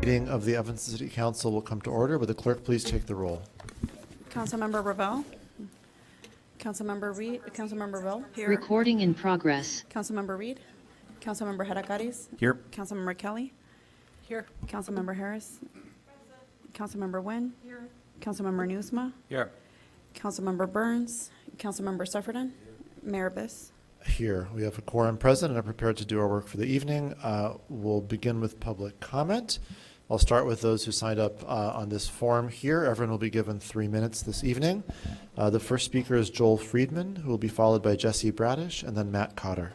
Meeting of the Evanston City Council will come to order. Would the clerk please take the roll? Councilmember Ravel. Councilmember Reed. Councilmember Will. Here. Recording in progress. Councilmember Reed. Councilmember Hadakaris. Here. Councilmember Kelly. Here. Councilmember Harris. Councilmember Nguyen. Here. Councilmember Newsma. Here. Councilmember Burns. Councilmember Sufferton. Mayor Biss. Here. We have a quorum present and are prepared to do our work for the evening. We'll begin with public comment. I'll start with those who signed up on this form here. Everyone will be given 3 minutes this evening. The first speaker is Joel Friedman, who will be followed by Jesse Bradish and then Matt Cotter.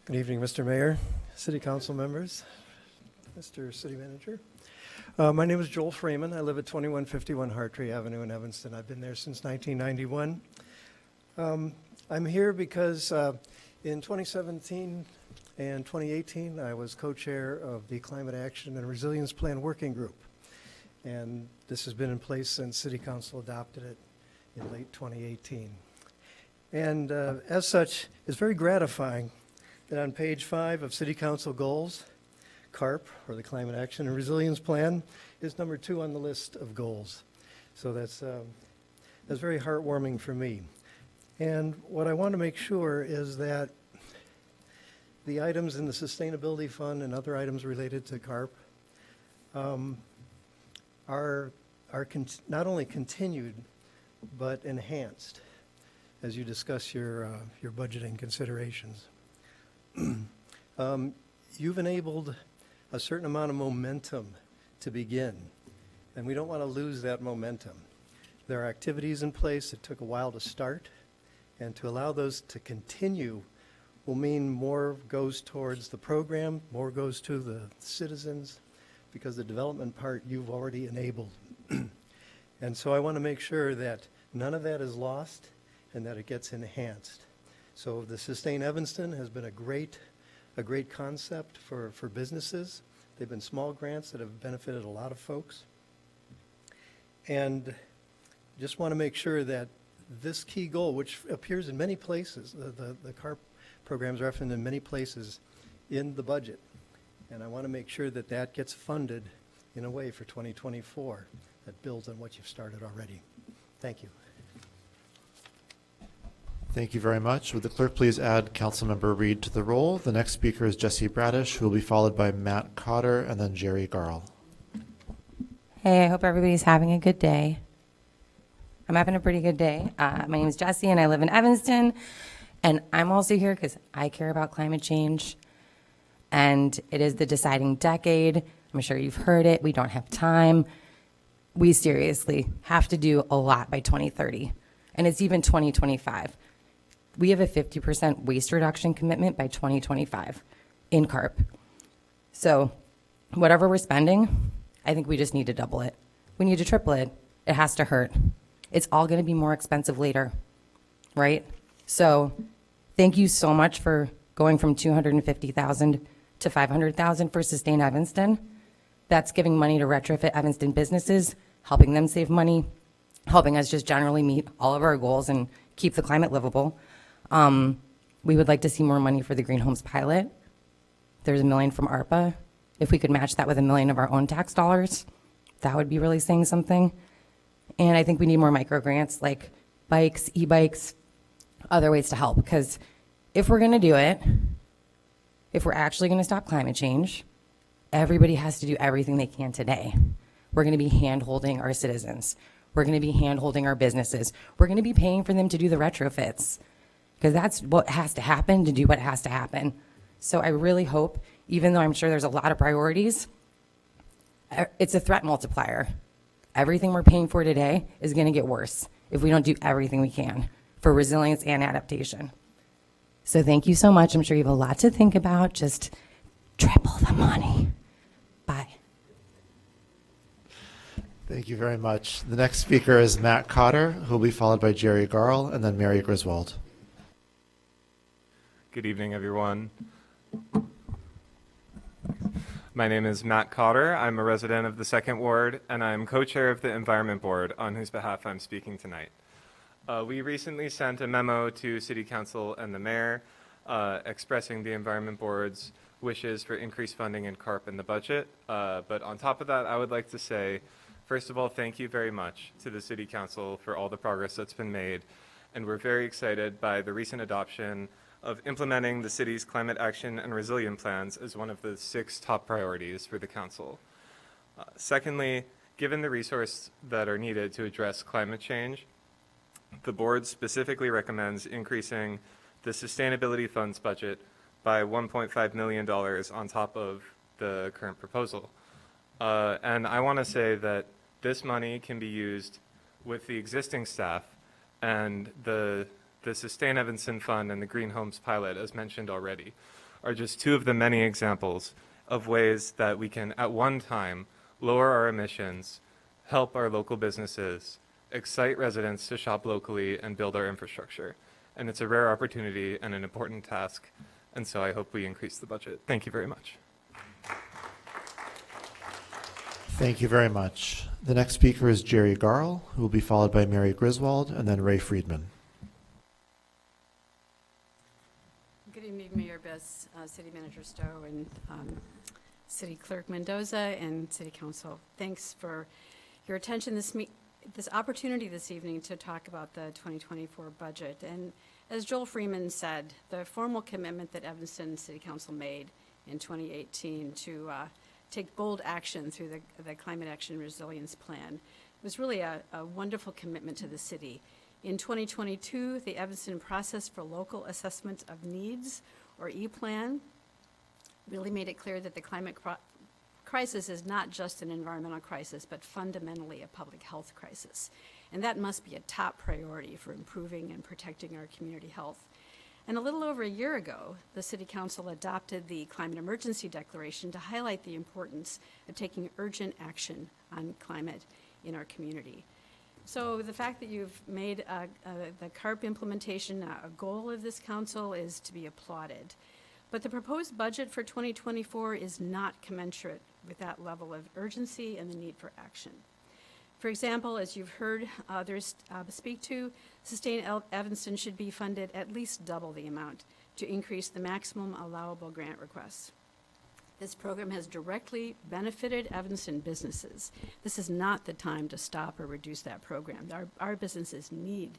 Good evening, Mr. Mayor, City Council members, Mr. City Manager. My name is Joel Freeman. I live at 2151 Hartree Avenue in Evanston. I've been there since 1991. I'm here because in 2017 and 2018, I was co-chair of the Climate Action and Resilience Plan Working Group. And this has been in place since City Council adopted it in late 2018. And as such, it's very gratifying that on page 5 of City Council goals, CARP, or the Climate Action and Resilience Plan, is number 2 on the list of goals. So that's very heartwarming for me. And what I want to make sure is that the items in the Sustainability Fund and other items related to CARP are not only continued, but enhanced as you discuss your budgeting considerations. You've enabled a certain amount of momentum to begin, and we don't want to lose that momentum. There are activities in place that took a while to start, and to allow those to continue will mean more goes towards the program, more goes to the citizens, because the development part you've already enabled. And so I want to make sure that none of that is lost and that it gets enhanced. So the Sustain Evanston has been a great concept for businesses. They've been small grants that have benefited a lot of folks. And just want to make sure that this key goal, which appears in many places, the CARP programs are often in many places in the budget. And I want to make sure that that gets funded in a way for 2024 that builds on what you've started already. Thank you. Thank you very much. Would the clerk please add Councilmember Reed to the roll? The next speaker is Jesse Bradish, who will be followed by Matt Cotter and then Jerry Garl. Hey, I hope everybody's having a good day. I'm having a pretty good day. My name is Jesse and I live in Evanston. And I'm also here because I care about climate change. And it is the deciding decade. I'm sure you've heard it. We don't have time. We seriously have to do a lot by 2030. And it's even 2025. We have a 50% waste reduction commitment by 2025 in CARP. So whatever we're spending, I think we just need to double it. We need to triple it. It has to hurt. It's all going to be more expensive later, right? So thank you so much for going from $250,000 to $500,000 for Sustain Evanston. That's giving money to retrofit Evanston businesses, helping them save money, helping us just generally meet all of our goals and keep the climate livable. We would like to see more money for the Green Homes pilot. There's $1 million from ARPA. If we could match that with $1 million of our own tax dollars, that would be really saying something. And I think we need more micro grants like bikes, e-bikes, other ways to help. Because if we're going to do it, if we're actually going to stop climate change, everybody has to do everything they can today. We're going to be hand-holding our citizens. We're going to be hand-holding our businesses. We're going to be paying for them to do the retrofits because that's what has to happen to do what has to happen. So I really hope, even though I'm sure there's a lot of priorities, it's a threat multiplier. Everything we're paying for today is going to get worse if we don't do everything we can for resilience and adaptation. So thank you so much. I'm sure you have a lot to think about. Just triple the money. Bye. Thank you very much. The next speaker is Matt Cotter, who will be followed by Jerry Garl and then Mary Griswold. Good evening, everyone. My name is Matt Cotter. I'm a resident of the 2nd Ward, and I'm co-chair of the Environment Board, on whose behalf I'm speaking tonight. We recently sent a memo to City Council and the Mayor expressing the Environment Board's wishes for increased funding in CARP in the budget. But on top of that, I would like to say, first of all, thank you very much to the City Council for all the progress that's been made. And we're very excited by the recent adoption of implementing the city's climate action and resilient plans as one of the 6 top priorities for the council. Secondly, given the resources that are needed to address climate change, the board specifically recommends increasing the Sustainability Funds budget by $1.5 million on top of the current proposal. And I want to say that this money can be used with the existing staff, and the Sustain Evanston Fund and the Green Homes Pilot, as mentioned already, are just 2 of the many examples of ways that we can, at one time, lower our emissions, help our local businesses, excite residents to shop locally, and build our infrastructure. And it's a rare opportunity and an important task, and so I hope we increase the budget. Thank you very much. Thank you very much. The next speaker is Jerry Garl, who will be followed by Mary Griswold and then Ray Friedman. Good evening, Mayor Bess, City Manager Stowe, and City Clerk Mendoza, and City Council. Thanks for your attention this opportunity this evening to talk about the 2024 budget. And as Joel Freeman said, the formal commitment that Evanston City Council made in 2018 to take bold action through the Climate Action Resilience Plan was really a wonderful commitment to the city. In 2022, the Evanston Process for Local Assessment of Needs, or E-Plan, really made it clear that the climate crisis is not just an environmental crisis, but fundamentally a public health crisis. And that must be a top priority for improving and protecting our community health. And a little over a year ago, the City Council adopted the Climate Emergency Declaration to highlight the importance of taking urgent action on climate in our community. So the fact that you've made the CARP implementation a goal of this council is to be applauded. But the proposed budget for 2024 is not commensurate with that level of urgency and the need for action. For example, as you've heard others speak to, Sustain Evanston should be funded at least double the amount to increase the maximum allowable grant requests. This program has directly benefited Evanston businesses. This is not the time to stop or reduce that program. Our businesses need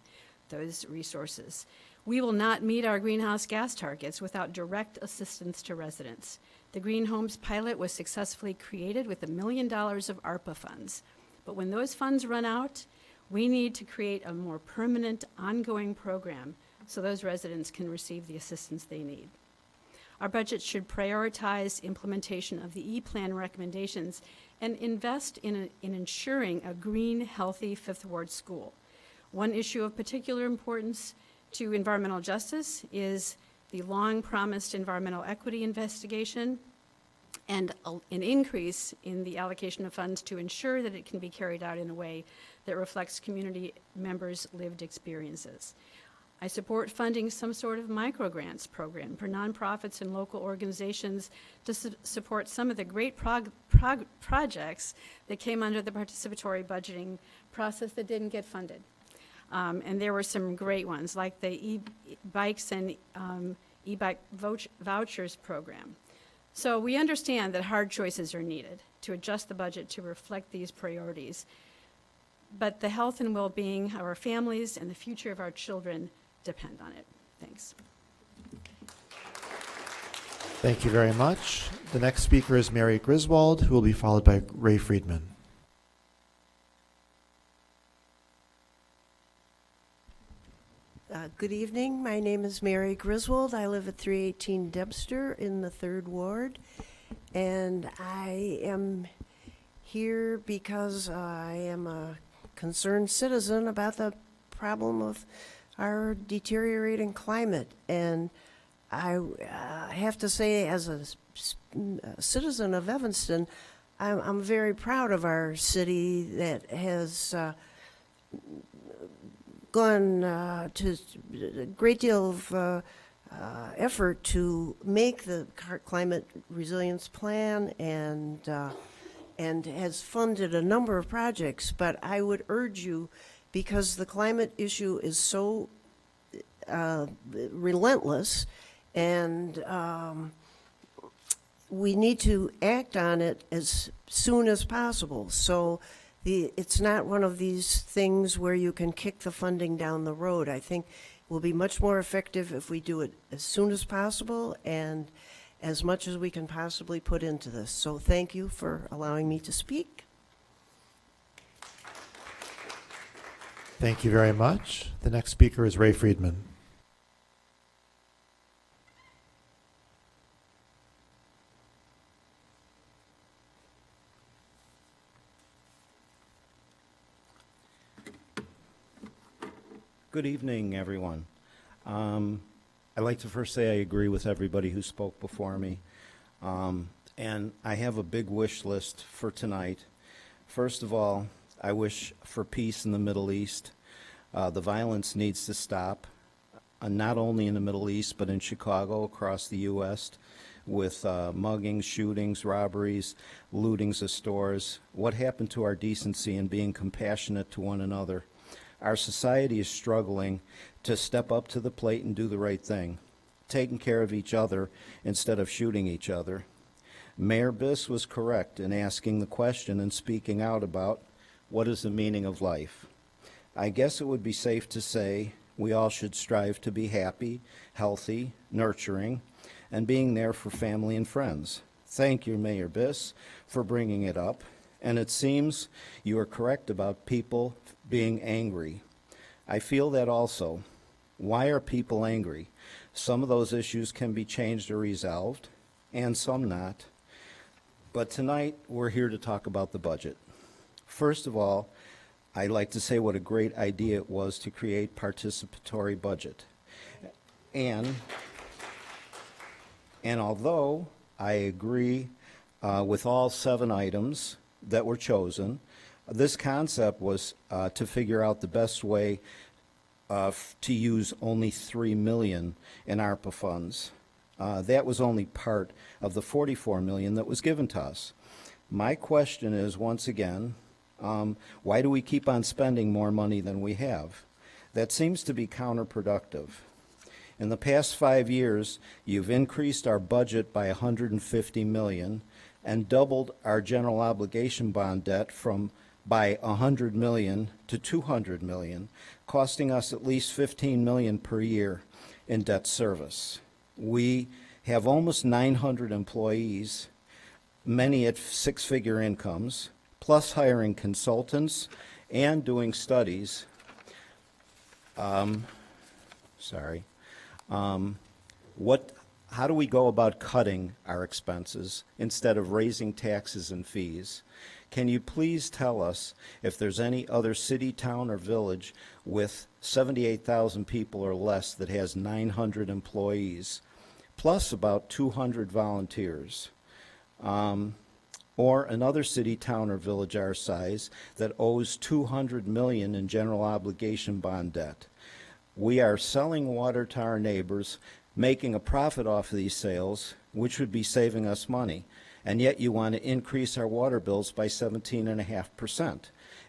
those resources. We will not meet our greenhouse gas targets without direct assistance to residents. The Green Homes Pilot was successfully created with $1 million of ARPA funds. But when those funds run out, we need to create a more permanent, ongoing program so those residents can receive the assistance they need. Our budget should prioritize implementation of the E-Plan recommendations and invest in ensuring a green, healthy Fifth Ward school. One issue of particular importance to environmental justice is the long-promised environmental equity investigation and an increase in the allocation of funds to ensure that it can be carried out in a way that reflects community members' lived experiences. I support funding some sort of microgrants program for nonprofits and local organizations to support some of the great projects that came under the participatory budgeting process that didn't get funded. And there were some great ones, like the e-bikes and e-bike vouchers program. So we understand that hard choices are needed to adjust the budget to reflect these priorities. But the health and well-being of our families and the future of our children depend on it. Thanks. Thank you very much. The next speaker is Mary Griswold, who will be followed by Ray Friedman. Good evening. My name is Mary Griswold. I live at 318 Debster in the 3rd Ward. And I am here because I am a concerned citizen about the problem of our deteriorating climate. And I have to say, as a citizen of Evanston, I'm very proud of our city that has gone to a great deal of effort to make the climate resilience plan and has funded a number of projects. But I would urge you, because the climate issue is so relentless And we need to act on it as soon as possible. So it's not one of these things where you can kick the funding down the road. I think we'll be much more effective if we do it as soon as possible and as much as we can possibly put into this. So thank you for allowing me to speak. Thank you very much. The next speaker is Ray Friedman. Good evening, everyone. I'd like to first say I agree with everybody who spoke before me. And I have a big wish list for tonight. First of all, I wish for peace in the Middle East. The violence needs to stop, not only in the Middle East, but in Chicago, across the U.S., with muggings, shootings, robberies, lootings of stores. What happened to our decency and being compassionate to one another? Our society is struggling to step up to the plate and do the right thing, taking care of each other instead of shooting each other. Mayor Biss was correct in asking the question and speaking out about what is the meaning of life. I guess it would be safe to say we all should strive to be happy, healthy, nurturing, and being there for family and friends. Thank you, Mayor Biss, for bringing it up. And it seems you are correct about people being angry. I feel that also. Why are people angry? Some of those issues can be changed or resolved, and some not. But tonight, we're here to talk about the budget. First of all, I'd like to say what a great idea it was to create participatory budget. And although I agree with all 7 items that were chosen, this concept was to figure out the best way to use only $3 million in ARPA funds. That was only part of the $44 million that was given to us. My question is, once again, why do we keep on spending more money than we have? That seems to be counterproductive. In the past 5 years, you've increased our budget by $150 million and doubled our general obligation bond debt by $100 million to $200 million, costing us at least $15 million per year in debt service. We have almost 900 employees, many at 6-figure incomes, plus hiring consultants and doing studies. How do we go about cutting our expenses instead of raising taxes and fees? Can you please tell us if there's any other city, town, or village with 78,000 people or less that has 900 employees, plus about 200 volunteers? Or another city, town, or village our size that owes $200 million in general obligation bond debt. We are selling water to our neighbors, making a profit off of these sales, which would be saving us money. And yet you want to increase our water bills by 17.5%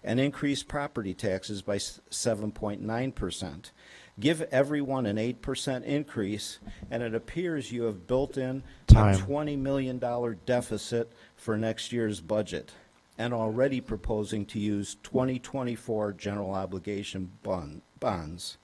and increase property taxes by 7.9%. Give everyone an 8% increase, and it appears you have built in Time. a $20 million deficit for next year's budget and already proposing to use 2024 general obligation bonds.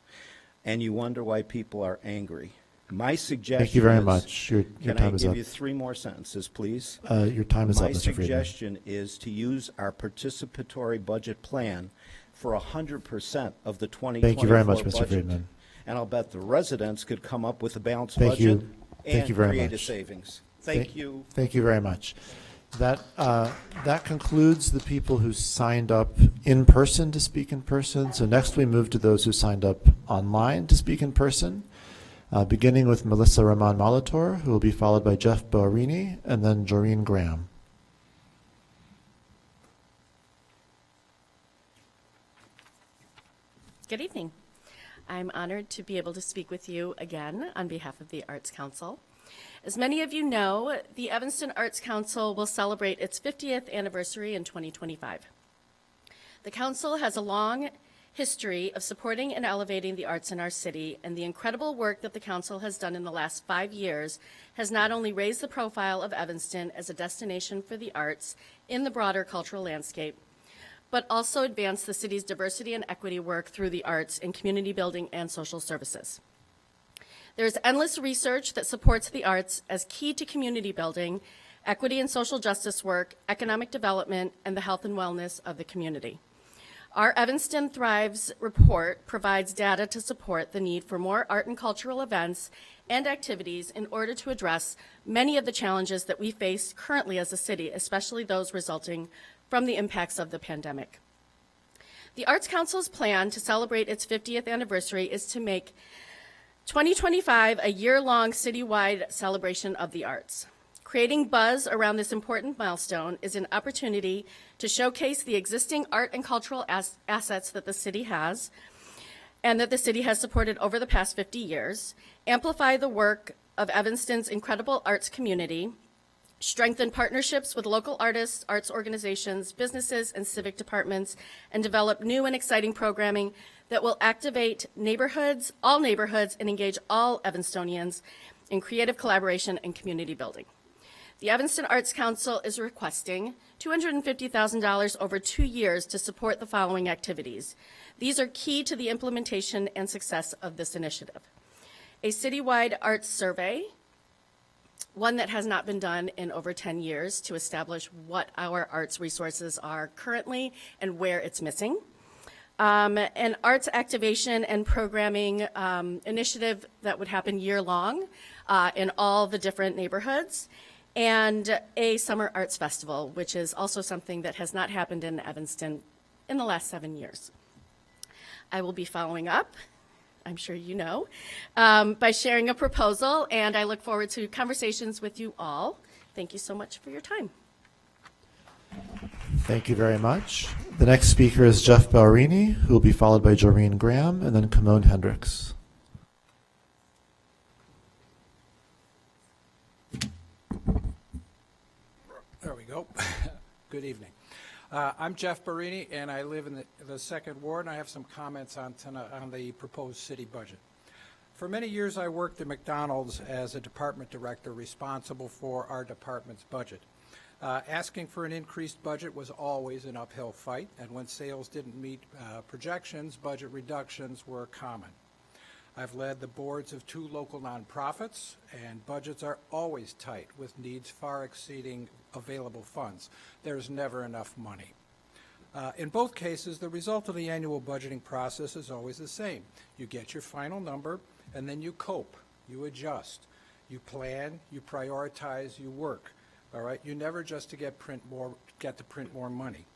And you wonder why people are angry. My suggestion Thank you very is- much. Your Can time I is give up. you 3 more sentences, please? Your time is up, My Mr. Friedman. suggestion is to use our participatory budget plan for 100% of the 2024 Thank you very much, Mr. budget. Friedman. And I'll bet the residents could come up with a balanced Thank budget you. Thank you very and create a much. savings. Thank you. Thank you very much. That concludes the people who signed up in person to speak in person. So next we move to those who signed up online to speak in person, beginning with Melissa Rahman Molitor, who will be followed by Jeff Boarini and then Joreen Graham. Good evening. I'm honored to be able to speak with you again on behalf of the Arts Council. As many of you know, the Evanston Arts Council will celebrate its 50th anniversary in 2025. The council has a long history of supporting and elevating the arts in our city, and the incredible work that the council has done in the last 5 years has not only raised the profile of Evanston as a destination for the arts in the broader cultural landscape, but also advanced the city's diversity and equity work through the arts in community building and social services. There is endless research that supports the arts as key to community building, equity and social justice work, economic development, and the health and wellness of the community. Our Evanston Thrives report provides data to support the need for more art and cultural events and activities in order to address many of the challenges that we face currently as a city, especially those resulting from the impacts of the pandemic. The Arts Council's plan to celebrate its 50th anniversary is to make 2025 a year-long citywide celebration of the arts. Creating buzz around this important milestone is an opportunity to showcase the existing art and cultural assets that the city has and that the city has supported over the past 50 years, amplify the work of Evanston's incredible arts community, strengthen partnerships with local artists, arts organizations, businesses, and civic departments, and develop new and exciting programming that will activate neighborhoods, and engage all Evanstonians in creative collaboration and community building. The Evanston Arts Council is requesting $250,000 over 2 years to support the following activities. These are key to the implementation and success of this initiative. A citywide arts survey, one that has not been done in over 10 years, to establish what our arts resources are currently and where it's missing. An arts activation and programming initiative that would happen year-long in all the different neighborhoods, and a summer arts festival, which is also something that has not happened in Evanston in the last 7 years. I will be following up, I'm sure you know, by sharing a proposal, and I look forward to conversations with you all. Thank you so much for your time. Thank you very much. The next speaker is Jeff Ballerini, who will be followed by Joreen Graham and then Kimon Hendricks. There we go. Good evening. I'm Jeff Barini, and I live in the second ward, and I have some comments on the proposed city budget. For many years, I worked at McDonald's as a department director responsible for our department's budget. Asking for an increased budget was always an uphill fight, and when sales didn't meet projections, budget reductions were common. I've led the boards of 2 local nonprofits, and budgets are always tight with needs far exceeding available funds. There's never enough money. In both cases, the result of the annual budgeting process is always the same. You get your final number, and then you cope, you adjust, you plan, you prioritize, you work. All right, you never just get to print more money.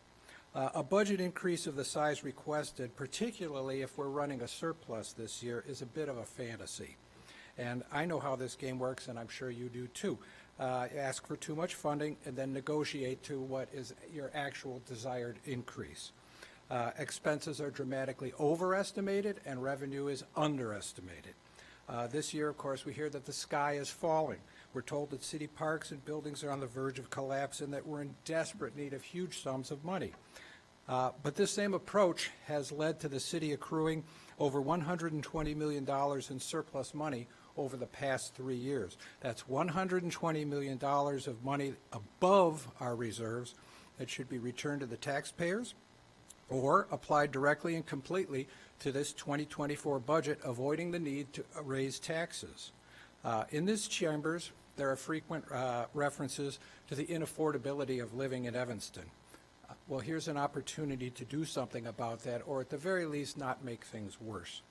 A budget increase of the size requested, particularly if we're running a surplus this year, is a bit of a fantasy. And I know how this game works, and I'm sure you do too. Ask for too much funding and then negotiate to what is your actual desired increase. Expenses are dramatically overestimated and revenue is underestimated. This year, of course, we hear that the sky is falling. We're told that city parks and buildings are on the verge of collapse and that we're in desperate need of huge sums of money. But this same approach has led to the city accruing over $120 million in surplus money over the past 3 years. That's $120 million of money above our reserves that should be returned to the taxpayers or applied directly and completely to this 2024 budget, avoiding the need to raise taxes. In these chambers, there are frequent references to the inaffordability of living in Evanston. Well, here's an opportunity to do something about that, or at the very least, not make things worse.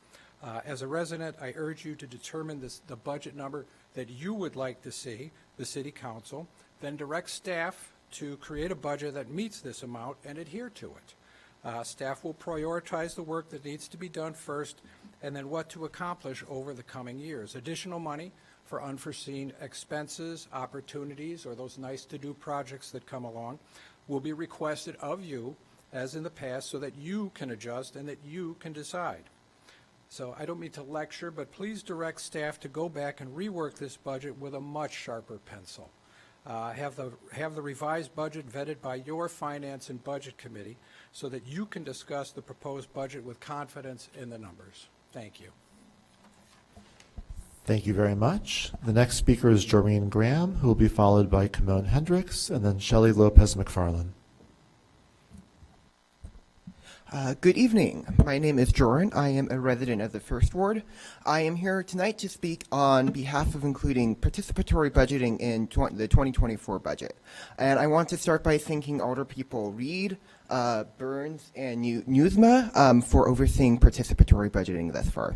As a resident, I urge you to determine the budget number that you would like to see, the City Council, then direct staff to create a budget that meets this amount and adhere to it. Staff will prioritize the work that needs to be done first and then what to accomplish over the coming years. Additional money for unforeseen expenses, opportunities, or those nice-to-do projects that come along will be requested of you, as in the past, so that you can adjust and that you can decide. So I don't mean to lecture, but please direct staff to go back and rework this budget with a much sharper pencil. have the revised budget vetted by your Finance and Budget Committee so that you can discuss the proposed budget with confidence in the numbers. Thank you. Thank you very much. The next speaker is Joreen Graham, who will be followed by Kimon Hendricks and then Shelley Lopez McFarland. Good evening. My name is Joran. I am a resident of the First Ward. I am here tonight to speak on behalf of including participatory budgeting in the 2024 budget. And I want to start by thanking Alderpeople Reed, Burns, and Newsma for overseeing participatory budgeting thus far.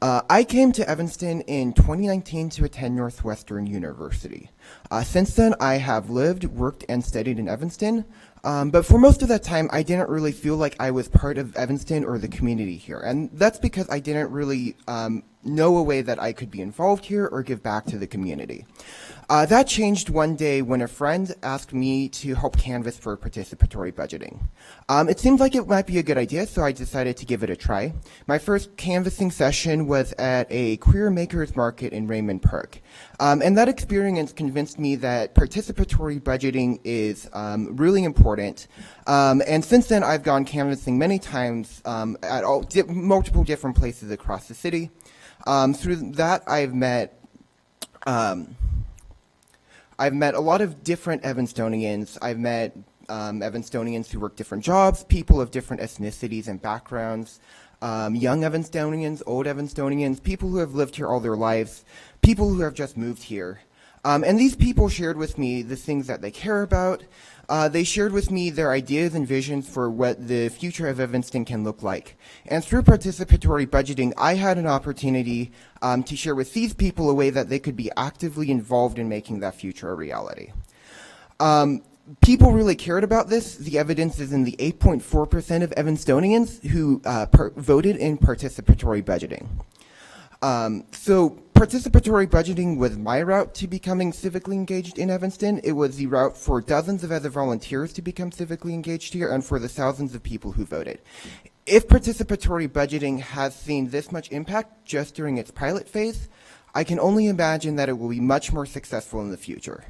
I came to Evanston in 2019 to attend Northwestern University. Since then, I have lived, worked, and studied in Evanston. But for most of that time, I didn't really feel like I was part of Evanston or the community here. And that's because I didn't really know a way that I could be involved here or give back to the community. That changed one day when a friend asked me to help canvass for participatory budgeting. It seemed like it might be a good idea, so I decided to give it a try. My first canvassing session was at a queer makers market in Raymond Park. And that experience convinced me that participatory budgeting is really important. And since then, I've gone canvassing many times at multiple different places across the city. Through that, I've met a lot of different Evanstonians. I've met Evanstonians who work different jobs, people of different ethnicities and backgrounds, young Evanstonians, old Evanstonians, people who have lived here all their lives, people who have just moved here. And these people shared with me the things that they care about. They shared with me their ideas and visions for what the future of Evanston can look like. And through participatory budgeting, I had an opportunity to share with these people a way that they could be actively involved in making that future a reality. People really cared about this. The evidence is in the 8.4% of Evanstonians who voted in participatory budgeting. So participatory budgeting was my route to becoming civically engaged in Evanston. It was the route for dozens of other volunteers to become civically engaged here and for the thousands of people who voted. If participatory budgeting has seen this much impact just during its pilot phase, I can only imagine that it will be much more successful in the future.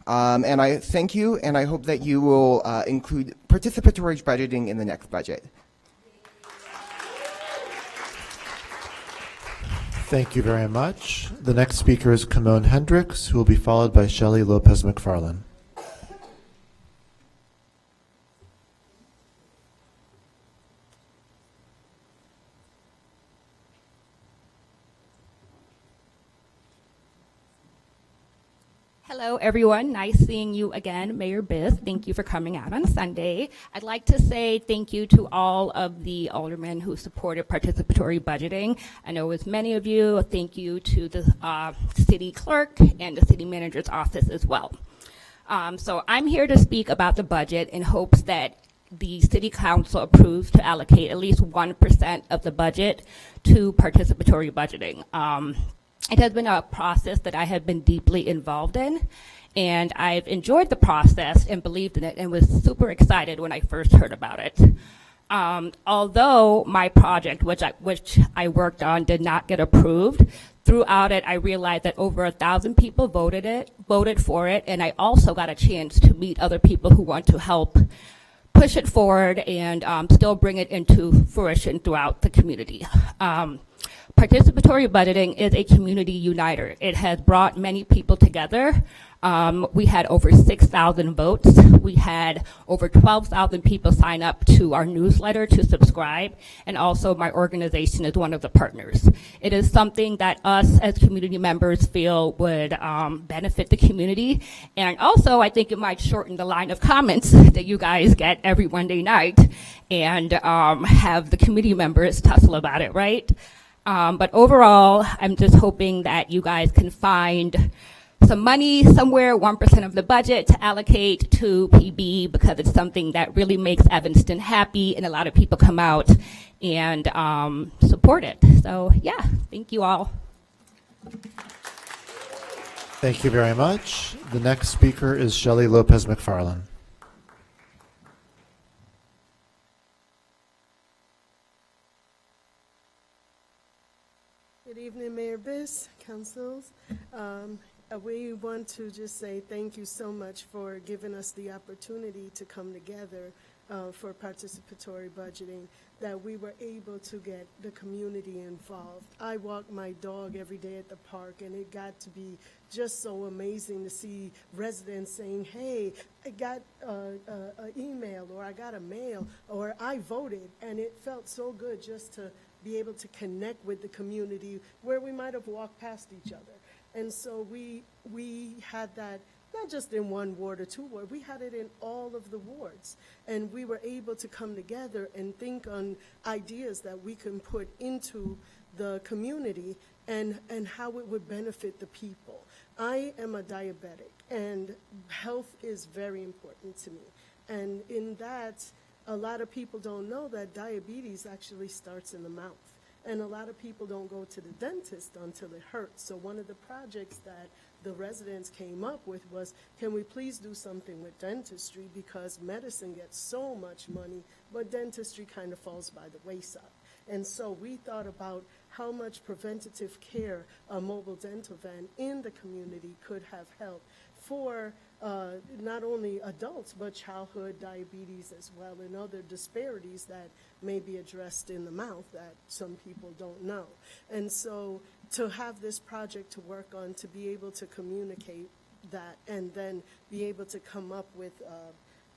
And I thank you, and I hope that you will include participatory budgeting in the next budget. Thank you very much. The next speaker is Kimon Hendricks, who will be followed by Shelley Lopez McFarland. Hello, everyone. Nice seeing you again. Mayor Biss, thank you for coming out on Sunday. I'd like to say thank you to all of the aldermen who supported participatory budgeting. I know it's many of you. Thank you to the city clerk and the city manager's office as well. So I'm here to speak about the budget in hopes that the city council approves to allocate at least 1% of the budget to participatory budgeting. It has been a process that I have been deeply involved in, and I've enjoyed the process and believed in it and was super excited when I first heard about it. Although my project, which I worked on, did not get approved, throughout it I realized that over 1,000 people voted for it, and I also got a chance to meet other people who want to help push it forward and still bring it into fruition throughout the community. Participatory budgeting is a community uniter. It has brought many people together. We had over 6,000 votes. We had over 12,000 people sign up to our newsletter to subscribe, and also my organization is one of the partners. It is something that us as community members feel would benefit the community, and also I think it might shorten the line of comments that you guys get every Monday night and have the committee members tussle about it, right? But overall, I'm just hoping that you guys can find some money somewhere, 1% of the budget to allocate to PB, because it's something that really makes Evanston happy, and a lot of people come out and support it. So yeah, thank you all. Thank you very much. The next speaker is Shelley Lopez McFarland. Good evening, Mayor Biss, councils. We want to just say thank you so much for giving us the opportunity to come together for participatory budgeting, that we were able to get the community involved. I walk my dog every day at the park, and it got to be just so amazing to see residents saying, hey, I got an email, or I got a mail, or I voted, and it felt so good just to be able to connect with the community where we might have walked past each other. And so we had that not just in one ward or two wards, we had it in all of the wards. And we were able to come together and think on ideas that we can put into the community and how it would benefit the people. I am a diabetic, and health is very important to me. And in that, a lot of people don't know that diabetes actually starts in the mouth. And a lot of people don't go to the dentist until it hurts. So one of the projects that the residents came up with was, can we please do something with dentistry, because medicine gets so much money, but dentistry kind of falls by the wayside. And so we thought about how much preventative care a mobile dental van in the community could have helped for not only adults, but childhood diabetes as well, and other disparities that may be addressed in the mouth that some people don't know. And so to have this project to work on, to be able to communicate that, and then be able to come up with,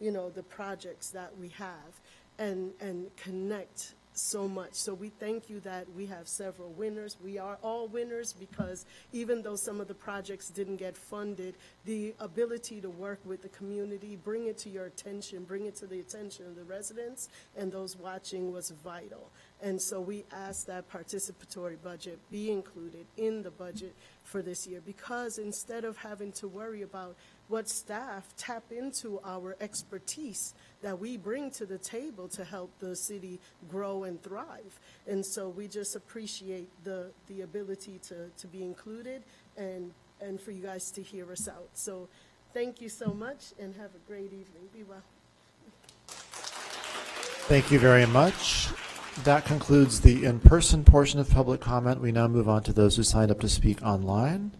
the projects that we have and connect so much. So we thank you that we have several winners. We are all winners, because even though some of the projects didn't get funded, the ability to work with the community, bring it to your attention, bring it to the attention of the residents and those watching was vital. And so we ask that participatory budget be included in the budget for this year, because instead of having to worry about what staff tap into our expertise that we bring to the table to help the city grow and thrive. And so we just appreciate the ability to be included and for you guys to hear us out. So thank you so much, and have a great evening. Be well. Thank you very much. That concludes the in-person portion of public comment. We now move on to those who signed up to speak online,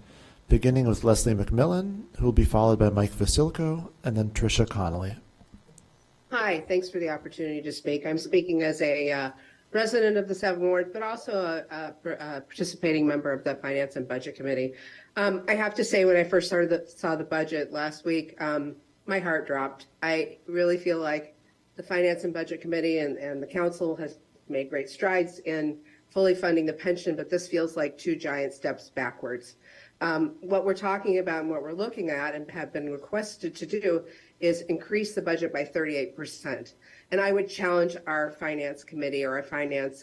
beginning with Leslie McMillan, who will be followed by Mike Vasilko, and then Tricia Connolly. Hi, thanks for the opportunity to speak. I'm speaking as a resident of the 7th Ward, but also a participating member of the Finance and Budget Committee. I have to say, when I first saw the budget last week, my heart dropped. I really feel like the Finance and Budget Committee and the Council has made great strides in fully funding the pension, but this feels like two giant steps backwards. What we're talking about and what we're looking at and have been requested to do is increase the budget by 38%. And I would challenge our finance committee or our finance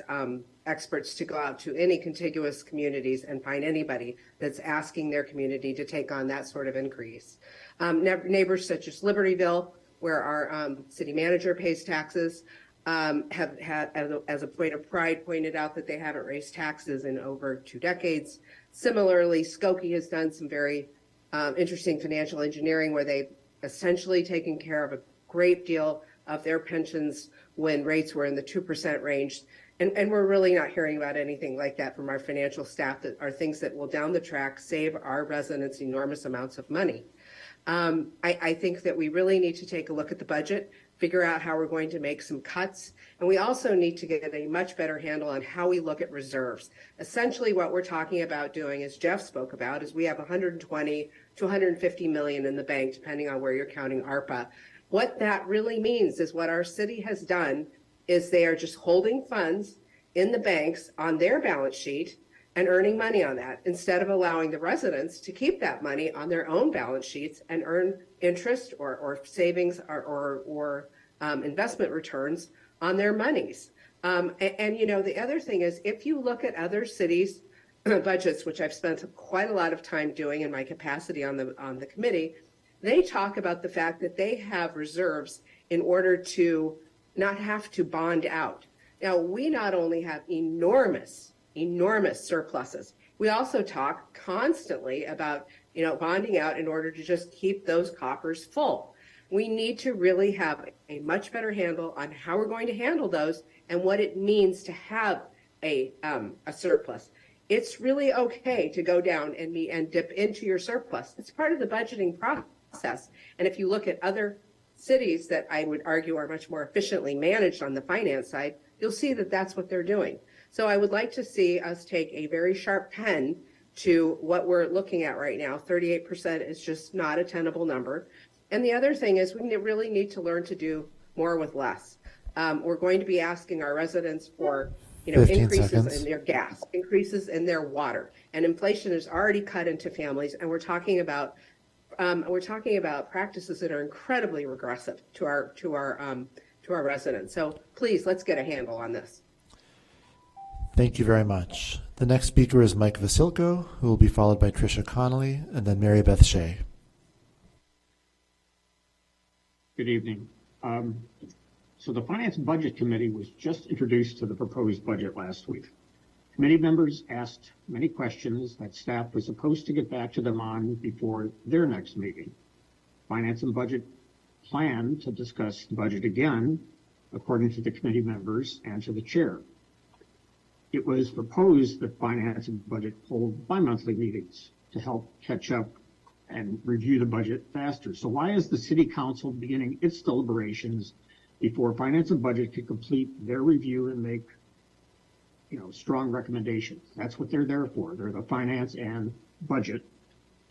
experts to go out to any contiguous communities and find anybody that's asking their community to take on that sort of increase. Neighbors such as Libertyville, where our city manager pays taxes, have had, as a point of pride, pointed out that they haven't raised taxes in over 2 decades. Similarly, Skokie has done some very interesting financial engineering, where they've essentially taken care of a great deal of their pensions when rates were in the 2% range. And we're really not hearing about anything like that from our financial staff, that are things that will down the track save our residents enormous amounts of money. I think that we really need to take a look at the budget, figure out how we're going to make some cuts. And we also need to get a much better handle on how we look at reserves. Essentially, what we're talking about doing, as Jeff spoke about, is we have 120 to 150 million in the bank, depending on where you're counting ARPA. What that really means is, what our city has done is they are just holding funds in the banks on their balance sheet and earning money on that, instead of allowing the residents to keep that money on their own balance sheets and earn interest or savings or investment returns on their monies. And the other thing is, if you look at other cities' budgets, which I've spent quite a lot of time doing in my capacity on the committee, they talk about the fact that they have reserves in order to not have to bond out. Now, we not only have enormous surpluses, we also talk constantly about, bonding out in order to just keep those coffers full. We need to really have a much better handle on how we're going to handle those and what it means to have a surplus. it's really okay to go down and dip into your surplus. It's part of the budgeting process. And if you look at other cities that I would argue are much more efficiently managed on the finance side, you'll see that that's what they're doing. So I would like to see us take a very sharp pen to what we're looking at right now. 38% is just not a tenable number. And the other thing is we really need to learn to do more with less. We're going to be asking our residents for, 15 increases seconds. in their gas, increases in their water, and inflation is already cut into families. And we're talking about practices that are incredibly regressive to our residents. So please, let's get a handle on this. Thank you very much. The next speaker is Mike Vasilko, who will be followed by Tricia Connolly and then Mary Beth Shea. Good evening. So the Finance and Budget Committee was just introduced to the proposed budget last week. Committee members asked many questions that staff was supposed to get back to them on before their next meeting. Finance and Budget planned to discuss the budget again, according to the committee members and to the chair. It was proposed that Finance and Budget hold bi-monthly meetings to help catch up and review the budget faster. So why is the City Council beginning its deliberations before Finance and Budget can complete their review and make, strong recommendations? That's what they're there for. They're the Finance and Budget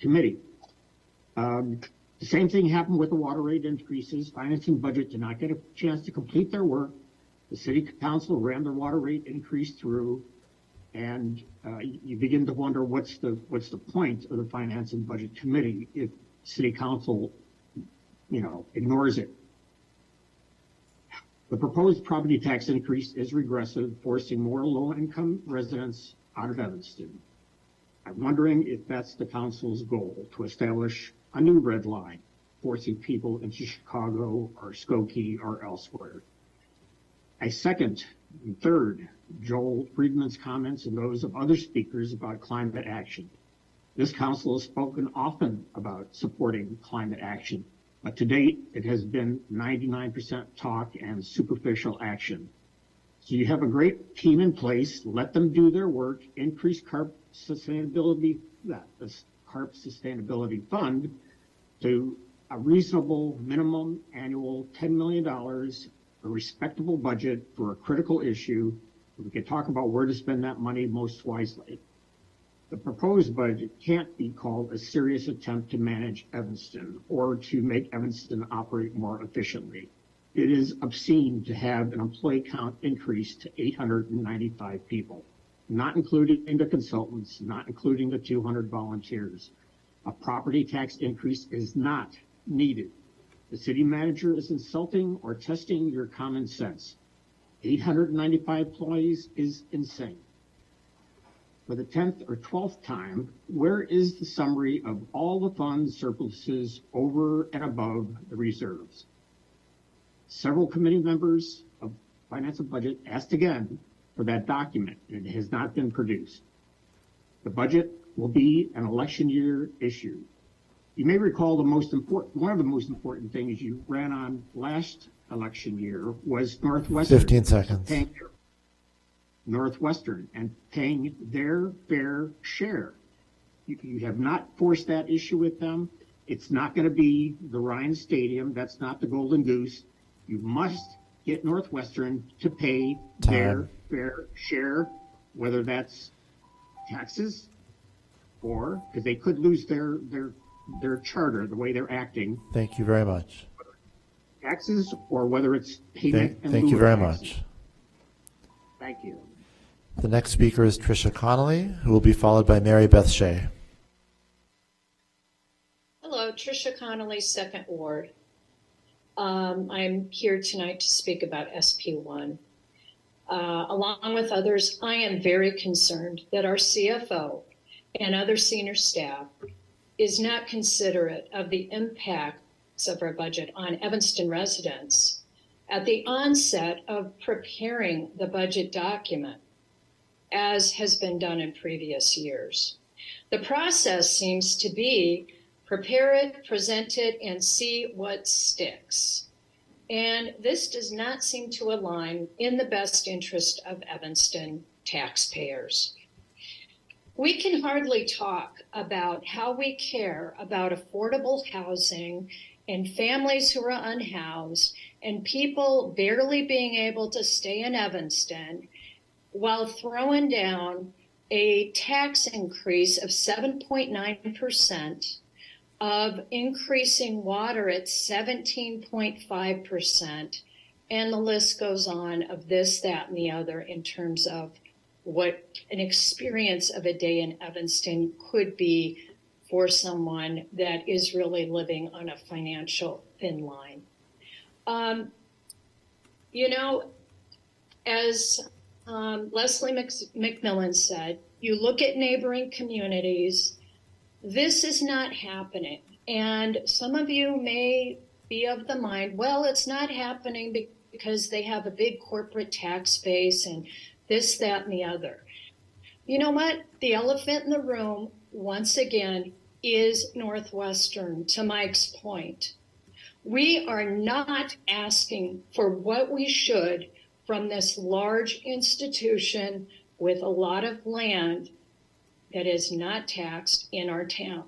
Committee. The same thing happened with the water rate increases. Finance and Budget did not get a chance to complete their work. The City Council ran the water rate increase through, and you begin to wonder what's the point of the Finance and Budget Committee if City Council, ignores it. The proposed property tax increase is regressive, forcing more low-income residents out of Evanston. I'm wondering if that's the council's goal, to establish a new red line, forcing people into Chicago or Skokie or elsewhere. I second and third Joel Friedman's comments and those of other speakers about climate action. This council has spoken often about supporting climate action, but to date, it has been 99% talk and superficial action. So you have a great team in place. Let them do their work, increase CARP sustainability, the CARP sustainability fund to a reasonable minimum annual $10 million, a respectable budget for a critical issue. We can talk about where to spend that money most wisely. The proposed budget can't be called a serious attempt to manage Evanston or to make Evanston operate more efficiently. It is obscene to have an employee count increase to 895 people, not including the consultants, not including the 200 volunteers. A property tax increase is not needed. The city manager is insulting or testing your common sense. 895 employees is insane. For the 10th or 12th time, where is the summary of all the fund surpluses over and above the reserves? Several committee members of Finance and Budget asked again for that document, and it has not been produced. The budget will be an election year issue. You may recall one of the most important things you ran on last election year was Northwestern. 15 seconds. Northwestern and paying their fair share. You have not forced that issue with them. It's not going to be the Ryan Stadium. That's not the Golden Goose. You must get Northwestern to pay their fair share, whether that's taxes or because they could lose their charter, the way they're acting. Thank you very much. Taxes or whether it's payment. Thank you very much. Thank you. The next speaker is Tricia Connolly, who will be followed by Mary Beth Shea. Hello, Tricia Connolly, 2nd Ward. I'm here tonight to speak about SP1. Along with others, I am very concerned that our CFO and other senior staff is not considerate of the impacts of our budget on Evanston residents at the onset of preparing the budget document, as has been done in previous years. The process seems to be prepare it, present it, and see what sticks. And this does not seem to align in the best interest of Evanston taxpayers. We can hardly talk about how we care about affordable housing and families who are unhoused and people barely being able to stay in Evanston while throwing down a tax increase of 7.9%, of increasing water at 17.5%, and the list goes on of this, that, and the other in terms of what an experience of a day in Evanston could be for someone that is really living on a financial thin line. As Leslie McMillan said, you look at neighboring communities, this is not happening. And some of you may be of the mind, well, it's not happening because they have a big corporate tax base and this, that, and the other. You know what? The elephant in the room, once again, is Northwestern, to Mike's point. We are not asking for what we should from this large institution with a lot of land that is not taxed in our town.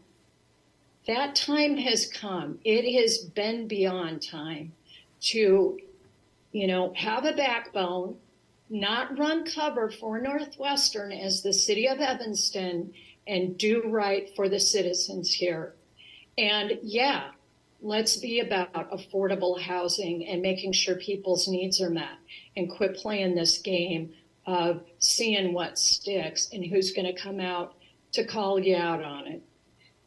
That time has come. It has been beyond time to, have a backbone, not run cover for Northwestern as the city of Evanston, and do right for the citizens here. And yeah, let's be about affordable housing and making sure people's needs are met, and quit playing this game of seeing what sticks and who's going to come out to call you out on it.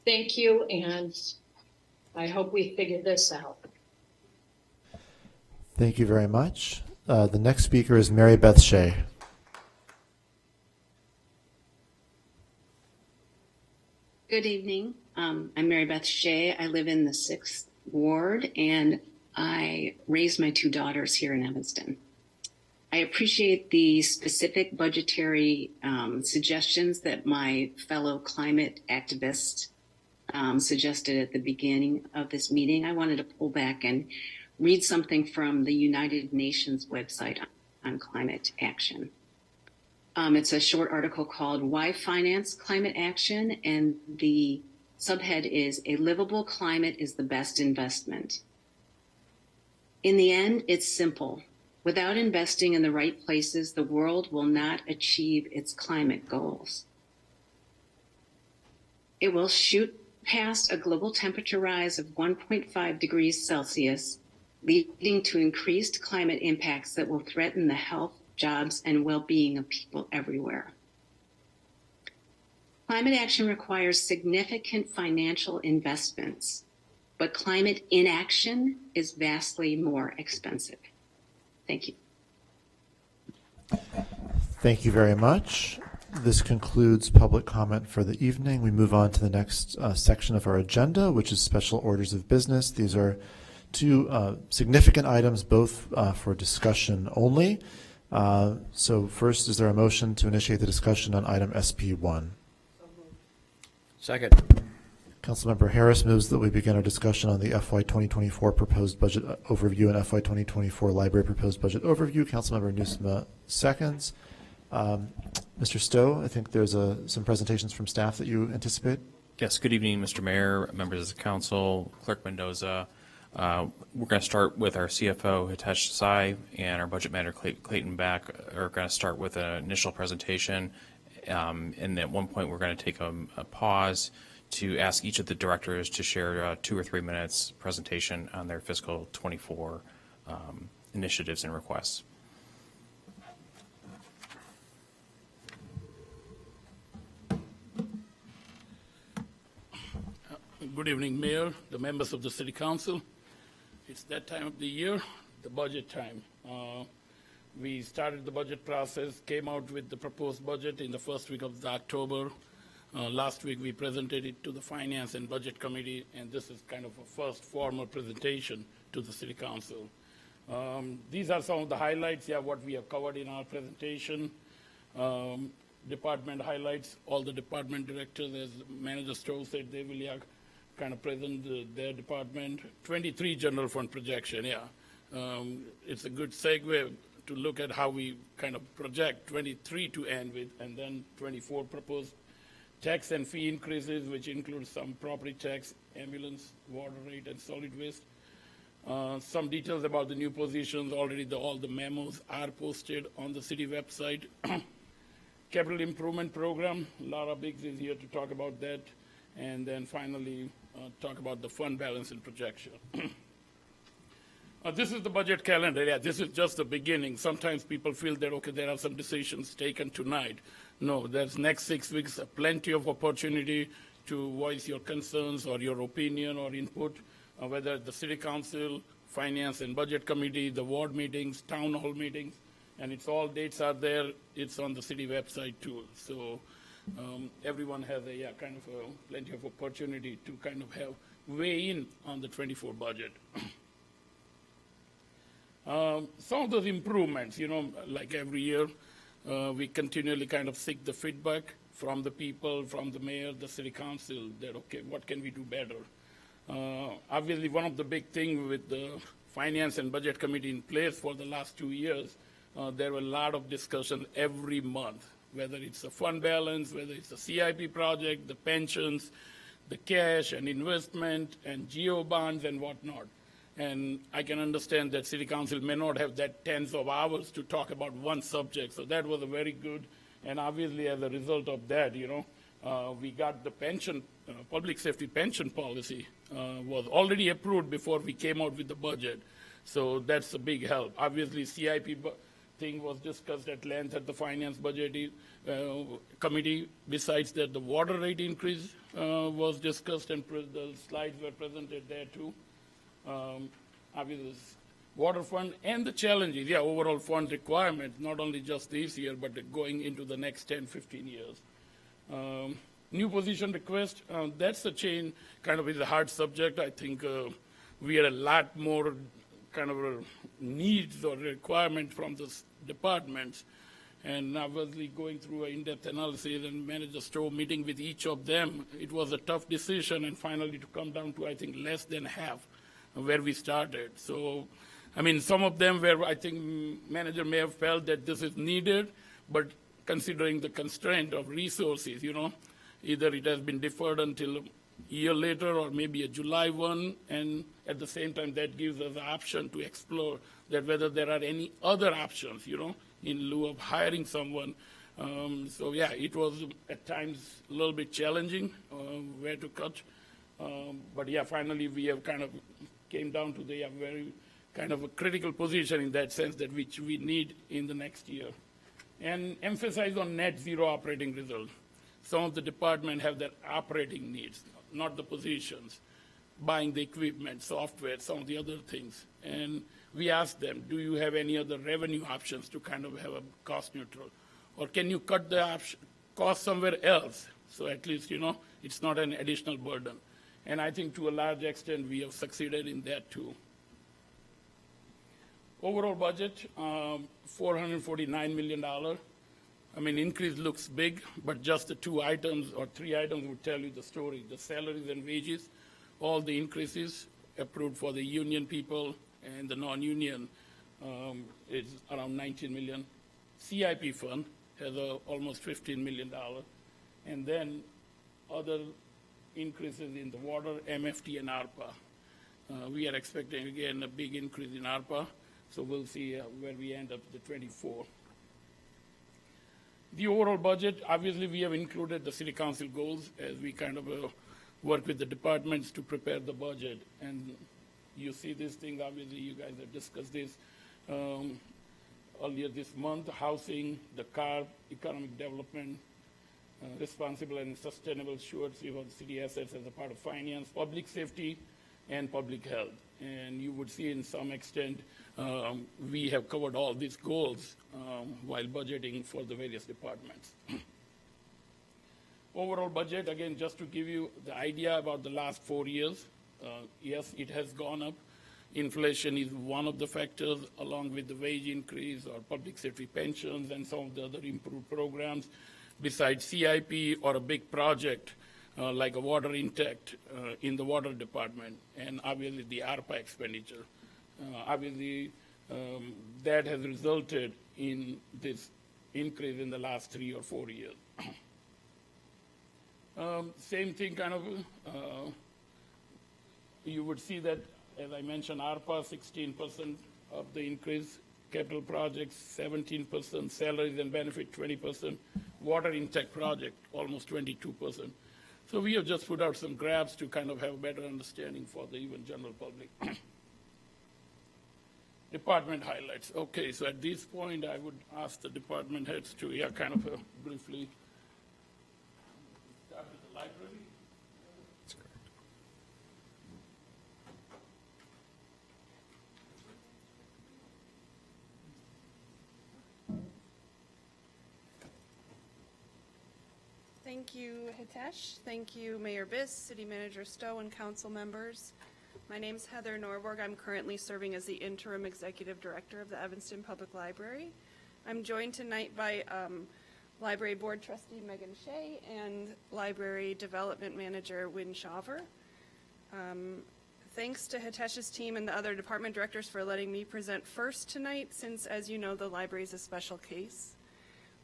Thank you, and I hope we figure this out. Thank you very much. The next speaker is Mary Beth Shea. Good evening. I'm Mary Beth Shea. I live in the 6th Ward, and I raised my 2 daughters here in Evanston. I appreciate the specific budgetary suggestions that my fellow climate activist suggested at the beginning of this meeting. I wanted to pull back and read something from the United Nations website on climate action. It's a short article called Why Finance Climate Action, and the subhead is A Livable Climate is the Best Investment. In the end, it's simple. Without investing in the right places, the world will not achieve its climate goals. It will shoot past a global temperature rise of 1.5 degrees Celsius, leading to increased climate impacts that will threaten the health, jobs, and well-being of people everywhere. Climate action requires significant financial investments, but climate inaction is vastly more expensive. Thank you. Thank you very much. This concludes public comment for the evening. We move on to the next section of our agenda, which is special orders of business. These are 2 significant items, both for discussion only. So first, is there a motion to initiate the discussion on item SP1? Second. Councilmember Harris moves that we begin our discussion on the FY 2024 proposed budget overview and FY 2024 library proposed budget overview. Councilmember Nusma seconds. Mr. Stowe, I think there's some presentations from staff that you anticipate. Yes, good evening, Mr. Mayor, members of the council, Clerk Mendoza. We're going to start with our CFO, Hitesh Desai, and our budget manager, Clayton Back, are going to start with an initial presentation. And at one point, we're going to take a pause to ask each of the directors to share 2 or 3 minutes presentation on their fiscal 24 initiatives and requests. Good evening, Mayor, the members of the City Council. It's that time of the year, the budget time. We started the budget process, came out with the proposed budget in the first week of October. Last week, we presented it to the Finance and Budget Committee, and this is kind of a first formal presentation to the City Council. These are some of the highlights, what we have covered in our presentation. Department highlights, all the department directors, as Manager Stowe said, they will kind of present their department. 23 general fund projection, it's a good segue to look at how we kind of project 23 to end with, and then 24 proposed tax and fee increases, which include some property tax, ambulance, water rate, and solid waste. Some details about the new positions, already all the memos are posted on the city website. Capital improvement program, Lara Biggs is here to talk about that. And then finally, talk about the fund balance and projection. This is the budget calendar. Yeah, this is just the beginning. Sometimes people feel that, okay, there are some decisions taken tonight. No, there's next 6 weeks, plenty of opportunity to voice your concerns or your opinion or input, whether the city council, finance and budget committee, the ward meetings, town hall meetings, and it's all dates are there. It's on the city website too. So everyone has plenty of opportunity to kind of have weigh in on the 24 budget. Some of those improvements, like every year, we continually kind of seek the feedback from the people, from the mayor, the city council, that, okay, what can we do better? Obviously, one of the big things with the finance and budget committee in place for the last 2 years, there were a lot of discussion every month, whether it's a fund balance, whether it's a CIP project, the pensions, the cash and investment and geo bonds and whatnot. And I can understand that city council may not have that tens of hours to talk about one subject. So that was a very good, and obviously as a result of that, we got the pension, public safety pension policy was already approved before we came out with the budget. So that's a big help. Obviously CIP thing was discussed at length at the finance budget committee. Besides that, the water rate increase was discussed and the slides were presented there too. Obviously, water fund and the challenges, overall fund requirements, not only just this year, but going into the next 10, 15 years. New position request, that's a change, kind of is a hard subject. I think we had a lot more kind of needs or requirements from the departments. And obviously going through an in-depth analysis and manager Stowe meeting with each of them, it was a tough decision, and finally to come down to, I think, less than half where we started. So, I mean, some of them where I think manager may have felt that this is needed, but considering the constraint of resources, either it has been deferred until a year later or maybe a July 1, and at the same time that gives us the option to explore that whether there are any other options, in lieu of hiring someone. So yeah, it was at times a little bit challenging where to cut. But yeah, finally we have kind of came down to the very kind of a critical position in that sense that which we need in the next year. And emphasize on net zero operating results. Some of the departments have their operating needs, not the positions, buying the equipment, software, some of the other things. And we asked them, do you have any other revenue options to kind of have a cost neutral? Or can you cut the cost somewhere else? So at least, it's not an additional burden. And I think to a large extent we have succeeded in that too. Overall budget, $449 million. I mean, increase looks big, but just the 2 items or 3 items would tell you the story. The salaries and wages, all the increases approved for the union people and the non-union is around $19 million. CIP fund has almost $15 million. And then other increases in the water, MFT, and ARPA. We are expecting, again, a big increase in ARPA, so we'll see where we end up the 24. The overall budget, obviously we have included the city council goals as we kind of work with the departments to prepare the budget. And you see these things, obviously you guys have discussed this earlier this month, housing, the car, economic development, responsible and sustainable stewardship of city assets as a part of finance, public safety, and public health. And you would see in some extent we have covered all these goals while budgeting for the various departments. Overall budget, again, just to give you the idea about the last 4 years, yes, it has gone up. Inflation is one of the factors, along with the wage increase or public safety pensions and some of the other improved programs. Besides CIP or a big project like a water intake in the water department, and obviously the ARPA expenditure. Obviously, that has resulted in this increase in the last 3 or 4 years. Same thing, kind of, you would see that, as I mentioned, ARPA, 16% of the increase, capital projects, 17%, salaries and benefit, 20%, water intake project, almost 22%. So we have just put out some graphs to kind of have a better understanding for the even general public. Department highlights. Okay, so at this point, I would ask the department heads to, kind of briefly start with the library. That's correct. Thank you, Hitesh. Thank you, Mayor Biss, City Manager Stowe, and council members. My name's Heather Norborg. I'm currently serving as the Interim Executive Director of the Evanston Public Library. I'm joined tonight by Library Board Trustee Megan Shea and Library Development Manager Wynn Shaver. Thanks to Hitesh's team and the other department directors for letting me present first tonight, since, as you know, the library is a special case.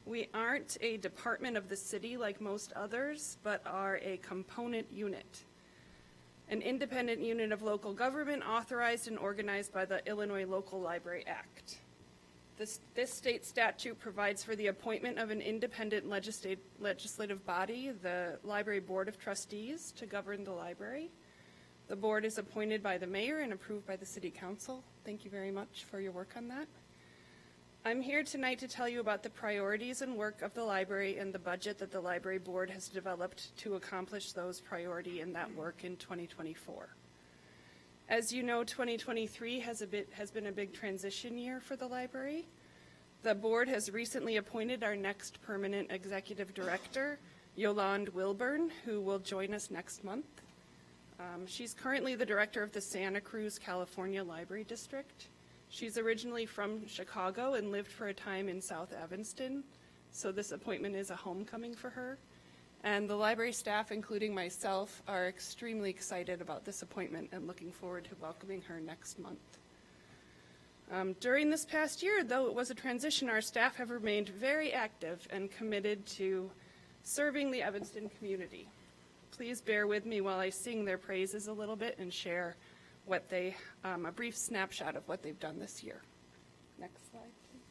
We aren't a department of the city like most others, but are a component unit, an independent unit of local government authorized and organized by the Illinois Local Library Act. This state statute provides for the appointment of an independent legislative body, the Library Board of Trustees, to govern the library. The board is appointed by the mayor and approved by the city council. Thank you very much for your work on that. I'm here tonight to tell you about the priorities and work of the library and the budget that the library board has developed to accomplish those priorities and that work in 2024. As you know, 2023 has been a big transition year for the library. The board has recently appointed our next permanent executive director, Yolande Wilburn, who will join us next month. She's currently the director of the Santa Cruz, California Library District. She's originally from Chicago and lived for a time in South Evanston, so this appointment is a homecoming for her. And the library staff, including myself, are extremely excited about this appointment and looking forward to welcoming her next month. During this past year, though it was a transition, our staff have remained very active and committed to serving the Evanston community. Please bear with me while I sing their praises a little bit and share a brief snapshot of what they've done this year. Next slide, please.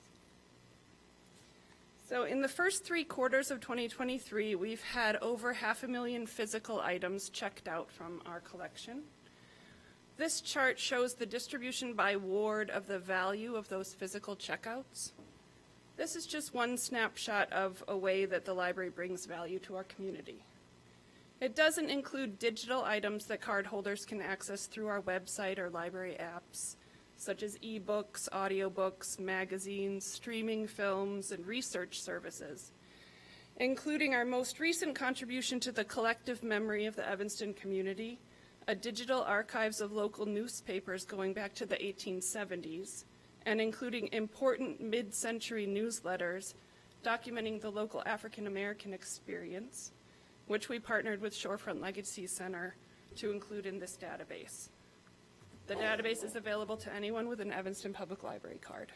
So in the first 3 quarters of 2023, we've had over 500,000 physical items checked out from our collection. This chart shows the distribution by ward of the value of those physical checkouts. This is just one snapshot of a way that the library brings value to our community. It doesn't include digital items that cardholders can access through our website or library apps, such as ebooks, audiobooks, magazines, streaming films, and research services, including our most recent contribution to the collective memory of the Evanston community, a digital archives of local newspapers going back to the 1870s, and including important mid-century newsletters documenting the local African American experience, which we partnered with Shorefront Legacy Center to include in this database. The database is available to anyone with an Evanston Public Library card.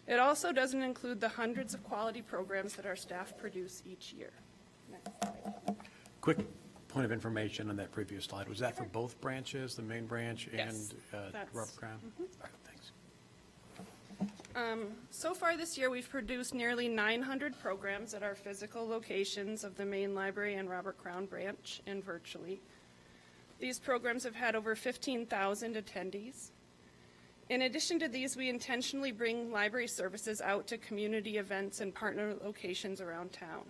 It also doesn't include the hundreds of quality programs that our staff produce each year. Next slide. Quick point of information on that previous slide. Was that for both branches, the main branch Yes, and Robert Crown? Mm-hmm. All right, thanks. So far this year, we've produced nearly 900 programs at our physical locations of the main library and Robert Crown branch and virtually. These programs have had over 15,000 attendees. In addition to these, we intentionally bring library services out to community events and partner locations around town.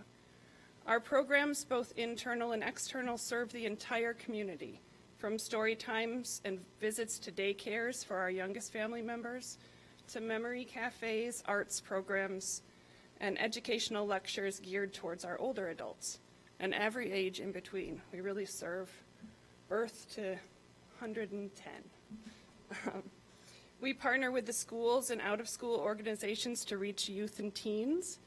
Our programs, both internal and external, serve the entire community, from story times and visits to daycares for our youngest family members, to memory cafes, arts programs, and educational lectures geared towards our older adults, and every age in between. We really serve birth to 110. We partner with the schools and out-of-school organizations to reach youth and teens,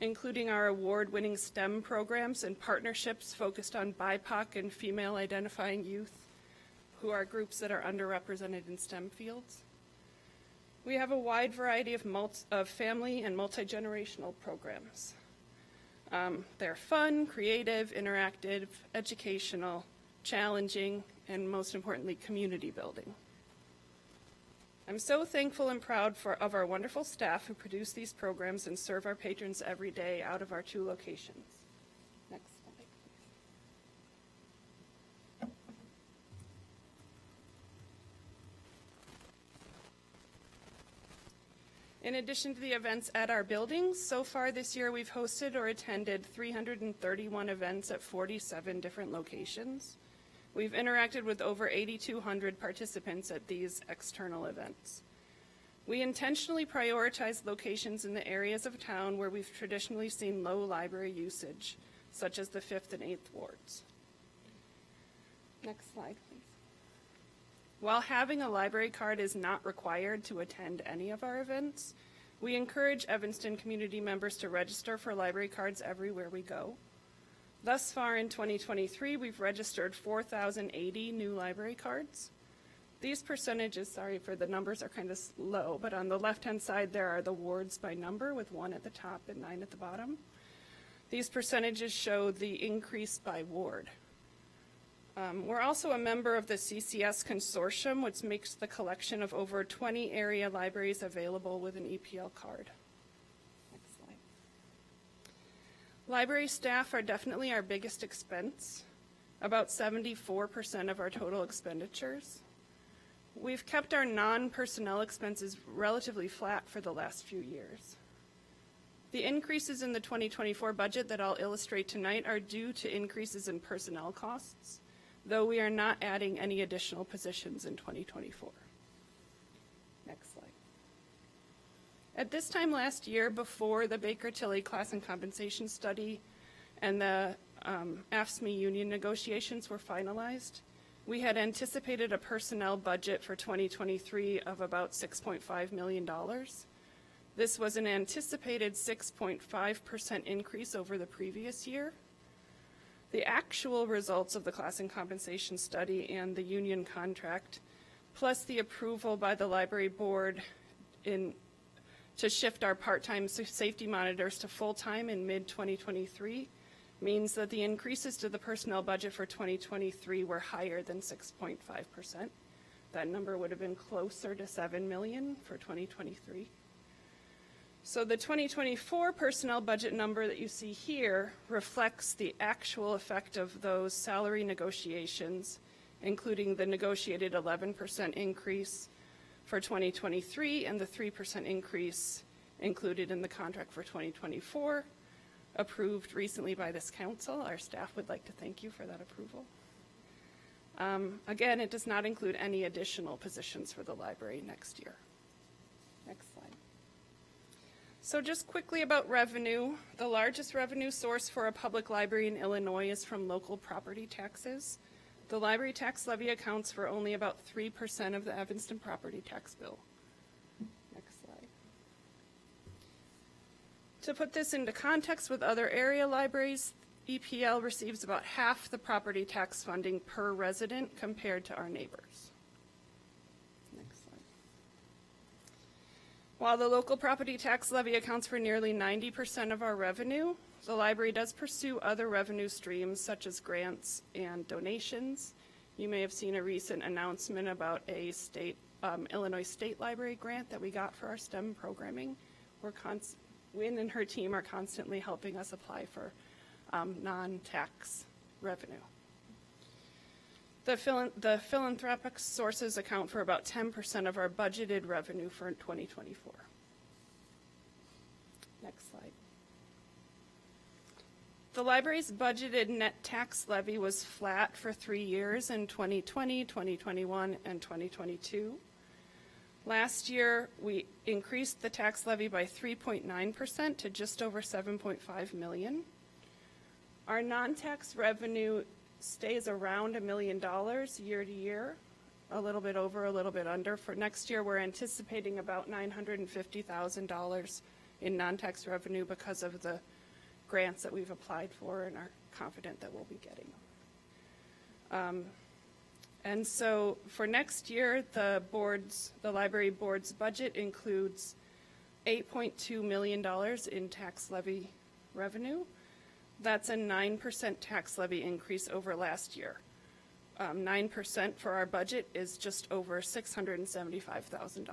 including our award-winning STEM programs and partnerships focused on BIPOC and female-identifying youth, who are groups that are underrepresented in STEM fields. We have a wide variety of family and multi-generational programs. They're fun, creative, interactive, educational, challenging, and most importantly, community building. I'm so thankful and proud of our wonderful staff who produce these programs and serve our patrons every day out of our 2 locations. Next slide, please. In addition to the events at our buildings, so far this year we've hosted or attended 331 events at 47 different locations. We've interacted with over 8,200 participants at these external events. We intentionally prioritize locations in the areas of town where we've traditionally seen low library usage, such as the 5th and 8th wards. Next slide, please. While having a library card is not required to attend any of our events, we encourage Evanston community members to register for library cards everywhere we go. Thus far in 2023, we've registered 4,080 new library cards. These percentages, sorry for the numbers, are kind of low, but on the left-hand side there are the wards by number with 1 at the top and 9 at the bottom. These percentages show the increase by ward. We're also a member of the CCS consortium, which makes the collection of over 20 area libraries available with an EPL card. Next slide. Library staff are definitely our biggest expense, about 74% of our total expenditures. We've kept our non-personnel expenses relatively flat for the last few years. The increases in the 2024 budget that I'll illustrate tonight are due to increases in personnel costs, though we are not adding any additional positions in 2024. Next slide. At this time last year, before the Baker-Tilly class and compensation study and the AFSCME union negotiations were finalized, we had anticipated a personnel budget for 2023 of about $6.5 million. This was an anticipated 6.5% increase over the previous year. The actual results of the class and compensation study and the union contract, plus the approval by the library board to shift our part-time safety monitors to full-time in mid-2023, means that the increases to the personnel budget for 2023 were higher than 6.5%. That number would have been closer to $7 million for 2023. So the 2024 personnel budget number that you see here reflects the actual effect of those salary negotiations, including the negotiated 11% increase for 2023 and the 3% increase included in the contract for 2024, approved recently by this council. Our staff would like to thank you for that approval. Again, it does not include any additional positions for the library next year. Next slide. So just quickly about revenue, the largest revenue source for a public library in Illinois is from local property taxes. The library tax levy accounts for only about 3% of the Evanston property tax bill. Next slide. To put this into context with other area libraries, EPL receives about half the property tax funding per resident compared to our neighbors. Next slide. While the local property tax levy accounts for nearly 90% of our revenue, the library does pursue other revenue streams such as grants and donations. You may have seen a recent announcement about a Illinois State Library grant that we got for our STEM programming. Wynn and her team are constantly helping us apply for non-tax revenue. The philanthropic sources account for about 10% of our budgeted revenue for 2024. Next slide. The library's budgeted net tax levy was flat for 3 years in 2020, 2021, and 2022. Last year, we increased the tax levy by 3.9% to just over $7.5 million. Our non-tax revenue stays around $1 million year to year, a little bit over, a little bit under. For next year, we're anticipating about $950,000 in non-tax revenue because of the grants that we've applied for and are confident that we'll be getting. And so for next year, the library board's budget includes $8.2 million in tax levy revenue. That's a 9% tax levy increase over last year. 9% for our budget is just over $675,000.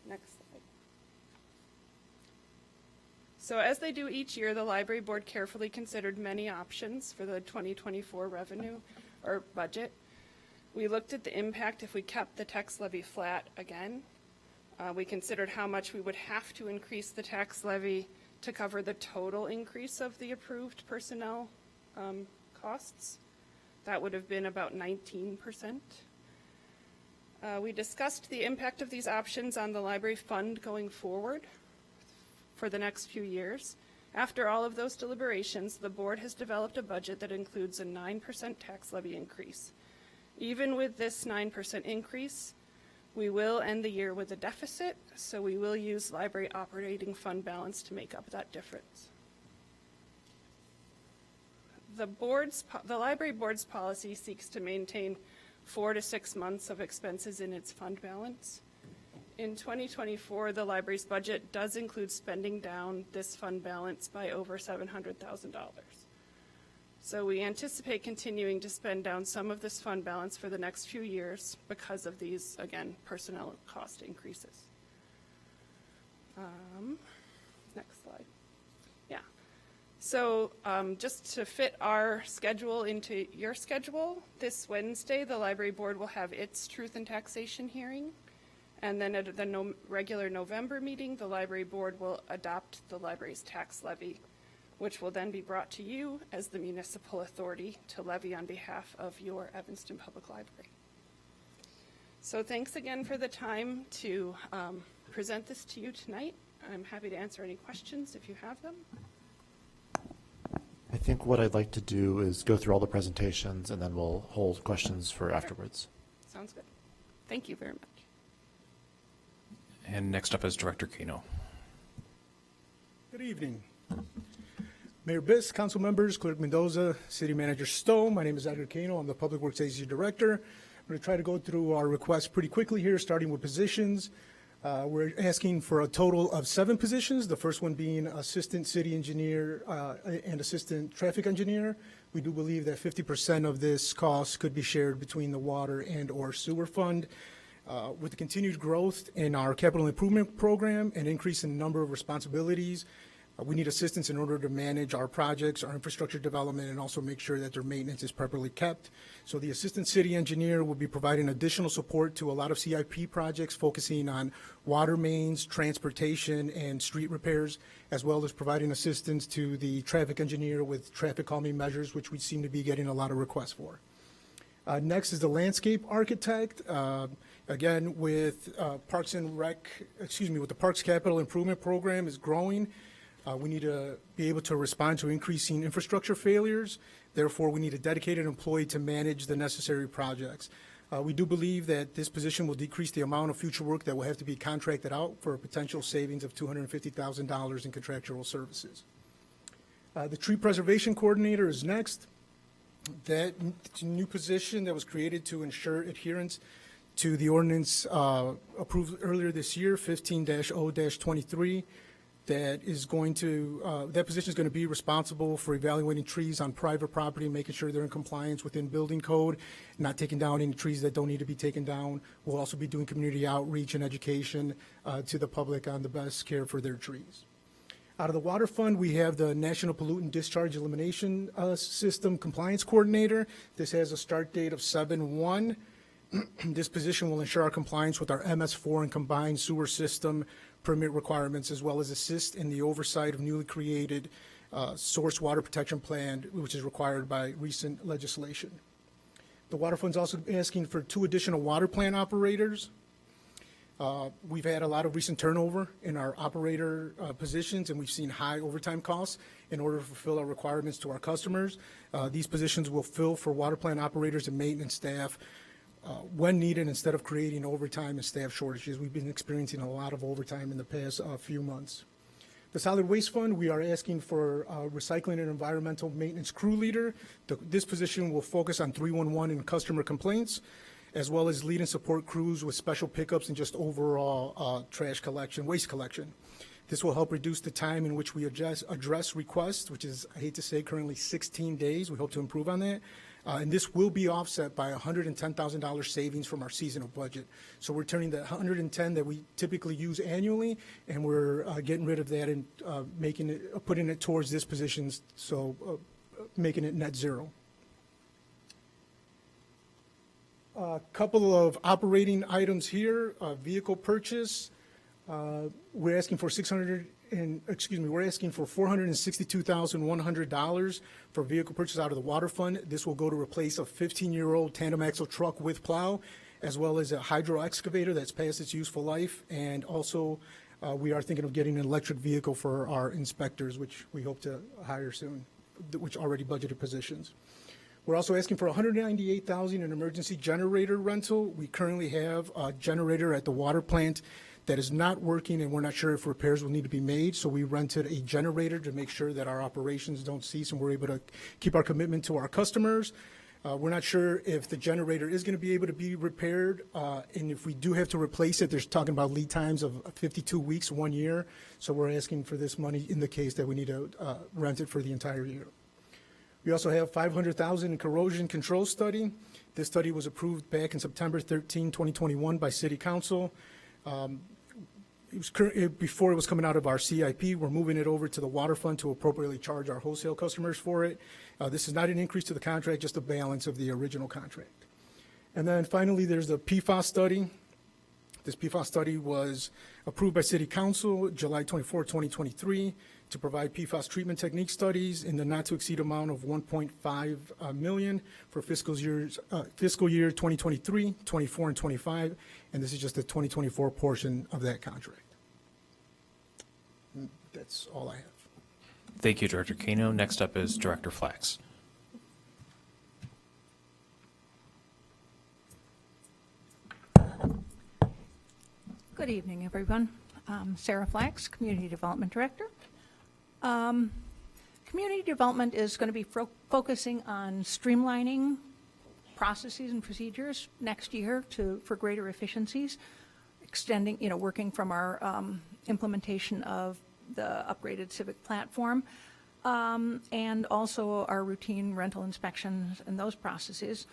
Next slide. So as they do each year, the library board carefully considered many options for the 2024 revenue or budget. We looked at the impact if we kept the tax levy flat again. We considered how much we would have to increase the tax levy to cover the total increase of the approved personnel costs. That would have been about 19%. We discussed the impact of these options on the library fund going forward for the next few years. After all of those deliberations, the board has developed a budget that includes a 9% tax levy increase. Even with this 9% increase, we will end the year with a deficit, so we will use library operating fund balance to make up that difference. The library board's policy seeks to maintain 4 to 6 months of expenses in its fund balance. In 2024, the library's budget does include spending down this fund balance by over $700,000. So we anticipate continuing to spend down some of this fund balance for the next few years because of these, again, personnel cost increases. Next slide. Yeah. So just to fit our schedule into your schedule, this Wednesday, the library board will have its truth and taxation hearing. And then at the regular November meeting, the library board will adopt the library's tax levy, which will then be brought to you as the municipal authority to levy on behalf of your Evanston Public Library. So thanks again for the time to present this to you tonight. I'm happy to answer any questions if you have them. I think what I'd like to do is go through all the presentations and then we'll hold questions for afterwards. Sounds good. Thank you very much. And next up is Director Kano. Good evening. Mayor Biss, council members, Clerk Mendoza, City Manager Stowe. My name is Edgar Kano. I'm the Public Works Agency Director. I'm going to try to go through our requests pretty quickly here, starting with positions. We're asking for a total of 7 positions, the first one being Assistant City Engineer and Assistant Traffic Engineer. We do believe that 50% of this cost could be shared between the water and or sewer fund. With the continued growth in our capital improvement program and increase in the number of responsibilities, we need assistance in order to manage our projects, our infrastructure development, and also make sure that their maintenance is properly kept. So the Assistant City Engineer will be providing additional support to a lot of CIP projects focusing on water mains, transportation, and street repairs, as well as providing assistance to the Traffic Engineer with traffic calming measures, which we seem to be getting a lot of requests for. Next is the Landscape Architect. Again, with Parks and Rec, with the Parks Capital Improvement Program is growing. We need to be able to respond to increasing infrastructure failures. Therefore, we need a dedicated employee to manage the necessary projects. We do believe that this position will decrease the amount of future work that will have to be contracted out for a potential savings of $250,000 in contractual services. The Tree Preservation Coordinator is next. That new position that was created to ensure adherence to the ordinance approved earlier this year, 15-0-23. That position is going to be responsible for evaluating trees on private property, making sure they're in compliance within building code, not taking down any trees that don't need to be taken down. We'll also be doing community outreach and education to the public on the best care for their trees. Out of the Water Fund, we have the National Pollutant Discharge Elimination System Compliance Coordinator. This has a start date of 7/1. This position will ensure our compliance with our MS4 and combined sewer system permit requirements, as well as assist in the oversight of newly created source water protection plan, which is required by recent legislation. The Water Fund's also asking for 2 additional water plant operators. We've had a lot of recent turnover in our operator positions, and we've seen high overtime costs in order to fulfill our requirements to our customers. These positions will fill for water plant operators and maintenance staff when needed, instead of creating overtime and staff shortages. We've been experiencing a lot of overtime in the past few months. The Solid Waste Fund, we are asking for a recycling and environmental maintenance crew leader. This position will focus on 311 and customer complaints, as well as lead and support crews with special pickups and just overall trash collection, waste collection. This will help reduce the time in which we address requests, which is, I hate to say, currently 16 days. We hope to improve on that. And this will be offset by $110,000 savings from our seasonal budget. So we're turning the 110 that we typically use annually, and we're getting rid of that and putting it towards this position, so making it net zero. A couple of operating items here. Vehicle purchase. We're asking for $462,100 for vehicle purchase out of the water fund. This will go to replace a 15-year-old tandem axle truck with plow, as well as a hydro excavator that's past its useful life. And also, we are thinking of getting an electric vehicle for our inspectors, which we hope to hire soon, which already budgeted positions. We're also asking for $198,000 in emergency generator rental. We currently have a generator at the water plant that is not working, and we're not sure if repairs will need to be made. So we rented a generator to make sure that our operations don't cease and we're able to keep our commitment to our customers. We're not sure if the generator is going to be able to be repaired, and if we do have to replace it, there's talking about lead times of 52 weeks, 1 year. So we're asking for this money in the case that we need to rent it for the entire year. We also have $500,000 in corrosion control study. This study was approved back in September 13, 2021 by City Council. Before it was coming out of our CIP, we're moving it over to the water fund to appropriately charge our wholesale customers for it. This is not an increase to the contract, just a balance of the original contract. And then finally, there's the PFAS study. This PFAS study was approved by City Council July 24, 2023, to provide PFAS treatment technique studies in the not-to-exceed amount of $1.5 million for fiscal year 2023, 24, and 25, and this is just the 2024 portion of that contract. That's all I have. Thank you, Director Kano. Next up is Director Flax. Good evening, everyone. Sarah Flax, Community Development Director. Community development is going to be focusing on streamlining processes and procedures next year for greater efficiencies, extending, working from our implementation of the upgraded civic platform, and also our routine rental inspections and those processes.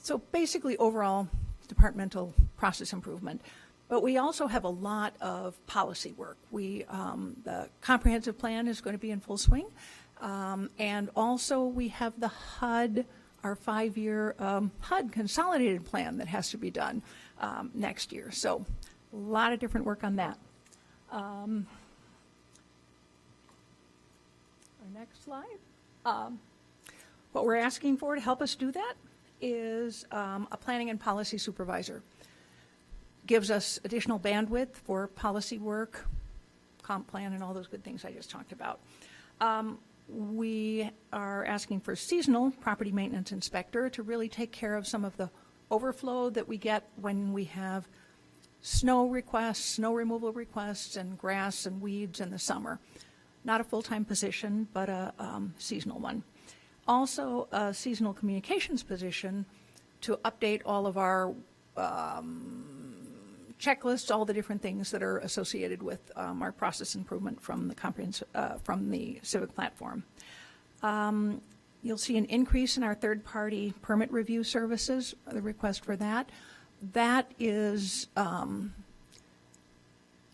So basically, overall departmental process improvement. But we also have a lot of policy work. The comprehensive plan is going to be in full swing. And also we have the HUD, our 5-year HUD consolidated plan that has to be done next year. So a lot of different work on that. Our next slide. What we're asking for to help us do that is a planning and policy supervisor. Gives us additional bandwidth for policy work, comp plan, and all those good things I just talked about. We are asking for seasonal property maintenance inspector to really take care of some of the overflow that we get when we have snow requests, snow removal requests, and grass and weeds in the summer. Not a full-time position, but a seasonal one. Also, a seasonal communications position to update all of our checklists, all the different things that are associated with our process improvement from the civic platform. You'll see an increase in our third-party permit review services, the request for that. That is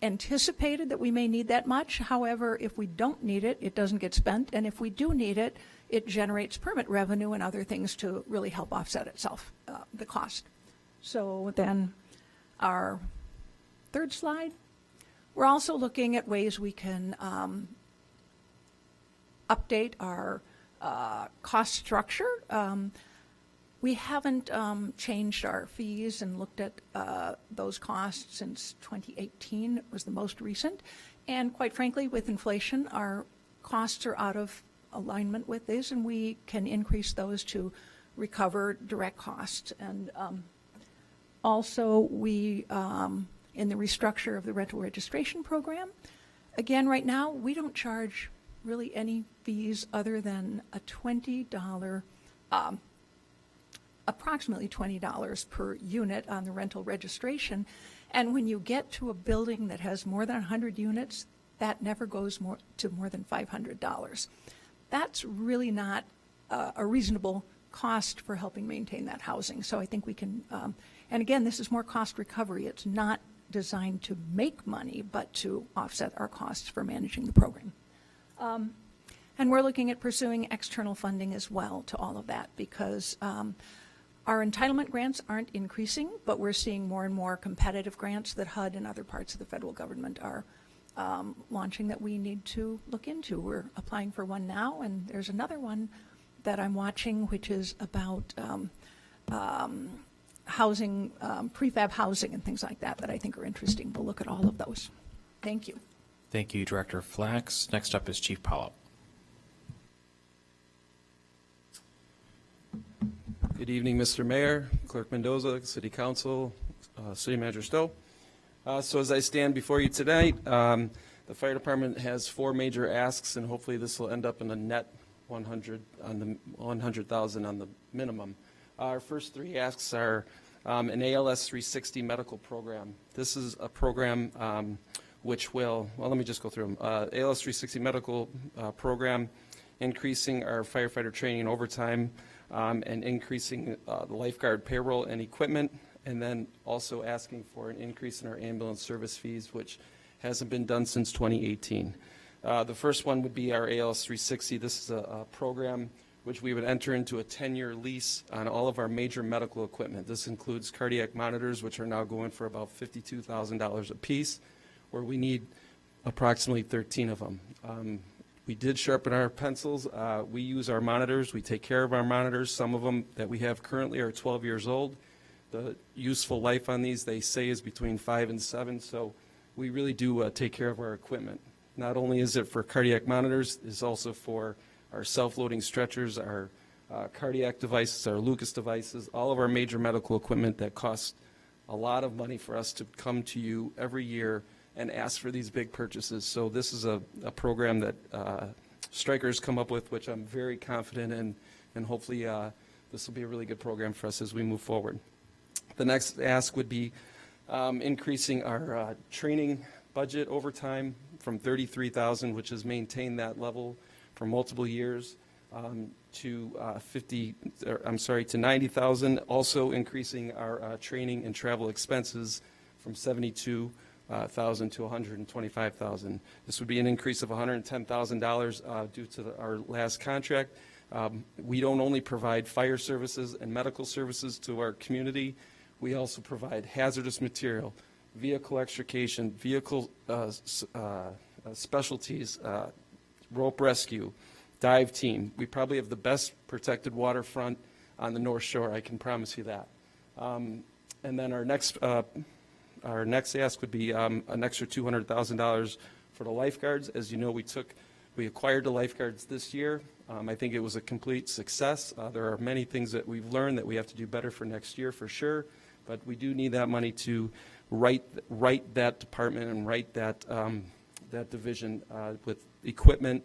anticipated that we may need that much. However, if we don't need it, it doesn't get spent. And if we do need it, it generates permit revenue and other things to really help offset itself, the cost. So then our third slide, we're also looking at ways we can update our cost structure. We haven't changed our fees and looked at those costs since 2018 was the most recent. And quite frankly, with inflation, our costs are out of alignment with this, and we can increase those to recover direct costs. And also, we, in the restructure of the rental registration program, again, right now, we don't charge really any fees other than a $20, approximately $20 per unit on the rental registration. And when you get to a building that has more than 100 units, that never goes more than $500. That's really not a reasonable cost for helping maintain that housing. So I think we can, and again, this is more cost recovery. It's not designed to make money, but to offset our costs for managing the program. And we're looking at pursuing external funding as well to all of that, because our entitlement grants aren't increasing, but we're seeing more and more competitive grants that HUD and other parts of the federal government are launching that we need to look into. We're applying for one now, and there's another one that I'm watching, which is about housing, prefab housing and things like that I think are interesting. We'll look at all of those. Thank you. Thank you, Director Flax. Next up is Chief Pollock. Good evening, Mr. Mayor, Clerk Mendoza, City Council, City Manager Stowe. So as I stand before you tonight, the fire department has 4 major asks, and hopefully this will end up in a net 100 on the 100,000 on the minimum. Our first 3 asks are an ALS 360 medical program. This is a program which will, well, let me just go through them. ALS 360 medical program, increasing our firefighter training and overtime, and increasing the lifeguard payroll and equipment, and then also asking for an increase in our ambulance service fees, which hasn't been done since 2018. The first one would be our ALS 360. This is a program which we would enter into a 10-year lease on all of our major medical equipment. This includes cardiac monitors, which are now going for about $52,000 a piece, where we need approximately 13 of them. We did sharpen our pencils. We use our monitors. We take care of our monitors. Some of them that we have currently are 12 years old. The useful life on these, they say, is between 5 and 7, so we really do take care of our equipment. Not only is it for cardiac monitors, it's also for our self-loading stretchers, our cardiac devices, our Lucas devices, all of our major medical equipment that costs a lot of money for us to come to you every year and ask for these big purchases. So this is a program that Stryker's come up with, which I'm very confident in, and hopefully this will be a really good program for us as we move forward. The next ask would be increasing our training budget over time from $33,000, which has maintained that level for multiple years, to $90,000. Also increasing our training and travel expenses from $72,000 to $125,000. This would be an increase of $110,000 due to our last contract. We don't only provide fire services and medical services to our community. We also provide hazardous material, vehicle extrication, vehicle specialties, rope rescue, dive team. We probably have the best protected waterfront on the North Shore, I can promise you that. And then our next ask would be an extra $200,000 for the lifeguards. As you know, we acquired the lifeguards this year. I think it was a complete success. There are many things that we've learned that we have to do better for next year, for sure. But we do need that money to right that department and right that division with equipment,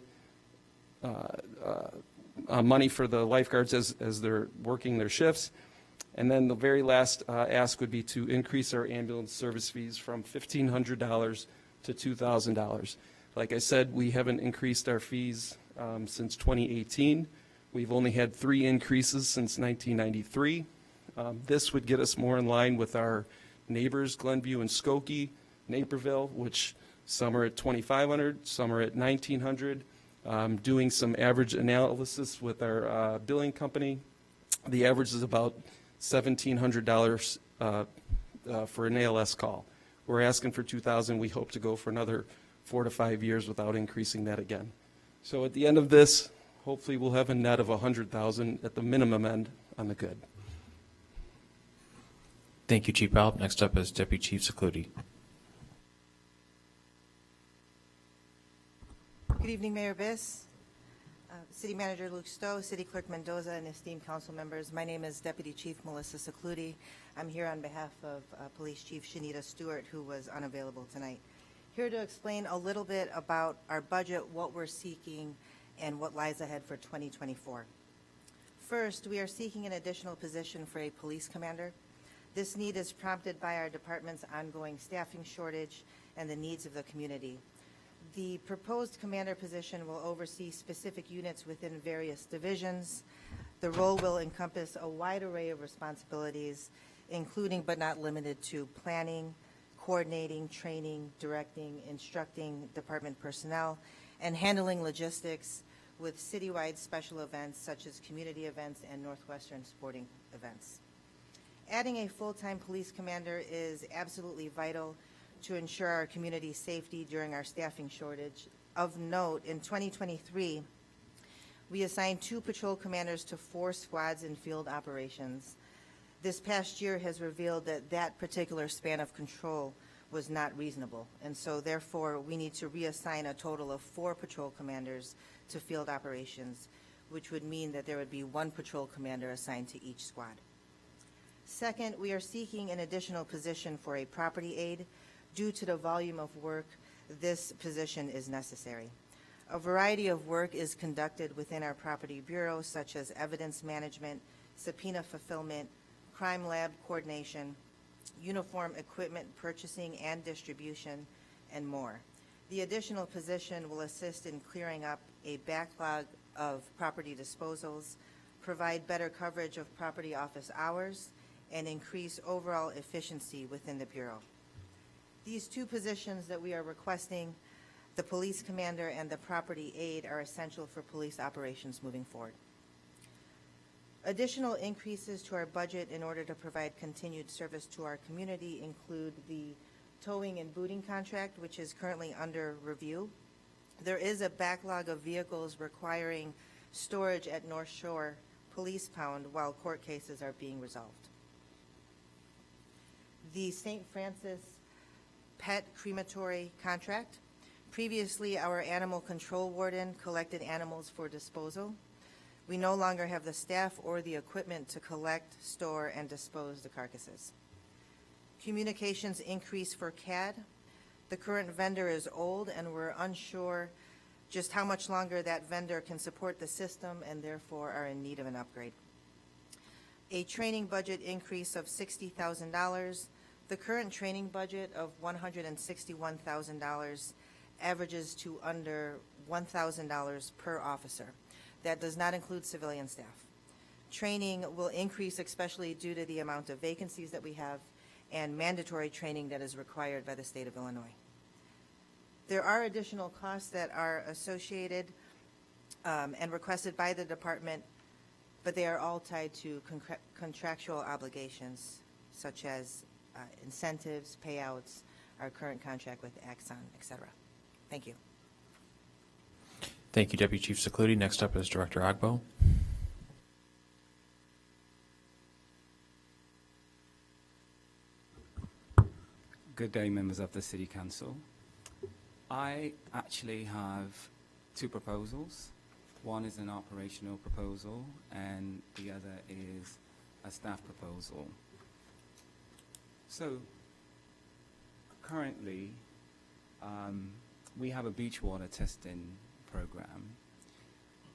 money for the lifeguards as they're working their shifts. And then the very last ask would be to increase our ambulance service fees from $1,500 to $2,000. Like I said, we haven't increased our fees since 2018. We've only had 3 increases since 1993. This would get us more in line with our neighbors, Glenview and Skokie, Naperville, which some are at $2,500, some are at $1,900. Doing some average analysis with our billing company, the average is about $1,700 for an ALS call. We're asking for $2,000. We hope to go for another 4 to 5 years without increasing that again. So at the end of this, hopefully we'll have a net of $100,000 at the minimum end on the good. Thank you, Chief Pollock. Next up is Deputy Chief Secluti. Good evening, Mayor Biss, City Manager Luke Stowe, City Clerk Mendoza, and esteemed council members. My name is Deputy Chief Melissa Secluti. I'm here on behalf of Police Chief Shanita Stewart, who was unavailable tonight. Here to explain a little bit about our budget, what we're seeking, and what lies ahead for 2024. First, we are seeking an additional position for a police commander. This need is prompted by our department's ongoing staffing shortage and the needs of the community. The proposed commander position will oversee specific units within various divisions. The role will encompass a wide array of responsibilities, including but not limited to planning, coordinating, training, directing, instructing department personnel, and handling logistics with citywide special events such as community events and Northwestern sporting events. Adding a full-time police commander is absolutely vital to ensure our community safety during our staffing shortage. Of note, in 2023, we assigned 2 patrol commanders to 4 squads in field operations. This past year has revealed that that particular span of control was not reasonable, and so therefore we need to reassign a total of 4 patrol commanders to field operations, which would mean that there would be 1 patrol commander assigned to each squad. Second, we are seeking an additional position for a property aide. Due to the volume of work, this position is necessary. A variety of work is conducted within our property bureau, such as evidence management, subpoena fulfillment, crime lab coordination, uniform equipment purchasing and distribution, and more. The additional position will assist in clearing up a backlog of property disposals, provide better coverage of property office hours, and increase overall efficiency within the Bureau. These 2 positions that we are requesting, the police commander and the property aide, are essential for police operations moving forward. Additional increases to our budget in order to provide continued service to our community include the towing and booting contract, which is currently under review. There is a backlog of vehicles requiring storage at North Shore Police Pound while court cases are being resolved. The St. Francis Pet Crematory contract. Previously, our animal control warden collected animals for disposal. We no longer have the staff or the equipment to collect, store, and dispose the carcasses. Communications increase for CAD. The current vendor is old, and we're unsure just how much longer that vendor can support the system and therefore are in need of an upgrade. A training budget increase of $60,000. The current training budget of $161,000 averages to under $1,000 per officer. That does not include civilian staff. Training will increase especially due to the amount of vacancies that we have and mandatory training that is required by the state of Illinois. There are additional costs that are associated and requested by the department, but they are all tied to contractual obligations such as incentives, payouts, our current contract with Axon, et cetera. Thank you. Thank you, Deputy Chief Secludi. Next up is Director Agbo. Good day, members of the City Council. I actually have 2 proposals. One is an operational proposal, and the other is a staff proposal. So, currently, we have a beach water testing program,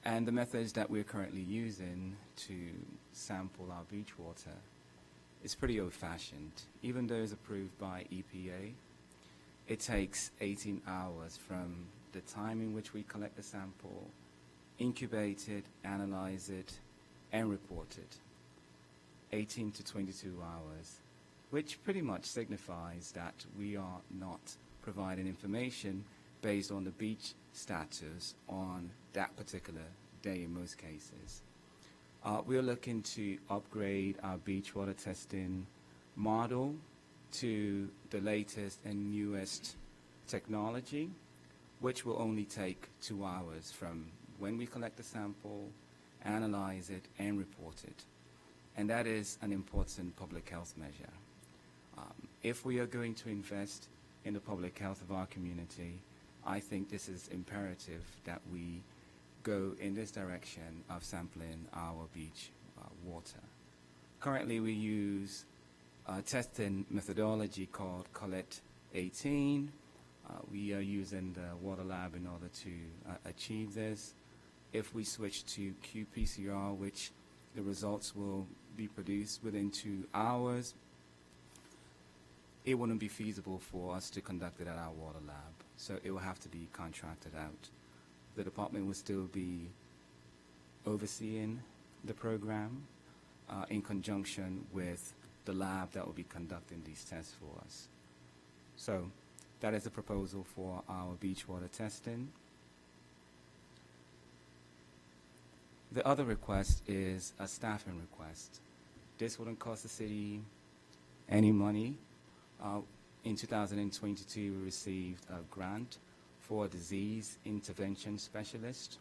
and the methods that we're currently using to sample our beach water is pretty old-fashioned. Even though it's approved by EPA, it takes 18 hours from the time in which we collect the sample, incubate it, analyze it, and report it. 18 to 22 hours, which pretty much signifies that we are not providing information based on the beach status on that particular day in most cases. We're looking to upgrade our beach water testing model to the latest and newest technology, which will only take 2 hours from when we collect the sample, analyze it, and report it. And that is an important public health measure. If we are going to invest in the public health of our community, I think this is imperative that we go in this direction of sampling our beach water. Currently, we use a testing methodology called Collet 18. We are using the water lab in order to achieve this. If we switch to qPCR, which the results will be produced within 2 hours, it wouldn't be feasible for us to conduct it at our water lab. so it will have to be contracted out. The department will still be overseeing the program in conjunction with the lab that will be conducting these tests for us. So that is the proposal for our beach water testing. The other request is a staffing request. This wouldn't cost the city any money. In 2022, we received a grant for a disease intervention specialist.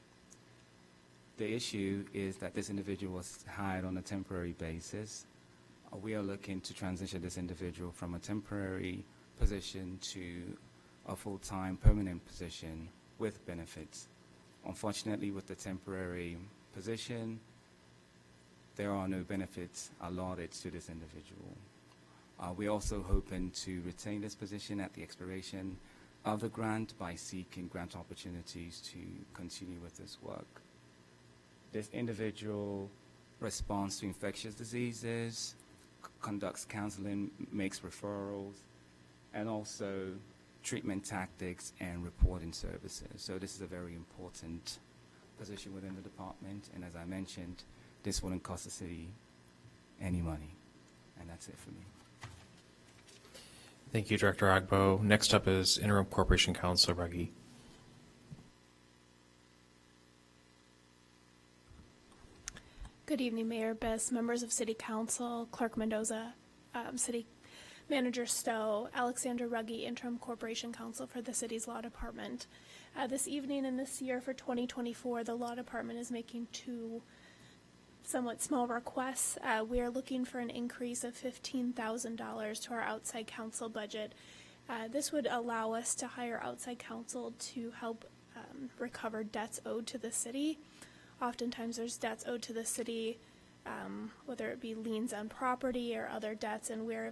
The issue is that this individual was hired on a temporary basis. We are looking to transition this individual from a temporary position to a full-time permanent position with benefits. Unfortunately, with the temporary position, there are no benefits allotted to this individual. We're also hoping to retain this position at the expiration of the grant by seeking grant opportunities to continue with this work. This individual responds to infectious diseases, conducts counseling, makes referrals, and also treatment tactics and reporting services. So this is a very important position within the department, and as I mentioned, this wouldn't cost the city any money. And that's it for me. Thank you, Director Agbo. Next up is Interim Corporation Counsel Ruggie. Good evening, Mayor Biss, members of City Council, Clerk Mendoza, City Manager Stowe, Alexandra Ruggie, Interim Corporation Counsel for the city's Law Department. This evening and this year for 2024, the Law Department is making two somewhat small requests. We are looking for an increase of $15,000 to our outside counsel budget. This would allow us to hire outside counsel to help recover debts owed to the city. Oftentimes there's debts owed to the city, whether it be liens on property or other debts, and we're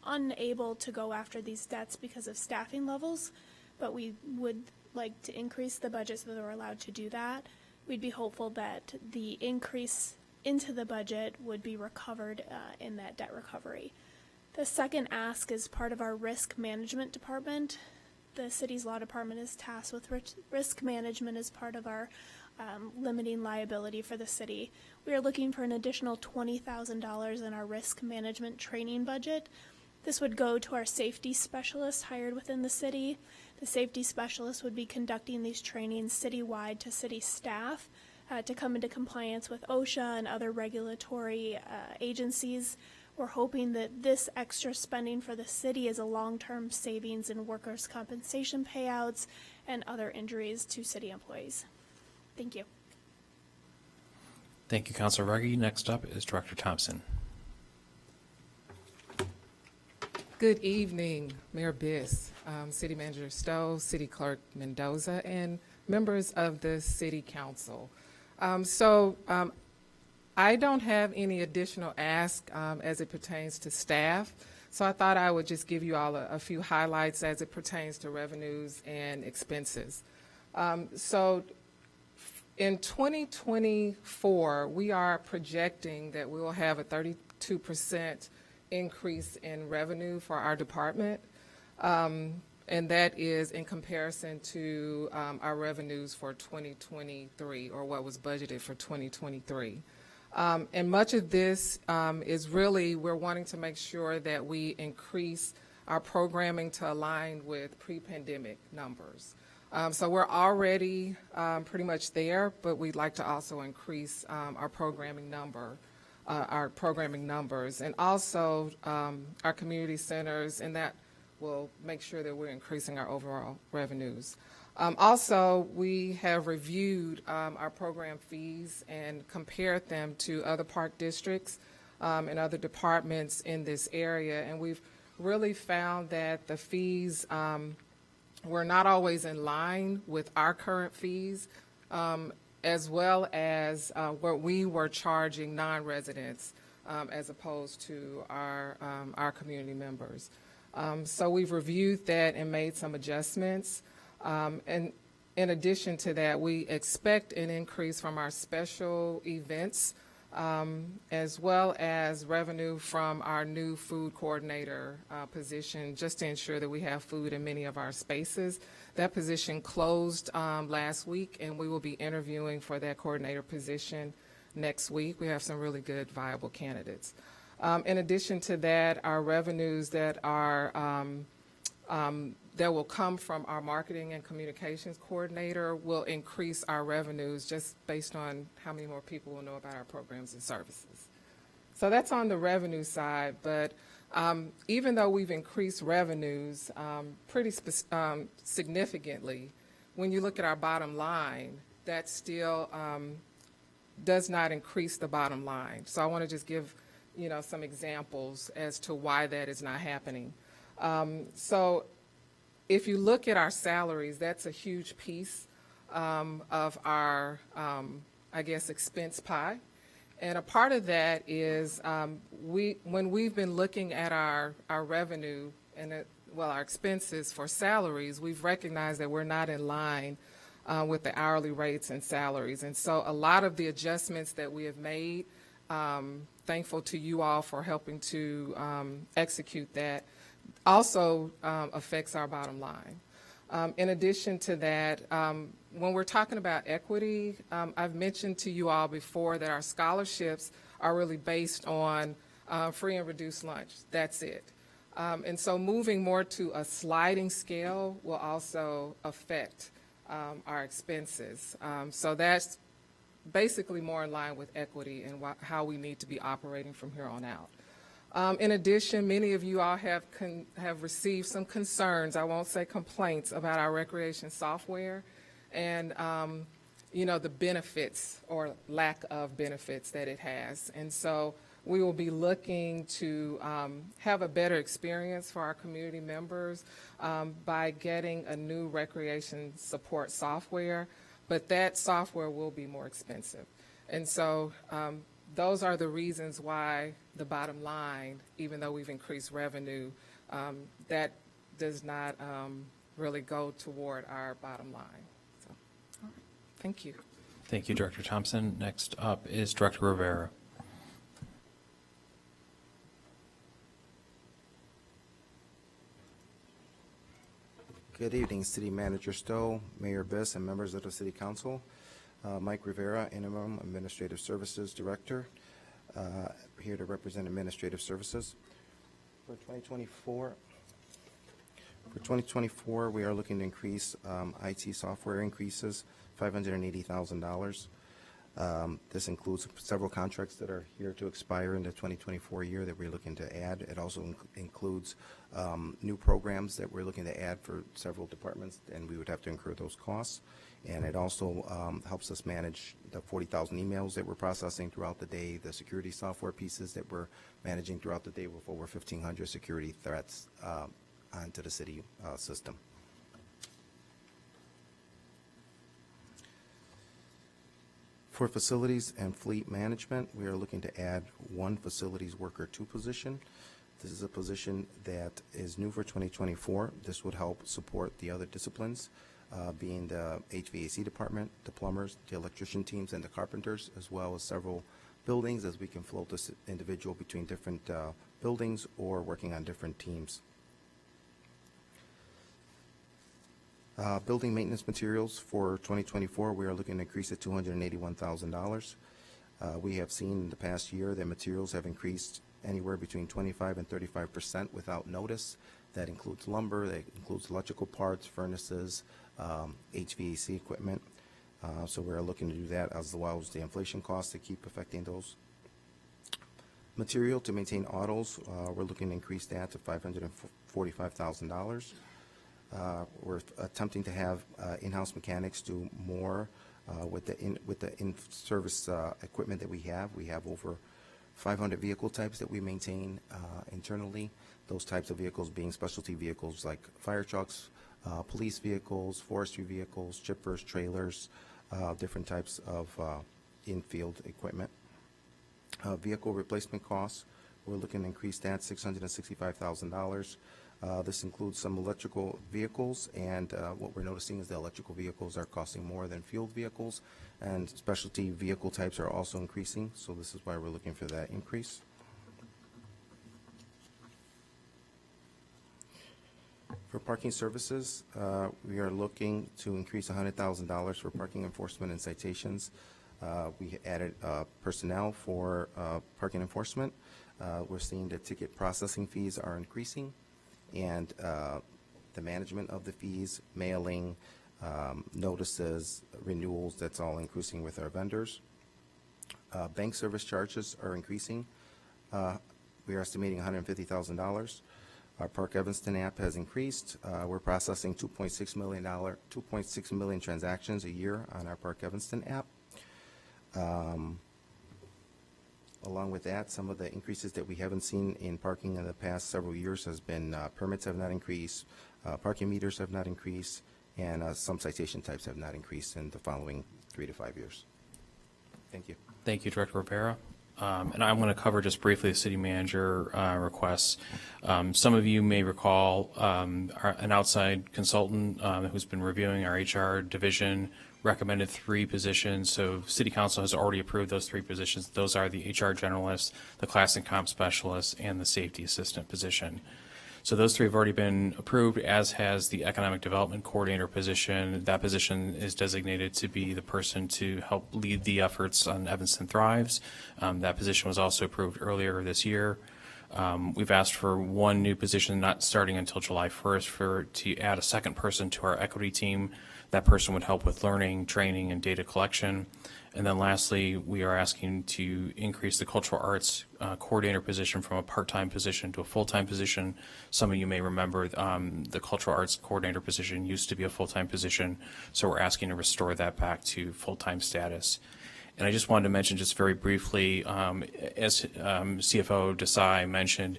unable to go after these debts because of staffing levels, but we would like to increase the budget so that we're allowed to do that. We'd be hopeful that the increase into the budget would be recovered in that debt recovery. The second ask is part of our risk management department. The city's law department is tasked with risk management as part of our limiting liability for the city. We are looking for an additional $20,000 in our risk management training budget. This would go to our safety specialist hired within the city. The safety specialist would be conducting these trainings citywide to city staff to come into compliance with OSHA and other regulatory agencies. We're hoping that this extra spending for the city is a long-term savings in workers' compensation payouts and other injuries to city employees. Thank you. Thank you, Councilor Ruggie. Next up is Director Thompson. Good evening, Mayor Biss, City Manager Stowe, City Clerk Mendoza, and members of the City Council. I don't have any additional ask as it pertains to staff, so I thought I would just give you all a few highlights as it pertains to revenues and expenses. In 2024, we are projecting that we will have a 32% increase in revenue for our department, and that is in comparison to our revenues for 2023, or what was budgeted for 2023. And much of this is really, we're wanting to make sure that we increase our programming to align with pre-pandemic numbers. So we're already pretty much there, but we'd like to also increase our programming numbers, and also our community centers, and that will make sure that we're increasing our overall revenues. Also, we have reviewed our program fees and compared them to other park districts and other departments in this area, and we've really found that the fees were not always in line with our current fees, as well as what we were charging non-residents as opposed to our community members. So we've reviewed that and made some adjustments. And in addition to that, we expect an increase from our special events as well as revenue from our new food coordinator position, just to ensure that we have food in many of our spaces. That position closed last week, and we will be interviewing for that coordinator position next week. We have some really good, viable candidates. In addition to that, our revenues that are that will come from our marketing and communications coordinator will increase our revenues just based on how many more people will know about our programs and services. So that's on the revenue side, but even though we've increased revenues pretty significantly, when you look at our bottom line, that still does not increase the bottom line. So I want to just give some examples as to why that is not happening. So if you look at our salaries, that's a huge piece of our, I guess, expense pie. And a part of that is when we've been looking at our revenue and our expenses for salaries, we've recognized that we're not in line with the hourly rates and salaries. And so a lot of the adjustments that we have made, thankful to you all for helping to execute that, also affects our bottom line. In addition to that, when we're talking about equity, I've mentioned to you all before that our scholarships are really based on free and reduced lunch. That's it. And so moving more to a sliding scale will also affect our expenses. So that's basically more in line with equity and how we need to be operating from here on out. In addition, many of you all have received some concerns, I won't say complaints, about our recreation software and, the benefits or lack of benefits that it has. And so we will be looking to have a better experience for our community members by getting a new recreation support software, but that software will be more expensive. And so those are the reasons why the bottom line, even though we've increased revenue, that does not really go toward our bottom line. So, all right. Thank you. Thank you, Director Thompson. Next up is Director Rivera. Good evening, City Manager Stowe, Mayor Biss, and members of the City Council. Mike Rivera, Interim Administrative Services Director, here to represent Administrative Services. For 2024, we are looking to increase IT software increases, $580,000. This includes several contracts that are here to expire in the 2024 year that we're looking to add. It also includes new programs that we're looking to add for several departments, and we would have to incur those costs. And it also helps us manage the 40,000 emails that we're processing throughout the day, the security software pieces that we're managing throughout the day with over 1,500 security threats onto the city system. For facilities and fleet management, we are looking to add one facilities worker 2 position. This is a position that is new for 2024. This would help support the other disciplines, being the HVAC department, the plumbers, the electrician teams, and the carpenters, as well as several buildings, as we can float this individual between different buildings or working on different teams. Building maintenance materials for 2024, we are looking to increase at $281,000. We have seen in the past year that materials have increased anywhere between 25 and 35% without notice. That includes lumber, that includes electrical parts, furnaces, HVAC equipment. So we're looking to do that, as well as the inflation costs that keep affecting those. Material to maintain autos, we're looking to increase that to $545,000. We're attempting to have in-house mechanics do more with the in-service equipment that we have. We have over 500 vehicle types that we maintain internally. Those types of vehicles being specialty vehicles like fire trucks, police vehicles, forestry vehicles, chippers, trailers, different types of in-field equipment. Vehicle replacement costs, we're looking to increase that $665,000. This includes some electrical vehicles, and what we're noticing is the electrical vehicles are costing more than fueled vehicles, and specialty vehicle types are also increasing, so this is why we're looking for that increase. For parking services, we are looking to increase $100,000 for parking enforcement and citations. We added personnel for parking enforcement. We're seeing that ticket processing fees are increasing, and the management of the fees, mailing, notices, renewals, that's all increasing with our vendors. Bank service charges are increasing. We are estimating $150,000. Our Park Evanston app has increased. We're processing 2.6 million transactions a year on our Park Evanston app. Along with that, some of the increases that we haven't seen in parking in the past several years has been permits have not increased, parking meters have not increased, and some citation types have not increased in the following 3 to 5 years. Thank you. Thank you, Director Rivera. And I'm going to cover just briefly the city manager requests. Some of you may recall an outside consultant who's been reviewing our HR division recommended 3 positions. So City Council has already approved those 3 positions. Those are the HR generalist, the class and comp specialist, and the safety assistant position. So those 3 have already been approved, as has the economic development coordinator position. That position is designated to be the person to help lead the efforts on Evanston Thrives. That position was also approved earlier this year. We've asked for 1 new position, not starting until July 1st, to add a second person to our equity team. That person would help with learning, training, and data collection. And then lastly, we are asking to increase the cultural arts coordinator position from a part-time position to a full-time position. Some of you may remember the cultural arts coordinator position used to be a full-time position, so we're asking to restore that back to full-time status. And I just wanted to mention just very briefly, as CFO Desai mentioned,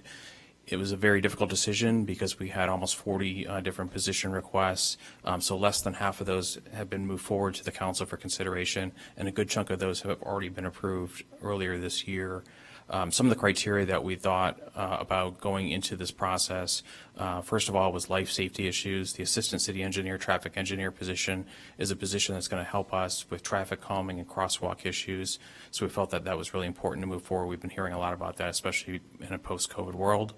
it was a very difficult decision because we had almost 40 different position requests. So less than half of those have been moved forward to the council for consideration, and a good chunk of those have already been approved earlier this year. Some of the criteria that we thought about going into this process, first of all, was life safety issues. The assistant city engineer, traffic engineer position is a position that's going to help us with traffic calming and crosswalk issues. So we felt that that was really important to move forward. We've been hearing a lot about that, especially in a post-COVID world.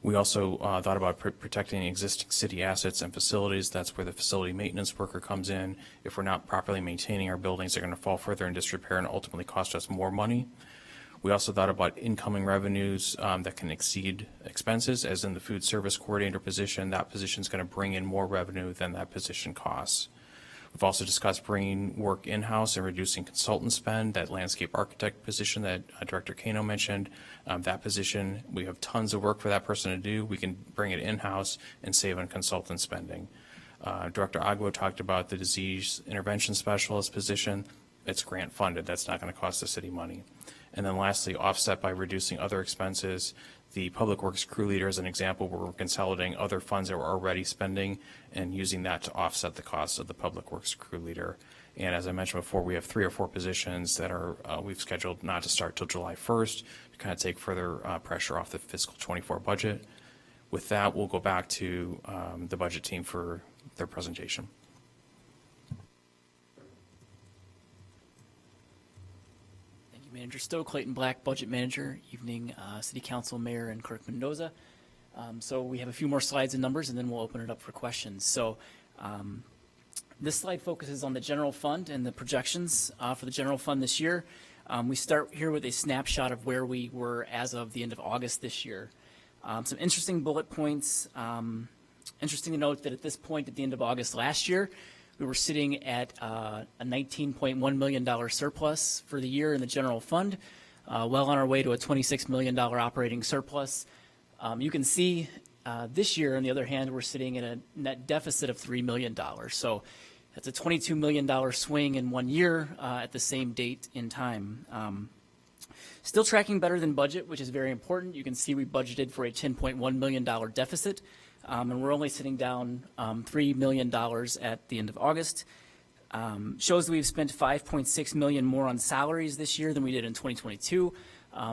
We also thought about protecting existing city assets and facilities. That's where the facility maintenance worker comes in. If we're not properly maintaining our buildings, they're going to fall further in disrepair and ultimately cost us more money. We also thought about incoming revenues that can exceed expenses, as in the food service coordinator position. That position is going to bring in more revenue than that position costs. We've also discussed bringing work in-house and reducing consultant spend. That landscape architect position that Director Kano mentioned, that position, we have tons of work for that person to do. We can bring it in-house and save on consultant spending. Director Agbo talked about the disease intervention specialist position. It's grant funded. That's not going to cost the city money. And then lastly, offset by reducing other expenses. The Public Works crew leader is an example where we're consolidating other funds that we're already spending and using that to offset the costs of the Public Works crew leader. And as I mentioned before, we have 3 or 4 positions that are we've scheduled not to start till July 1st to kind of take further pressure off the fiscal 24 budget. With that, we'll go back to the budget team for their presentation. Manager Stowe, Clayton Black, Budget Manager. Evening, City Council, Mayor, and Clerk Mendoza. So we have a few more slides and numbers, and then we'll open it up for questions. So this slide focuses on the general fund and the projections for the general fund this year. We start here with a snapshot of where we were as of the end of August this year. Some interesting bullet points. Interesting to note that at this point, at the end of August last year, we were sitting at a $19.1 million surplus for the year in the general fund, well on our way to a $26 million operating surplus. You can see this year, on the other hand, we're sitting at a net deficit of $3 million. So that's a $22 million swing in 1 year at the same date in time. Still tracking better than budget, which is very important. You can see we budgeted for a $10.1 million deficit. And we're only sitting down $3 million at the end of August. Shows that we've spent $5.6 million more on salaries this year than we did in 2022.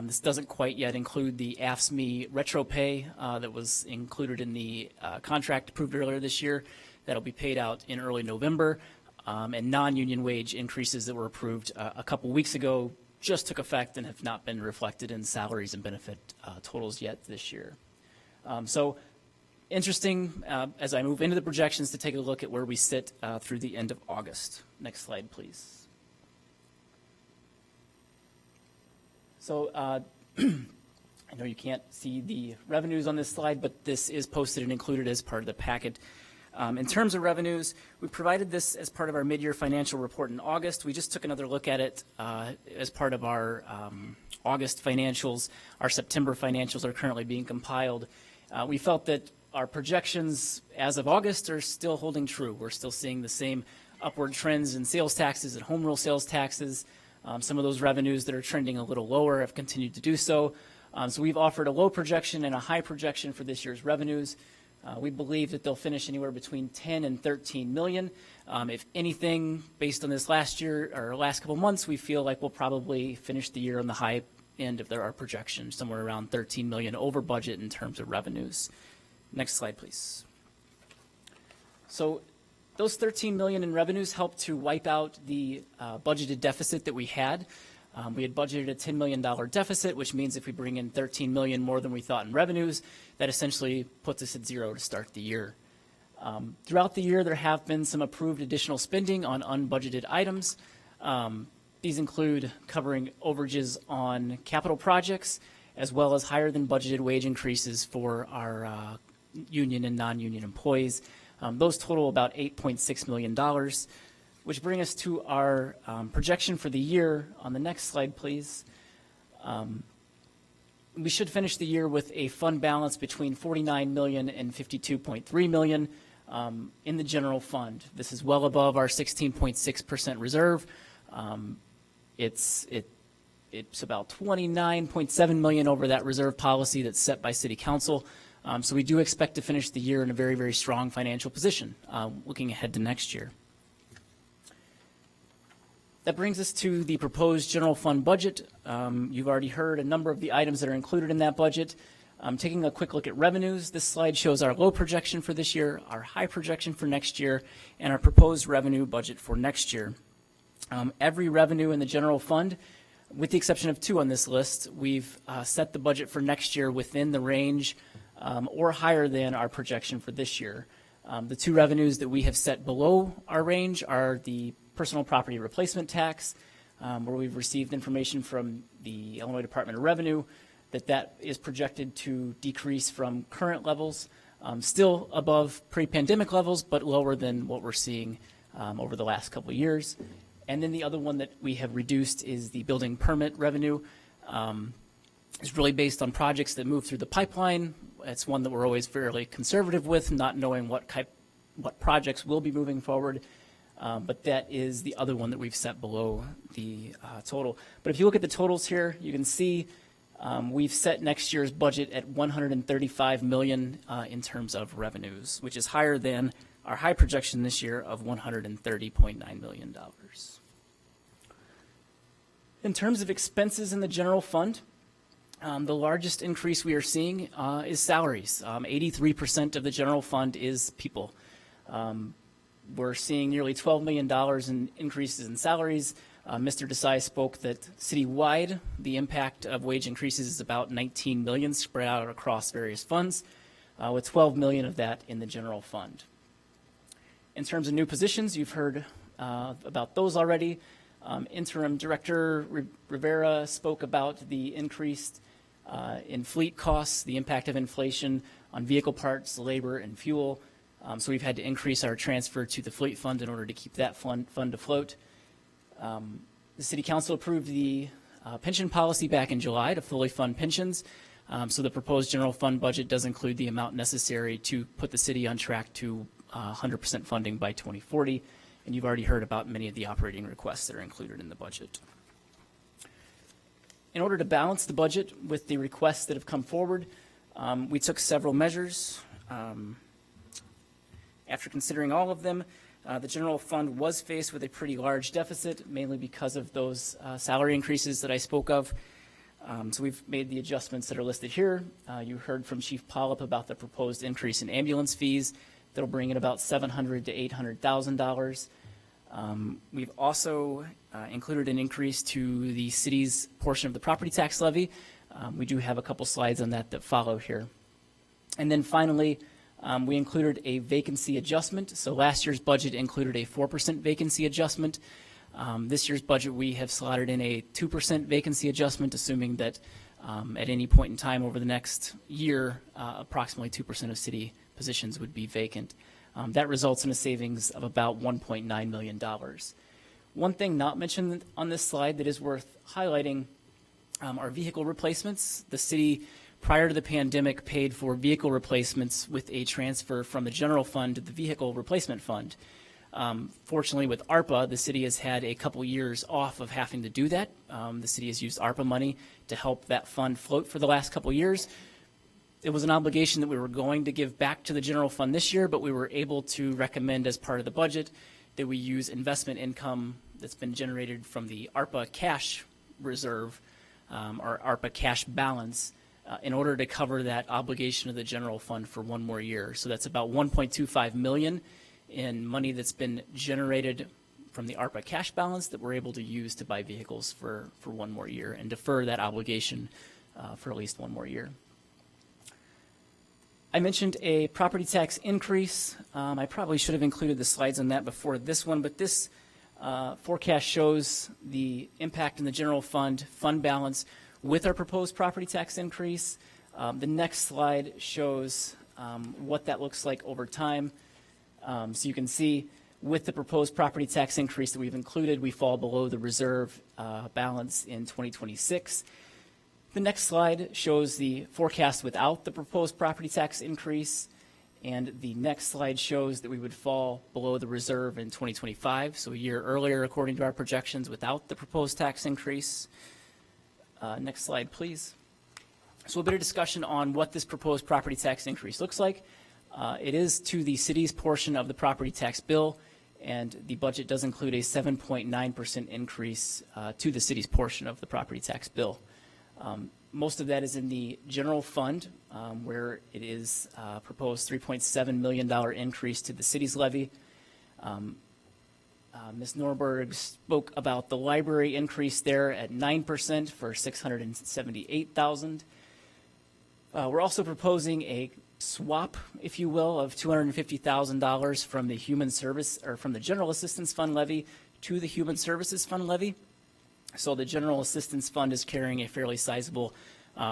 This doesn't quite yet include the AFSCME retro pay that was included in the contract approved earlier this year. That'll be paid out in early November. And non-union wage increases that were approved a couple weeks ago just took effect and have not been reflected in salaries and benefit totals yet this year. So interesting as I move into the projections to take a look at where we sit through the end of August. Next slide, please. So I know you can't see the revenues on this slide, but this is posted and included as part of the packet. In terms of revenues, we provided this as part of our mid-year financial report in August. We just took another look at it as part of our August financials. Our September financials are currently being compiled. We felt that our projections as of August are still holding true. We're still seeing the same upward trends in sales taxes and home rule sales taxes. Some of those revenues that are trending a little lower have continued to do so. So we've offered a low projection and a high projection for this year's revenues. We believe that they'll finish anywhere between 10 and 13 million. If anything, based on this last year or last couple months, we feel like we'll probably finish the year on the high end of our projection, somewhere around 13 million over budget in terms of revenues. Next slide, please. So those 13 million in revenues helped to wipe out the budgeted deficit that we had. We had budgeted a $10 million deficit, which means if we bring in 13 million more than we thought in revenues, that essentially puts us at zero to start the year. Throughout the year, there have been some approved additional spending on unbudgeted items. These include covering overages on capital projects, as well as higher than budgeted wage increases for our union and non-union employees. Those total about $8.6 million. Which bring us to our projection for the year. On the next slide, please. We should finish the year with a fund balance between 49 million and 52.3 million in the general fund. This is well above our 16.6% reserve. It's about 29.7 million over that reserve policy that's set by City Council. So we do expect to finish the year in a very, very strong financial position looking ahead to next year. That brings us to the proposed general fund budget. You've already heard a number of the items that are included in that budget. Taking a quick look at revenues, this slide shows our low projection for this year, our high projection for next year, and our proposed revenue budget for next year. Every revenue in the general fund, with the exception of two on this list, we've set the budget for next year within the range or higher than our projection for this year. The two revenues that we have set below our range are the personal property replacement tax, where we've received information from the Illinois Department of Revenue that is projected to decrease from current levels, still above pre-pandemic levels, but lower than what we're seeing over the last couple of years. And then the other one that we have reduced is the building permit revenue. It's really based on projects that move through the pipeline. It's one that we're always fairly conservative with, not knowing what projects will be moving forward. But that is the other one that we've set below the total. But if you look at the totals here, you can see we've set next year's budget at 135 million in terms of revenues, which is higher than our high projection this year of $130.9 million. In terms of expenses in the general fund, the largest increase we are seeing is salaries. 83% of the general fund is people. We're seeing nearly $12 million in increases in salaries. Mr. Desai spoke that citywide, the impact of wage increases is about 19 million spread out across various funds, with 12 million of that in the general fund. In terms of new positions, you've heard about those already. Interim Director Rivera spoke about the increased in fleet costs, the impact of inflation on vehicle parts, labor, and fuel. So we've had to increase our transfer to the fleet fund in order to keep that fund afloat. The City Council approved the pension policy back in July to fully fund pensions. So the proposed general fund budget does include the amount necessary to put the city on track to 100% funding by 2040. And you've already heard about many of the operating requests that are included in the budget. In order to balance the budget with the requests that have come forward, we took several measures. After considering all of them, the general fund was faced with a pretty large deficit, mainly because of those salary increases that I spoke of. So we've made the adjustments that are listed here. You heard from Chief Polyp about the proposed increase in ambulance fees. That'll bring in about $700,000 to $800,000. We've also included an increase to the city's portion of the property tax levy. We do have a couple slides on that follow here. And then finally, we included a vacancy adjustment. So last year's budget included a 4% vacancy adjustment. This year's budget, we have slotted in a 2% vacancy adjustment, assuming that at any point in time over the next year, approximately 2% of city positions would be vacant. That results in a savings of about $1.9 million. One thing not mentioned on this slide that is worth highlighting are vehicle replacements. The city, prior to the pandemic, paid for vehicle replacements with a transfer from the general fund to the vehicle replacement fund. Fortunately, with ARPA, the city has had a couple years off of having to do that. The city has used ARPA money to help that fund float for the last couple years. It was an obligation that we were going to give back to the general fund this year, but we were able to recommend as part of the budget that we use investment income that's been generated from the ARPA cash reserve, or ARPA cash balance, in order to cover that obligation of the general fund for one more year. So that's about $1.25 million in money that's been generated from the ARPA cash balance that we're able to use to buy vehicles for one more year and defer that obligation for at least one more year. I mentioned a property tax increase. I probably should have included the slides on that before this one, but this forecast shows the impact in the general fund balance with our proposed property tax increase. The next slide shows what that looks like over time. So you can see with the proposed property tax increase that we've included, we fall below the reserve balance in 2026. The next slide shows the forecast without the proposed property tax increase, and the next slide shows that we would fall below the reserve in 2025, so a year earlier according to our projections without the proposed tax increase. Next slide, please. So a bit of discussion on what this proposed property tax increase looks like. It is to the city's portion of the property tax bill, and the budget does include a 7.9% increase to the city's portion of the property tax bill. Most of that is in the general fund, where it is proposed $3.7 million increase to the city's levy. Ms. Norberg spoke about the library increase there at 9% for $678,000. We're also proposing a swap, if you will, of $250,000 from the human service or from the general assistance fund levy to the human services fund levy. So the general assistance fund is carrying a fairly sizable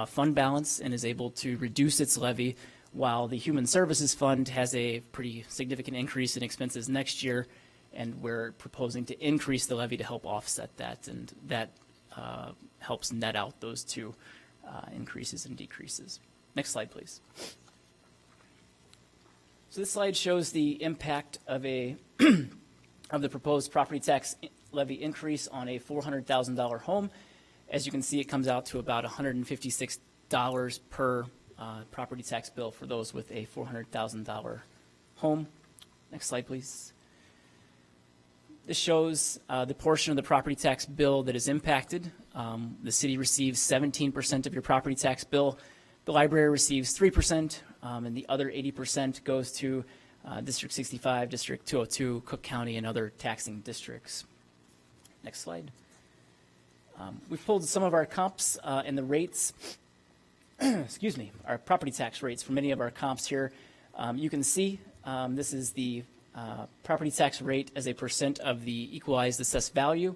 fund balance and is able to reduce its levy, while the human services fund has a pretty significant increase in expenses next year, and we're proposing to increase the levy to help offset that, and that helps net out those two increases and decreases. Next slide, please. So this slide shows the impact of a of the proposed property tax levy increase on a $400,000 home. As you can see, it comes out to about $156 per property tax bill for those with a $400,000 home. Next slide, please. This shows the portion of the property tax bill that is impacted. The city receives 17% of your property tax bill. The library receives 3%, and the other 80% goes to District 65, District 202, Cook County, and other taxing districts. Next slide. We've pulled some of our comps and the rates, excuse me, our property tax rates for many of our comps here. You can see this is the property tax rate as a percent of the equalized assessed value.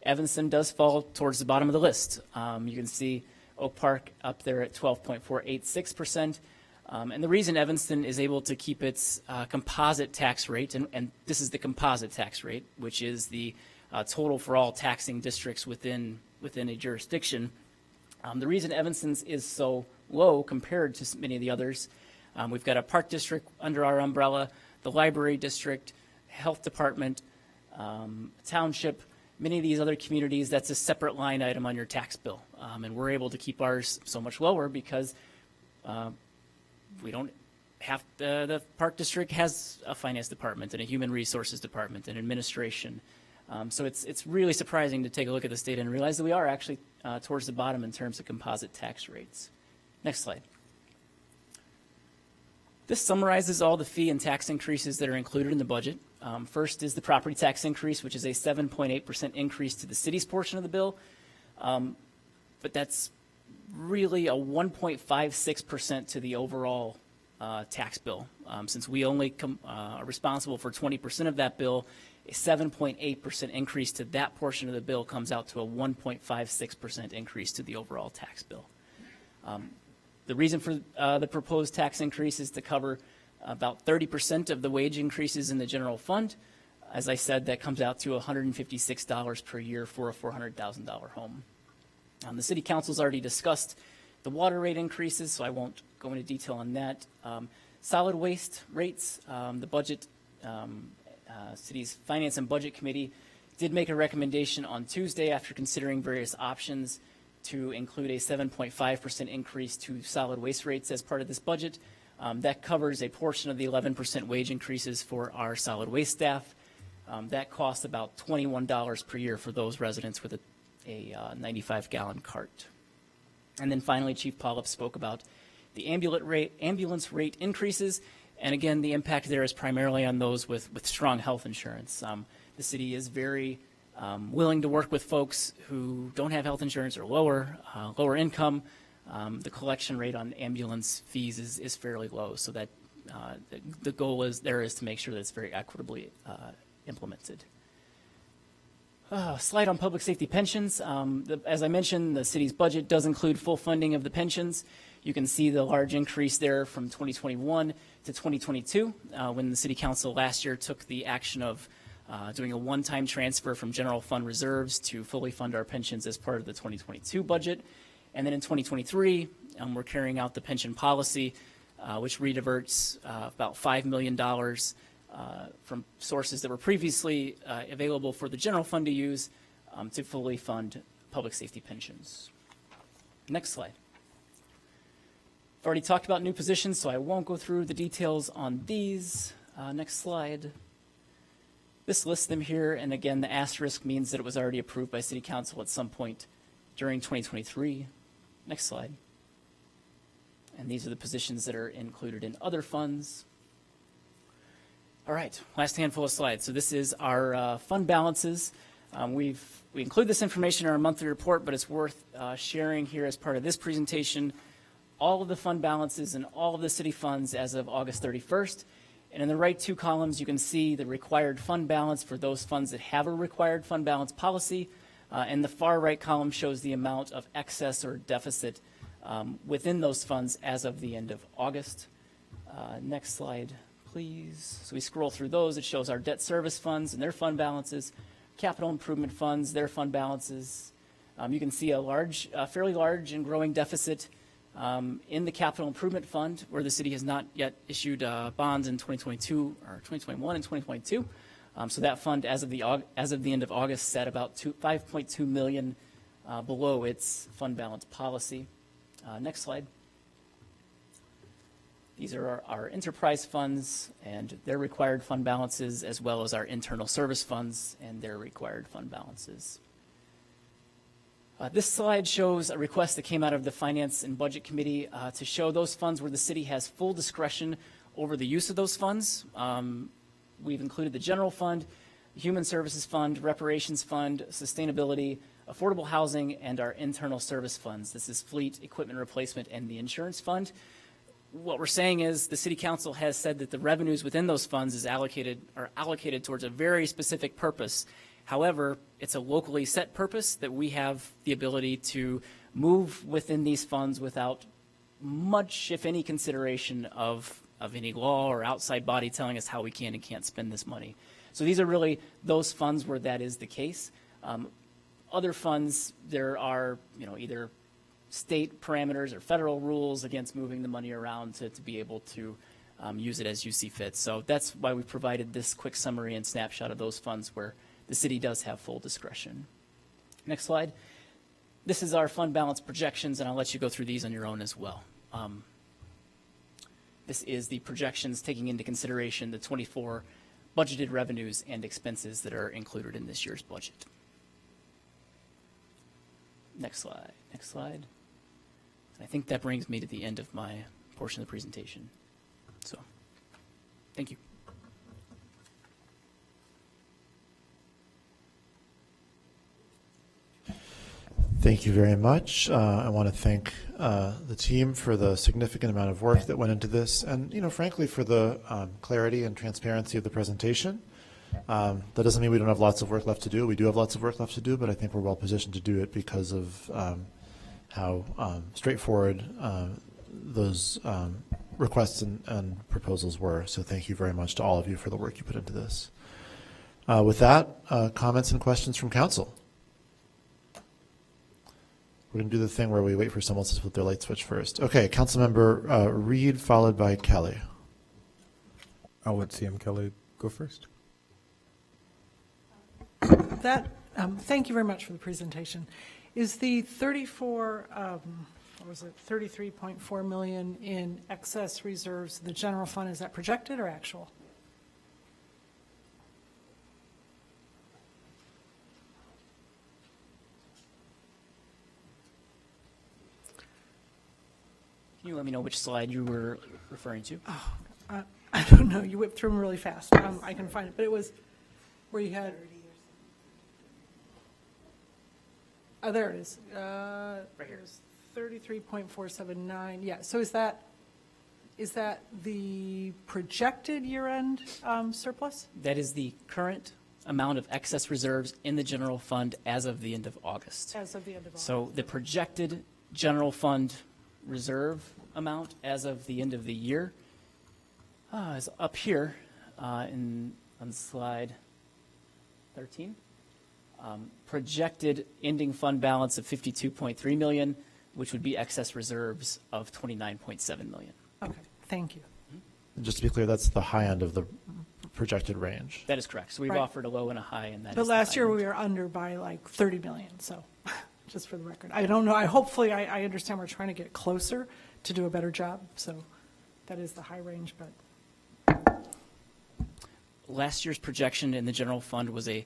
Evanston does fall towards the bottom of the list. You can see Oak Park up there at 12.486%. And the reason Evanston is able to keep its composite tax rate, and this is the composite tax rate, which is the total for all taxing districts within a jurisdiction. The reason Evanston's is so low compared to many of the others, we've got a park district under our umbrella, the library district, health department, township, many of these other communities, that's a separate line item on your tax bill. And we're able to keep ours so much lower because we don't have, the park district has a finance department and a human resources department and administration. So it's really surprising to take a look at this data and realize that we are actually towards the bottom in terms of composite tax rates. Next slide. This summarizes all the fee and tax increases that are included in the budget. First is the property tax increase, which is a 7.8% increase to the city's portion of the bill. But that's really a 1.56% to the overall tax bill. Since we only are responsible for 20% of that bill, a 7.8% increase to that portion of the bill comes out to a 1.56% increase to the overall tax bill. The reason for the proposed tax increase is to cover about 30% of the wage increases in the general fund. As I said, that comes out to $156 per year for a $400,000 home. The City Council's already discussed the water rate increases, so I won't go into detail on that. Solid waste rates, the budget, City's Finance and Budget Committee did make a recommendation on Tuesday after considering various options to include a 7.5% increase to solid waste rates as part of this budget. That covers a portion of the 11% wage increases for our solid waste staff. That costs about $21 per year for those residents with a 95-gallon cart. And then finally, Chief Polyp spoke about the ambulance rate increases. And again, the impact there is primarily on those with strong health insurance. The city is very willing to work with folks who don't have health insurance or lower income. The collection rate on ambulance fees is fairly low, so that the goal is to make sure that it's very equitably implemented. Slide on public safety pensions. As I mentioned, the city's budget does include full funding of the pensions. You can see the large increase there from 2021 to 2022 when the City Council last year took the action of doing a one-time transfer from general fund reserves to fully fund our pensions as part of the 2022 budget. And then in 2023, we're carrying out the pension policy, which rediverts about $5 million from sources that were previously available for the general fund to use to fully fund public safety pensions. Next slide. I've already talked about new positions, so I won't go through the details on these. Next slide. This lists them here, and again, the asterisk means that it was already approved by City Council at some point during 2023. Next slide. And these are the positions that are included in other funds. All right, last handful of slides. So this is our fund balances. We include this information in our monthly report, but it's worth sharing here as part of this presentation all of the fund balances and all of the city funds as of August 31st. And in the right two columns, you can see the required fund balance for those funds that have a required fund balance policy. And the far right column shows the amount of excess or deficit within those funds as of the end of August. Next slide, please. So we scroll through those. It shows our debt service funds and their fund balances, capital improvement funds, their fund balances. You can see a fairly large and growing deficit in the capital improvement fund, where the city has not yet issued bonds in 2022 or 2021 and 2022. So that fund, as of the end of August, sat about $5.2 million below its fund balance policy. Next slide. These are our enterprise funds and their required fund balances, as well as our internal service funds and their required fund balances. This slide shows a request that came out of the Finance and Budget Committee to show those funds where the city has full discretion over the use of those funds. We've included the general fund, human services fund, reparations fund, sustainability, affordable housing, and our internal service funds. This is fleet, equipment replacement, and the insurance fund. What we're saying is the City Council has said that the revenues within those funds are allocated towards a very specific purpose. However, it's a locally set purpose that we have the ability to move within these funds without much, if any, consideration of any law or outside body telling us how we can and can't spend this money. So these are really those funds where that is the case. Other funds, there are either state parameters or federal rules against moving the money around to be able to use it as you see fit. So that's why we provided this quick summary and snapshot of those funds where the city does have full discretion. Next slide. This is our fund balance projections, and I'll let you go through these on your own as well. This is the projections taking into consideration the 24 budgeted revenues and expenses that are included in this year's budget. Next slide. Next slide. And I think that brings me to the end of my portion of the presentation. So, thank you. Thank you very much. I want to thank the team for the significant amount of work that went into this, and frankly, for the clarity and transparency of the presentation. That doesn't mean we don't have lots of work left to do. We do have lots of work left to do, but I think we're well positioned to do it because of how straightforward those requests and proposals were. So thank you very much to all of you for the work you put into this. With that, comments and questions from council. We're going to do the thing where we wait for someone else to flip their light switch first. Okay, Councilmember Reed, followed by Kelly. I'll let CM Kelly go first. Thank you very much for the presentation. Is the 33.4 million in excess reserves, the general fund, is that projected or actual? Can you let me know which slide you were referring to? Oh, I don't know. You whipped through them really fast. I can find it, but it was where you had. Oh, there it is. Right here. 33.479. Yeah. So is that the projected year-end surplus? That is the current amount of excess reserves in the general fund as of the end of August. As of the end of August. So the projected general fund reserve amount as of the end of the year is up here on slide 13. Projected ending fund balance of 52.3 million, which would be excess reserves of 29.7 million. Okay, thank you. Just to be clear, that's the high end of the projected range. That is correct. So we've Right. offered a low and a high, and that But is the last high year end. we were under by like 30 million, so just for the record. I don't know, hopefully I understand we're trying to get closer to do a better job, so that is the high range, but. Last year's projection in the general fund was a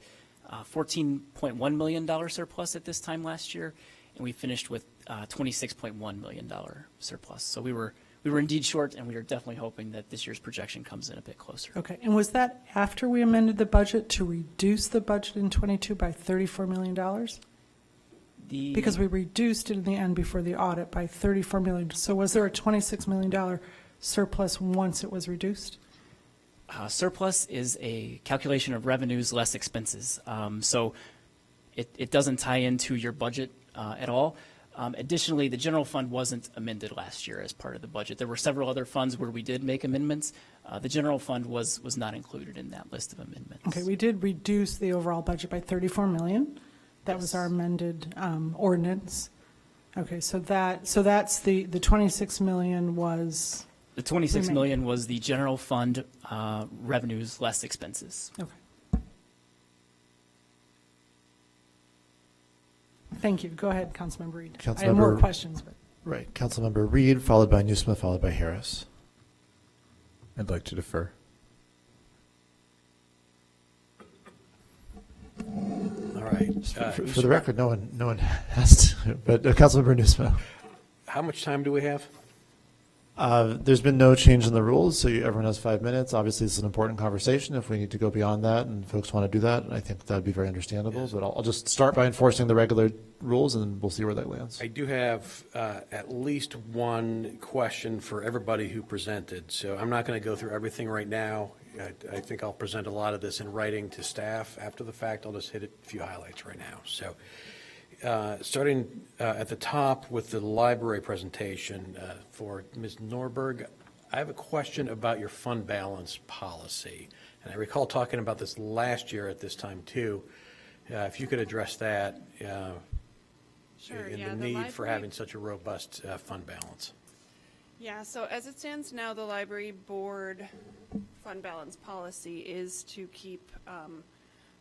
$14.1 million surplus at this time last year, and we finished with $26.1 million surplus. So we were indeed short, and we are definitely hoping that this year's projection comes in a bit closer. Okay, and was that after we amended the budget to reduce the budget in '22 by $34 million? Because we reduced it in the end before the audit by $34 million. So was there a $26 million surplus once it was reduced? Surplus is a calculation of revenues less expenses. So it doesn't tie into your budget at all. Additionally, the general fund wasn't amended last year as part of the budget. There were several other funds where we did make amendments. The general fund was not included in that list of amendments. Okay, we did reduce the overall budget by $34 million. That was our amended ordinance. Okay, so that's the 26 million was. The 26 million was the general fund revenues less expenses. Okay. Thank you. Go ahead, Councilmember Reed. I have more questions, but. Right. Councilmember Reed, followed by Newsmith, followed by Harris. I'd like to defer. All right. For the record, no one has to, but Councilmember Newsmith. How much time do we have? There's been no change in the rules, so everyone has 5 minutes. Obviously, this is an important conversation. If we need to go beyond that and folks want to do that, I think that would be very understandable. But I'll just start by enforcing the regular rules, and we'll see where that lands. I do have at least one question for everybody who presented, so I'm not going to go through everything right now. I think I'll present a lot of this in writing to staff after the fact. I'll just hit a few highlights right now. So starting at the top with the library presentation for Ms. Norberg, I have a question about your fund balance policy. And I recall talking about this last year at this time too. If you could address that Sure, and yeah, the the need for library- having such a robust fund balance. Yeah, so as it stands now, the library board fund balance policy is to keep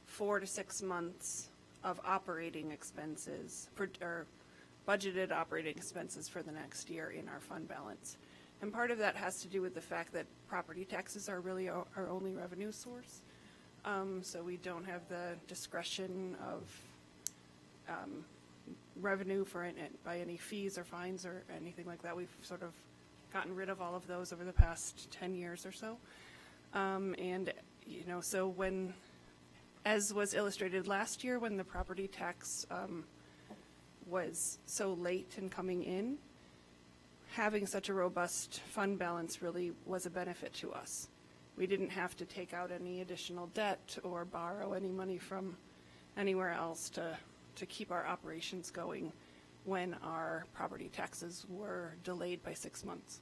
4 to 6 months of operating expenses, or budgeted operating expenses for the next year in our fund balance. And part of that has to do with the fact that property taxes are really our only revenue source. so we don't have the discretion of revenue for by any fees or fines or anything like that. We've sort of gotten rid of all of those over the past 10 years or so. And, you know, so when, as was illustrated last year, when the property tax was so late in coming in, having such a robust fund balance really was a benefit to us. We didn't have to take out any additional debt or borrow any money from anywhere else to keep our operations going when our property taxes were delayed by 6 months.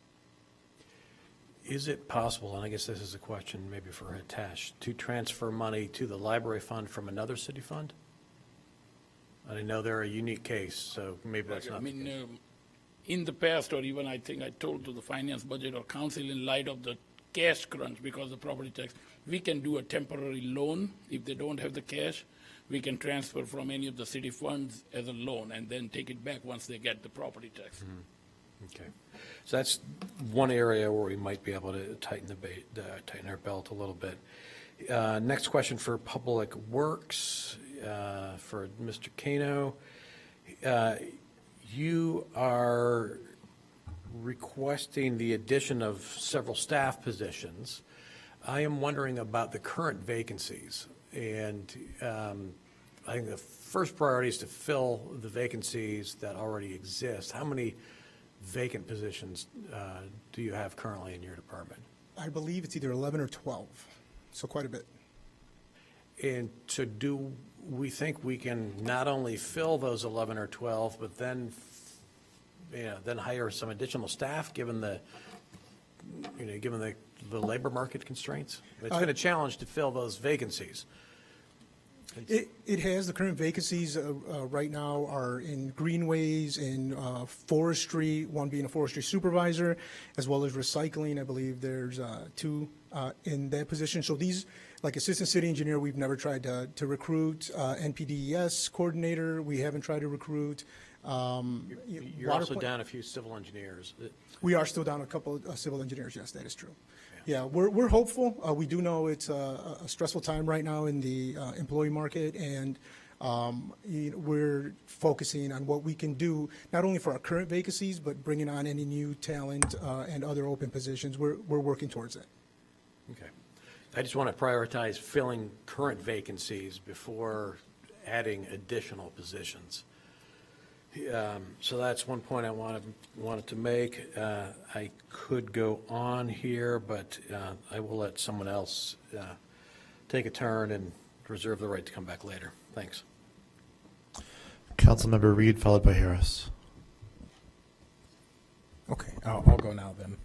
Is it possible, and I guess this is a question maybe for Hitesh, to transfer money to the library fund from another city fund? I know they're a unique case, so maybe that's not the case. In the past, or even I think I told to the finance budget or council, in light of the cash crunch because of the property tax, we can do a temporary loan. If they don't have the cash, we can transfer from any of the city funds as a loan and then take it back once they get the property tax. Okay. So that's one area where we might be able to tighten our belt a little bit. Next question for Public Works, for Mr. Kano. You are requesting the addition of several staff positions. I am wondering about the current vacancies. And I think the first priority is to fill the vacancies that already exist. How many vacant positions do you have currently in your department? I believe it's either 11 or 12, so quite a bit. And so do we think we can not only fill those 11 or 12, but then, then hire some additional staff given the, given the labor market constraints? It's been a challenge to fill those vacancies. It has. The current vacancies right now are in greenways, in forestry, one being a forestry supervisor, as well as recycling. I believe there's 2 in that position. So these, like assistant city engineer, we've never tried to recruit. NPDES coordinator, we haven't tried to recruit. You're also down a few civil engineers. We are still down a couple of civil engineers, yes, that is true. Yeah, we're hopeful. We do know it's a stressful time right now in the employee market, and we're focusing on what we can do, not only for our current vacancies, but bringing on any new talent and other open positions. We're working towards that. Okay. I just want to prioritize filling current vacancies before adding additional positions. So that's one point I wanted to make. I could go on here, but I will let someone else take a turn and reserve the right to come back later. Thanks. Councilmember Reed, followed by Harris. Okay, I'll go now then.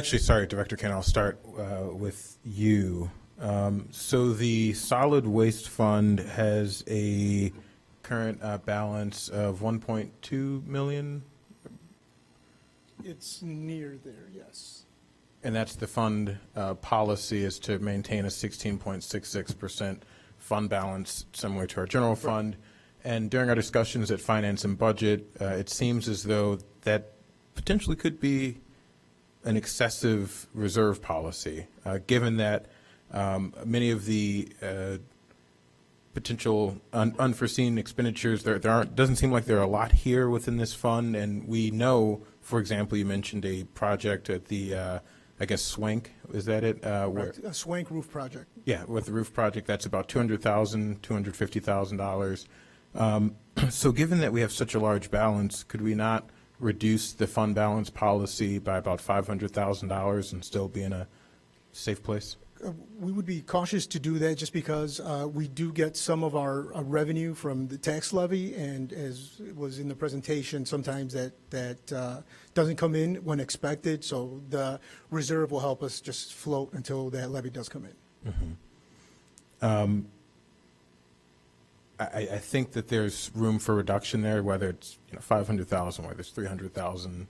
Sorry, Director Ken, I'll start with you. So the Solid Waste Fund has a current balance of 1.2 million? It's near there, yes. And that's the fund policy is to maintain a 16.66% fund balance similar to our general fund. And during our discussions at Finance and Budget, it seems as though that potentially could be an excessive reserve policy, given that many of the potential unforeseen expenditures, doesn't seem like there are a lot here within this fund. And we know, for example, you mentioned a project at the, I guess, Swank, is that it? A Swank roof project. Yeah, with the roof project, that's about $200,000, $250,000. So given that we have such a large balance, could we not reduce the fund balance policy by about $500,000 and still be in a safe place? We would be cautious to do that just because we do get some of our revenue from the tax levy, and as was in the presentation, sometimes that doesn't come in when expected, so the reserve will help us just float until that levy does come in. Mm-hmm. I think that there's room for reduction there, whether it's 500,000, whether it's 300,000,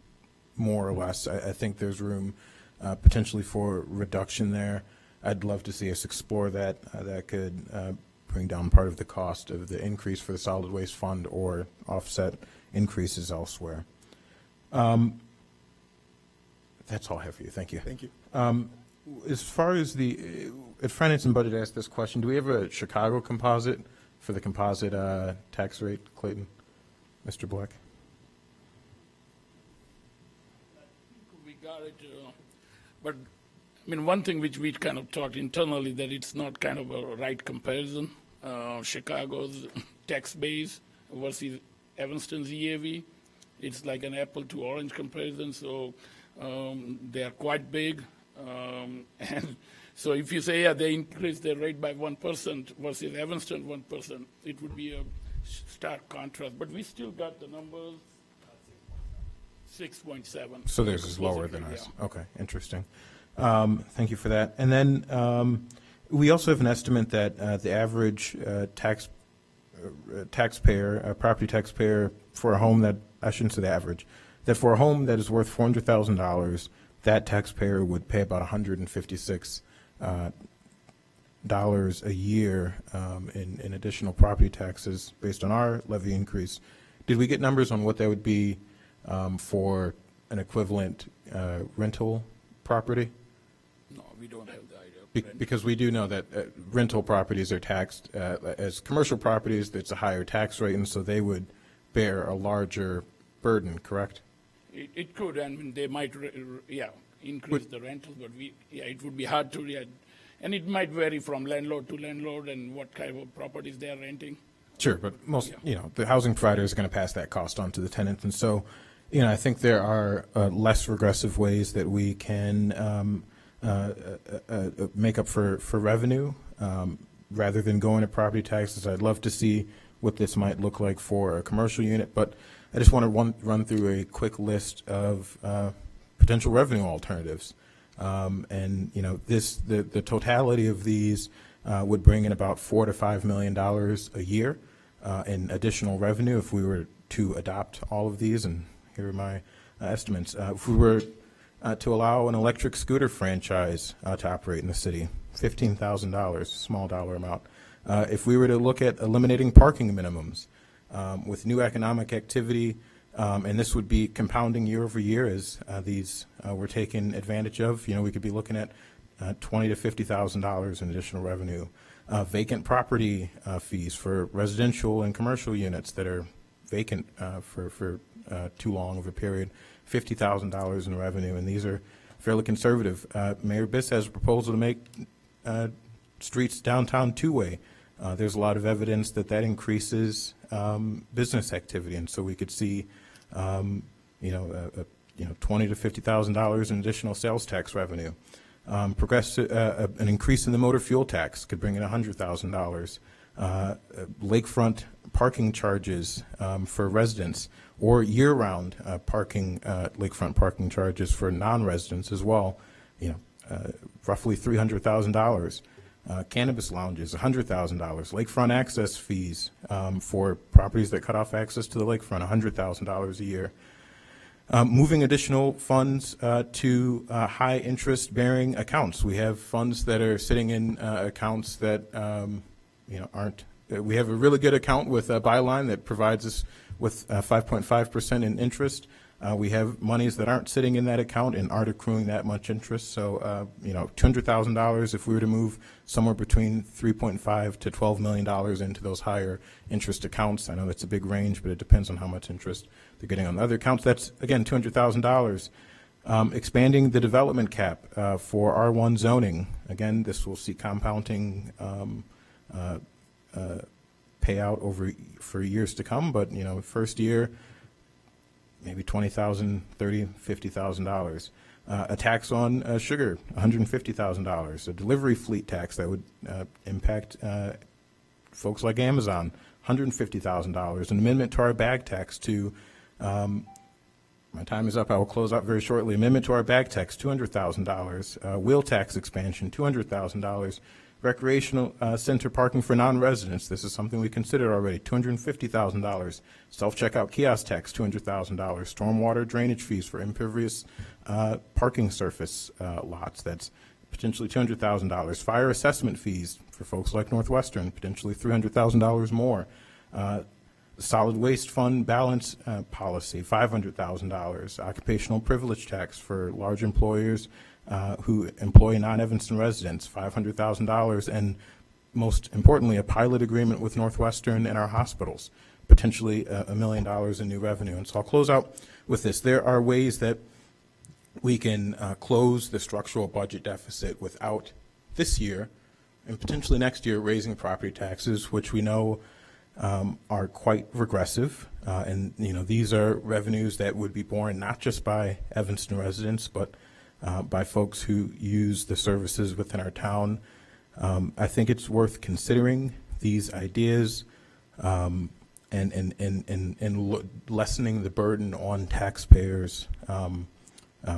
more or less. I think there's room potentially for reduction there. I'd love to see us explore that. That could bring down part of the cost of the increase for the solid waste fund or offset increases elsewhere. That's all I have for you. Thank you. Thank you. As far as if Finance and Budget asked this question, do we have a Chicago composite for the composite tax rate, Clayton? Mr. Black? We got it, but I mean, one thing which we kind of talked internally that it's not kind of a right comparison. Chicago's tax base versus Evanston's EAV, it's like an apple to orange comparison. So they are quite big, and so if you say they increased their rate by 1% versus Evanston 1%, it would be a stark contrast. But we still got the numbers. 6.7. So theirs is lower than ours. Okay, interesting. Thank you for that. And then we also have an estimate that the average taxpayer, property taxpayer for a home that, I shouldn't say the average, that for a home that is worth $400,000, that taxpayer would pay about $156 a year in additional property taxes based on our levy increase. Did we get numbers on what that would be for an equivalent rental property? No, we don't have the idea. Because we do know that rental properties are taxed as commercial properties. It's a higher tax rate, and so they would bear a larger burden, correct? It could, and they might, increase the rentals, but it would be hard to, and it might vary from landlord to landlord and what kind of properties they are renting. Sure, but most, the housing provider is going to pass that cost on to the tenant, and so, I think there are less regressive ways that we can make up for revenue rather than going to property taxes. I'd love to see what this might look like for a commercial unit, but I just want to run through a quick list of potential revenue alternatives. And the totality of these would bring in about $4 to $5 million a year in additional revenue if we were to adopt all of these. And here are my estimates. If we were to allow an electric scooter franchise to operate in the city, $15,000, small dollar amount. If we were to look at eliminating parking minimums with new economic activity, and this would be compounding year over year as these were taken advantage of, we could be looking at $20,000 to $50,000 in additional revenue. Vacant property fees for residential and commercial units that are vacant for too long of a period, $50,000 in revenue, and these are fairly conservative. Mayor Biss has a proposal to make streets downtown two-way. There's a lot of evidence that increases business activity, and so we could see, $20,000 to $50,000 in additional sales tax revenue. An increase in the motor fuel tax could bring in $100,000. Lakefront parking charges for residents, or year-round lakefront parking charges for non-residents as well. Roughly $300,000. Cannabis lounges, $100,000. Lakefront access fees for properties that cut off access to the lakefront, $100,000 a year. Moving additional funds to high interest bearing accounts. We have funds that are sitting in accounts that aren't. We have a really good account with Byline that provides us with 5.5% in interest. We have monies that aren't sitting in that account and aren't accruing that much interest. So, $200,000 if we were to move somewhere between $3.5 to $12 million into those higher interest accounts. I know that's a big range, but it depends on how much interest they're getting on the other accounts. That's, again, $200,000. Expanding the development cap for R1 zoning. Again, this will see compounding payout for years to come, but, first year, maybe $20,000, $30,000, $50,000. A tax on sugar, $150,000. A delivery fleet tax that would impact folks like Amazon, $150,000. An amendment to our bag tax to, my time is up, I will close out very shortly. Amendment to our bag tax, $200,000. Wheel tax expansion, $200,000. Recreational center parking for non-residents. This is something we considered already. $250,000. Self-checkout kiosk tax, $200,000. Stormwater drainage fees for impervious parking surface lots. That's potentially $200,000. Fire assessment fees for folks like Northwestern, potentially $300,000 more. Solid waste fund balance policy, $500,000. Occupational privilege tax for large employers who employ non-Evanston residents, $500,000, and most importantly, a pilot agreement with Northwestern and our hospitals, potentially $1 million in new revenue. And so I'll close out with this. There are ways that we can close the structural budget deficit without this year and potentially next year raising property taxes, which we know are quite regressive. And, these are revenues that would be borne not just by Evanston residents, but by folks who use the services within our town. I think it's worth considering these ideas and lessening the burden on taxpayers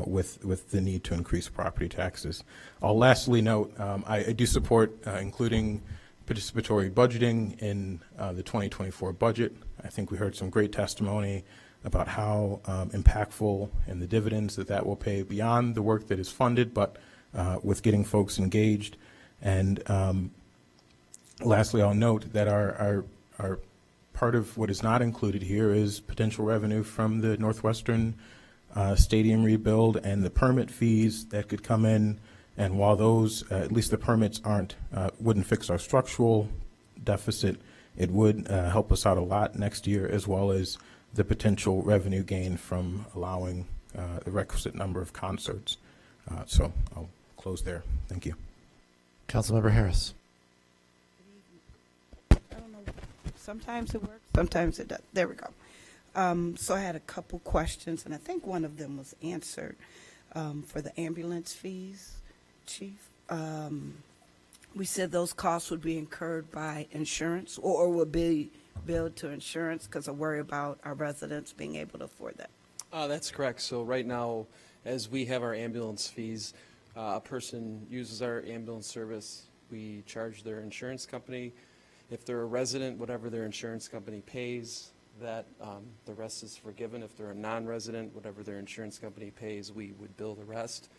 with the need to increase property taxes. I'll lastly note, I do support including participatory budgeting in the 2024 budget. I think we heard some great testimony about how impactful and the dividends that will pay beyond the work that is funded, but with getting folks engaged. And lastly, I'll note that our part of what is not included here is potential revenue from the Northwestern stadium rebuild and the permit fees that could come in. And while those, at least the permits wouldn't fix our structural deficit, it would help us out a lot next year, as well as the potential revenue gain from allowing the requisite number of concerts. So I'll close there. Thank you. Councilmember Harris. I don't know. Sometimes it works, sometimes it doesn't. There we go. So I had a couple questions, and I think one of them was answered for the ambulance fees, Chief. We said those costs would be incurred by insurance or would be billed to insurance because I worry about our residents being able to afford that. That's correct. So right now, as we have our ambulance fees, a person uses our ambulance service, we charge their insurance company. If they're a resident, whatever their insurance company pays, that the rest is forgiven. If they're a non-resident, whatever their insurance company pays, we would bill the rest.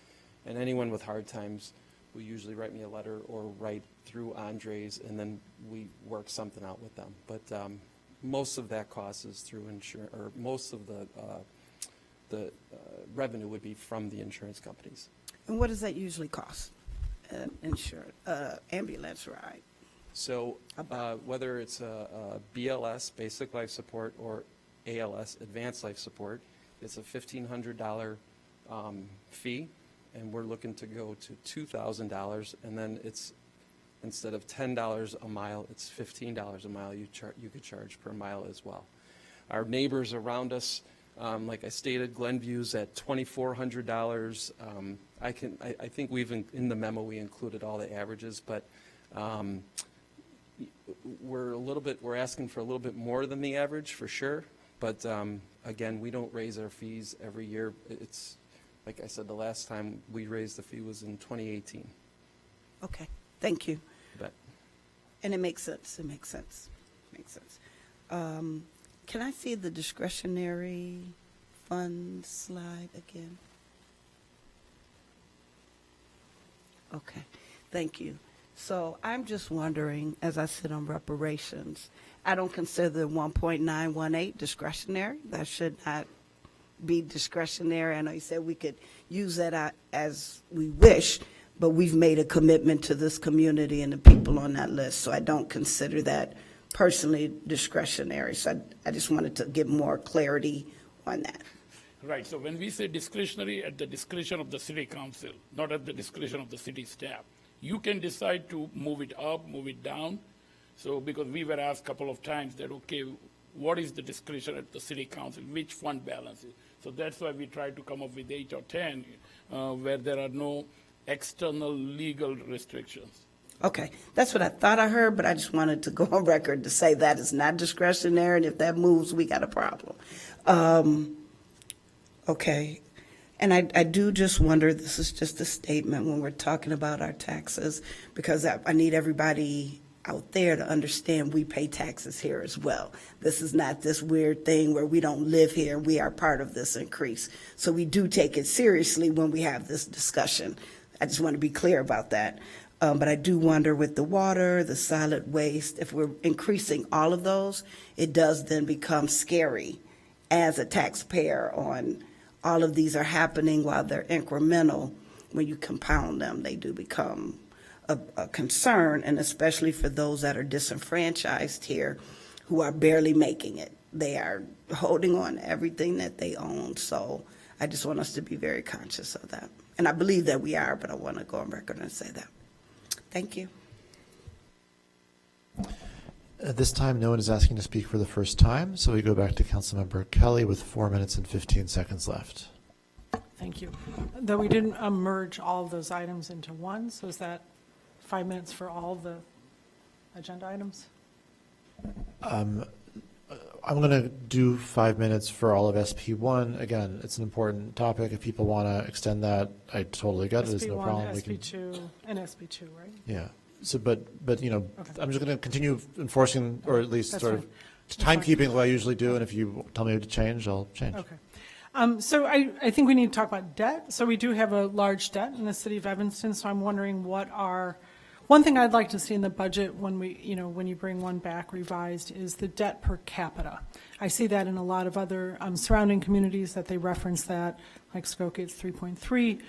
And anyone with hard times will usually write me a letter or write through Andres, and then we work something out with them. But most of that cost is through insurance, or most of the revenue would be from the insurance companies. And what does that usually cost? Insurance, ambulance ride? So whether it's a BLS, basic life support, or ALS, advanced life support, it's a $1,500 fee, and we're looking to go to $2,000, and then it's, instead of $10 a mile, it's $15 a mile you could charge per mile as well. Our neighbors around us, like I stated, Glenview's at $2,400. I think in the memo we included all the averages, but we're asking for a little bit more than the average for sure. But again, we don't raise our fees every year. It's like I said, the last time we raised the fee was in 2018. Okay, thank you. But and it makes sense. It makes sense. Makes sense. Can I see the discretionary fund slide again? Okay, thank you. So I'm just wondering, as I sit on reparations, I don't consider 1.918 discretionary. That should not be discretionary. I know you said we could use that as we wish, but we've made a commitment to this community and the people on that list, so I don't consider that personally discretionary. So I just wanted to get more clarity on that. Right, so when we say discretionary, at the discretion of the city council, not at the discretion of the city staff. You can decide to move it up, move it down. So because we were asked a couple of times that, okay, what is the discretion at the city council, which fund balances? So that's why we try to come up with 8 or 10 where there are no external legal restrictions. Okay, that's what I thought I heard, but I just wanted to go on record to say that is not discretionary, and if that moves, we got a problem. Okay, and I do just wonder, this is just a statement when we're talking about our taxes, because I need everybody out there to understand we pay taxes here as well. This is not this weird thing where we don't live here, we are part of this increase. So we do take it seriously when we have this discussion. I just want to be clear about that. But I do wonder with the water, the solid waste, if we're increasing all of those, it does then become scary as a taxpayer on all of these are happening while they're incremental. when you compound them, they do become a concern, and especially for those that are disenfranchised here who are barely making it. They are holding on to everything that they own. So I just want us to be very conscious of that. And I believe that we are, but I want to go on record and say that. Thank you. At this time, no one is asking to speak for the first time, so we go back to Councilmember Kelly with 4 minutes and 15 seconds left. Thank you. Though we didn't merge all of those items into one, so is that 5 minutes for all the agenda items? I'm going to do 5 minutes for all of SP1. Again, it's an important topic. If people want to extend that, I totally get it. There's no problem. SP1, SP2, and SP2, right? Yeah. So, but you know, Okay. I'm just going to continue enforcing, or at least That's sort fine. of That's fine. timekeeping the way I usually do. And if you tell me to change, I'll change. Okay. So I think we need to talk about debt. So we do have a large debt in the city of Evanston. So I'm wondering one thing I'd like to see in the budget when when you bring one back revised is the debt per capita. I see that in a lot of other surrounding communities that they reference that, like Skokie, it's 3.3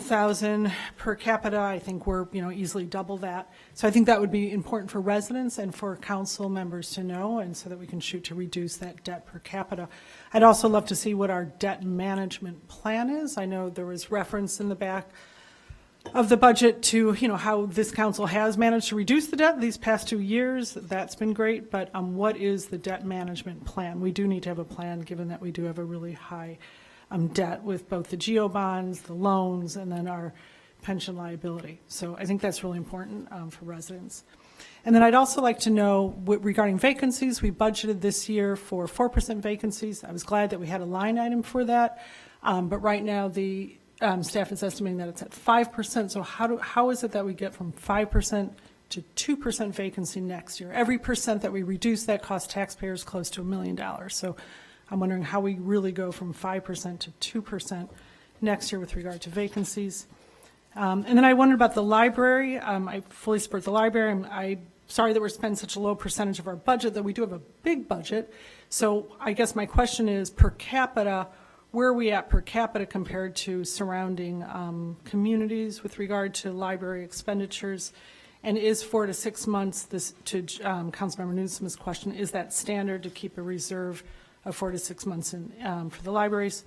thousand per capita. I think we're easily double that. So I think that would be important for residents and for council members to know, and so that we can shoot to reduce that debt per capita. I'd also love to see what our debt management plan is. I know there was reference in the back of the budget to how this council has managed to reduce the debt these past 2 years. That's been great, but what is the debt management plan? We do need to have a plan, given that we do have a really high debt with both the GO bonds, the loans, and then our pension liability. So I think that's really important for residents. And then I'd also like to know regarding vacancies. We budgeted this year for 4% vacancies. I was glad that we had a line item for that, but right now the staff is estimating that it's at 5%. So how is it that we get from 5% to 2% vacancy next year? Every percent that we reduce that costs taxpayers close to $1 million. So I'm wondering how we really go from 5% to 2% next year with regard to vacancies. And then I wondered about the library. I fully support the library. I'm sorry that we're spending such a low percentage of our budget, that we do have a big budget. So I guess my question is, per capita, where are we at per capita compared to surrounding communities with regard to library expenditures? And is 4 to 6 months, to Councilmember Newsom's question, is that standard to keep a reserve of 4 to 6 months for the libraries?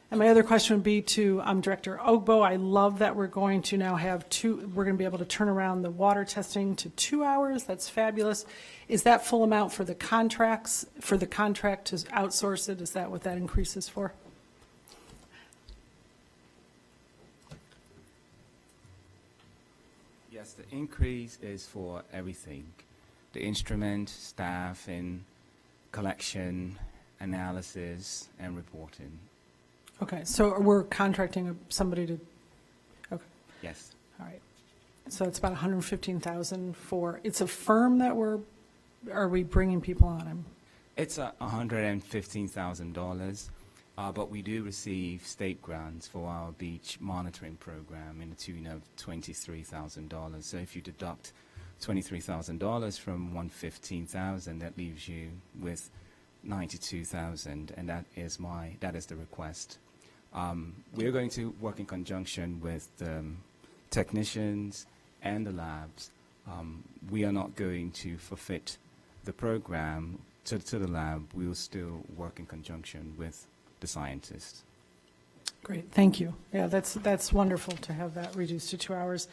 And my other question would be to Director Ogbo. I love that we're going to now have we're going to be able to turn around the water testing to 2 hours. That's fabulous. Is that full amount for the contracts, for the contract to outsource it? Is that what that increase is for? Yes, the increase is for everything. The instrument, staff, and collection, analysis, and reporting. Okay, so we're contracting somebody to, okay, Yes. all right. So it's about 115,000 for, it's a firm that are we bringing people on? It's $115,000, but we do receive state grants for our beach monitoring program in the tune of $23,000. So if you deduct $23,000 from $115,000, that leaves you with $92,000, and that is the request. We're going to work in conjunction with the technicians and the labs. We are not going to forfeit the program to the lab. We will still work in conjunction with the scientists. Great, thank you. Yeah, that's wonderful to have that reduced to 2 hours.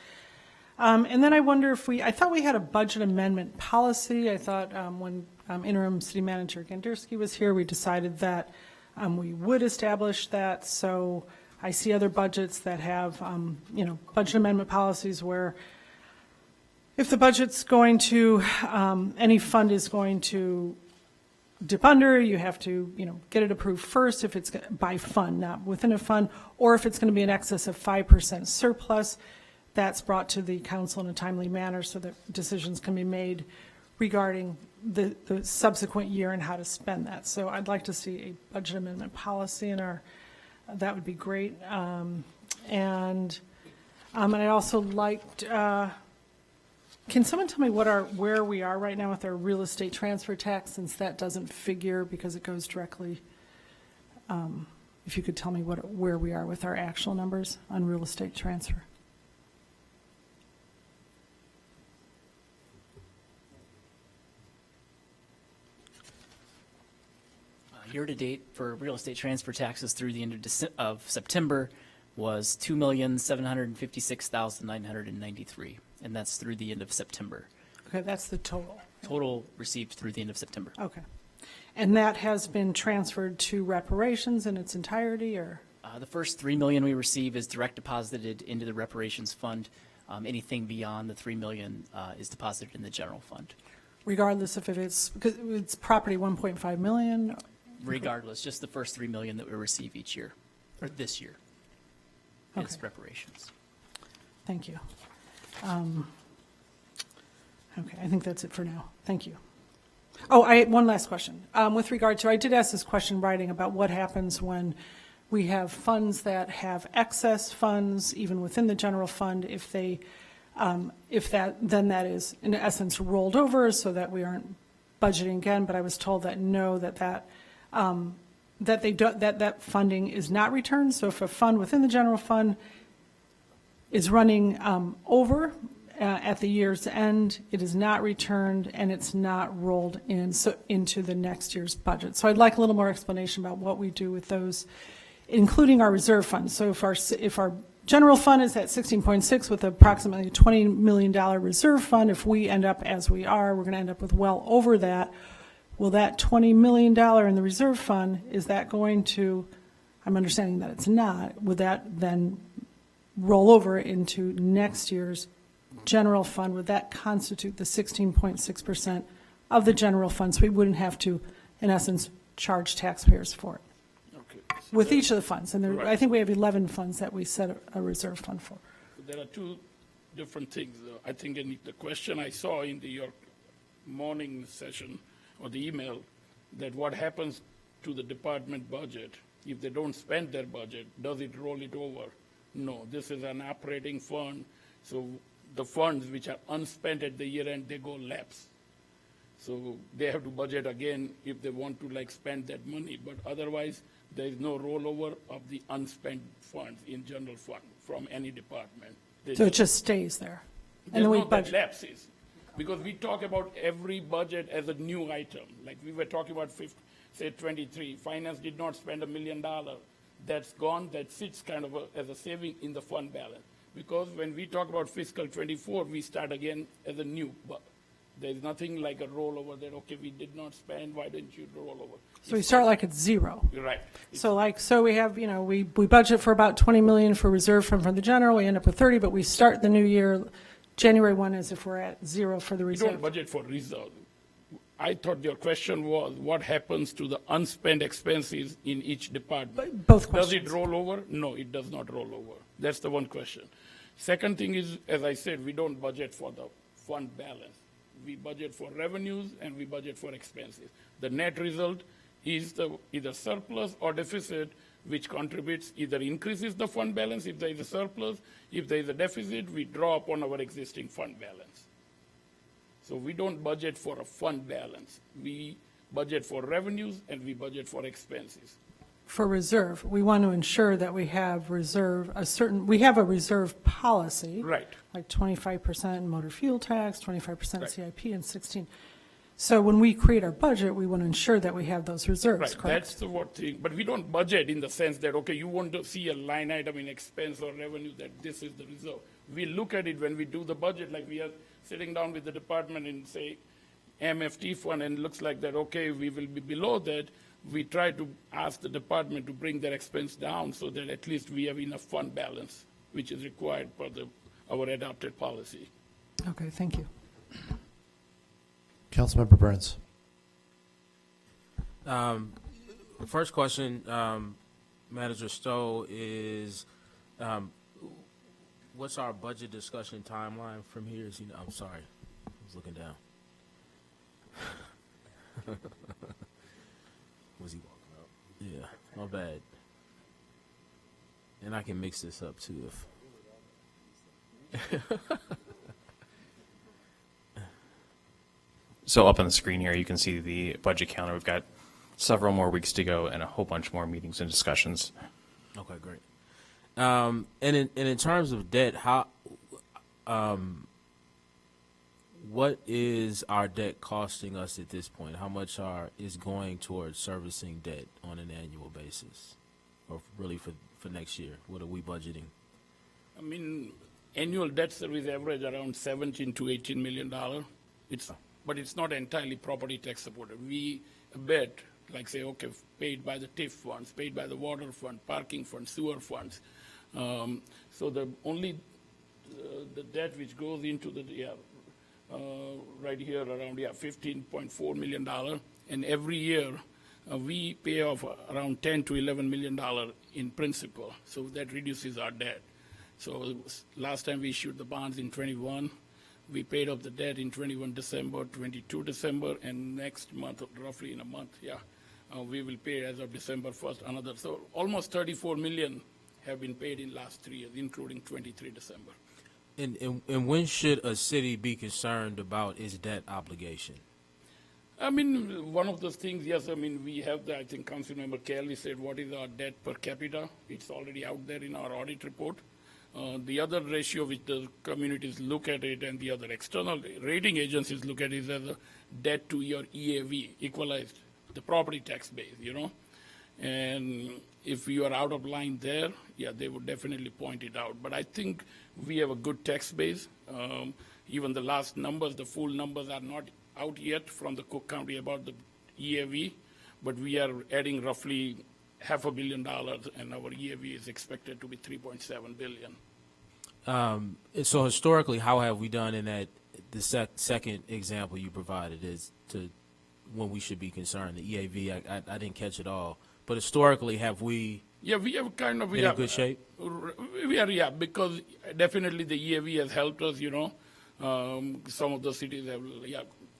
And then I wonder if I thought we had a budget amendment policy. I thought when interim city manager Gandersky was here, we decided that we would establish that. So I see other budgets that have, budget amendment policies where if the budget's going to, any fund is going to dip under, you have to, get it approved first if it's by fund, not within a fund, or if it's going to be in excess of 5% surplus, that's brought to the council in a timely manner so that decisions can be made regarding the subsequent year and how to spend that. So I'd like to see a budget amendment policy that would be great. And I'd also liked, can someone tell me where we are right now with our real estate transfer tax, since that doesn't figure because it goes directly, if you could tell me where we are with our actual numbers on real estate transfer. Year-to-date for real estate transfer taxes through the end of September was $2,756,993, and that's through the end of September. Okay, that's the total. Total received through the end of September. Okay. And that has been transferred to reparations in its entirety, or? The first $3 million we receive is direct deposited into the reparations fund. Anything beyond the $3 million is deposited in the general fund. Regardless if it's, because it's property 1.5 million? Regardless, just the first $3 million that we receive each year, or this year, is Okay. reparations. Thank you. Okay, I think that's it for now. Thank you. Oh, one last question. With regard to, I did ask this question in writing about what happens when we have funds that have excess funds, even within the general fund, if that is in essence rolled over so that we aren't budgeting again. But I was told that no, that funding is not returned. So if a fund within the general fund is running over at the year's end, it is not returned and it's not rolled into the next year's budget. So I'd like a little more explanation about what we do with those, including our reserve funds. So if our general fund is at 16.6 with approximately a $20 million reserve fund, if we end up as we are, we're going to end up with well over that. Will that $20 million in the reserve fund, is that going to, I'm understanding that it's not, would that then roll over into next year's general fund? Would that constitute the 16.6% of the general fund, so we wouldn't have to, in essence, charge taxpayers for it? Okay. With each of the funds, and Right. I think we have 11 funds that we set a reserve fund for. There are two different things. I think the question I saw in your morning session or the email, that what happens to the department budget if they don't spend their budget, does it roll it over? No, this is an operating fund, so the funds which are unspent at the year end, they go lapse. So they have to budget again if they want to spend that money, but otherwise there is no rollover of the unspent funds in general fund from any department. So it just stays there? And then we There's no that budget. lapses, because we talk about every budget as a new item. Like we were talking about, say 23, finance did not spend $1 million. That's gone, that sits kind of as a saving in the fund balance. Because when we talk about fiscal 24, we start again as a new. There's nothing like a rollover that, okay, we did not spend, why didn't you roll over? So we start like at zero? You're right. So we have, we budget for about 20 million for reserve fund for the general, we end up with 30, but we start the new year, January 1 as if we're at zero for the We reserve. don't budget for reserve. I thought your question was what happens to the unspent expenses in each department? Both Does it questions. roll over? No, it does not roll over. That's the one question. Second thing is, as I said, we don't budget for the fund balance. We budget for revenues and we budget for expenses. The net result is either surplus or deficit, which contributes, either increases the fund balance if there is a surplus. If there is a deficit, we draw upon our existing fund balance. So we don't budget for a fund balance. We budget for revenues and we budget for expenses. For reserve, we want to ensure that we have we have a reserve policy. Right. Like 25% in motor fuel tax, 25% Right. CIP, and 16. So when we create our budget, we want to ensure that we have those reserves, Right, correct? that's the what thing. But we don't budget in the sense that, okay, you want to see a line item in expense or revenue that this is the reserve. We look at it when we do the budget, like we are sitting down with the department and say MFT fund, and it looks like that, okay, we will be below that. We try to ask the department to bring their expense down so that at least we have enough fund balance, which is required for our adopted policy. Okay, thank you. Councilmember Burns. First question, Manager Stowe, is what's our budget discussion timeline from here? I'm sorry, I was looking down. Was he walking up? Yeah, my bad. And I can mix this up too if. So up on the screen here, you can see the budget counter. We've got several more weeks to go and a whole bunch more meetings and discussions. Okay, great. And in terms of debt, what is our debt costing us at this point? How much is going towards servicing debt on an annual basis, or really for next year? What are we budgeting? I mean, annual debt service average around $17 to $18 million. But it's not entirely property tax supported. We bet, like say, okay, paid by the TIF funds, paid by the water fund, parking fund, sewer funds. So the only the debt which goes into the right here around $15.4 million, and every year we pay off around $10 to $11 million in principal. So that reduces our debt. So last time we issued the bonds in 21, we paid off the debt in 21 December, 22 December, and next month, roughly in a month, we will pay as of December 1st another. So almost 34 million have been paid in last 3 years, including 23 December. And when should a city be concerned about its debt obligation? I mean, one of those things, yes, I mean, we have I think Councilmember Kelly said, what is our debt per capita? It's already out there in our audit report. The other ratio which the communities look at it and the other external rating agencies look at it as a debt to your EAV, equalized, the property tax base, And if you are out of line there, they would definitely point it out. But I think we have a good tax base. Even the last numbers, the full numbers are not out yet from the Cook County about the EAV, but we are adding roughly $500 million, and our EAV is expected to be $3.7 billion. So historically, how have we done in that? The second example you provided is to when we should be concerned. The EAV, I didn't catch it all. But historically, have we? Yeah, we have kind of been in good shape. We are, because definitely the EAV has helped us. Some of the cities have,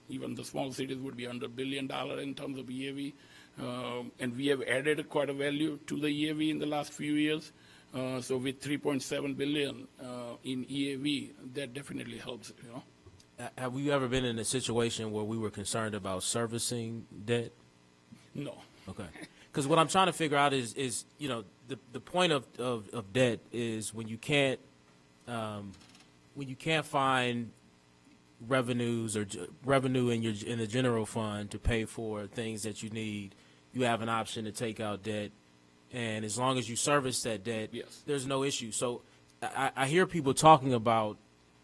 even the small cities would be under $1 billion in terms of EAV. And we have added quite a value to the EAV in the last few years. So with $3.7 billion in EAV, that definitely helps. Have we ever been in a situation where we were concerned about servicing debt? No. Okay. Because what I'm trying to figure out is the point of debt is when you can't find revenues or revenue in the general fund to pay for things that you need, you have an option to take out debt, and as long as you service that debt, there's no issue. So I hear people talking about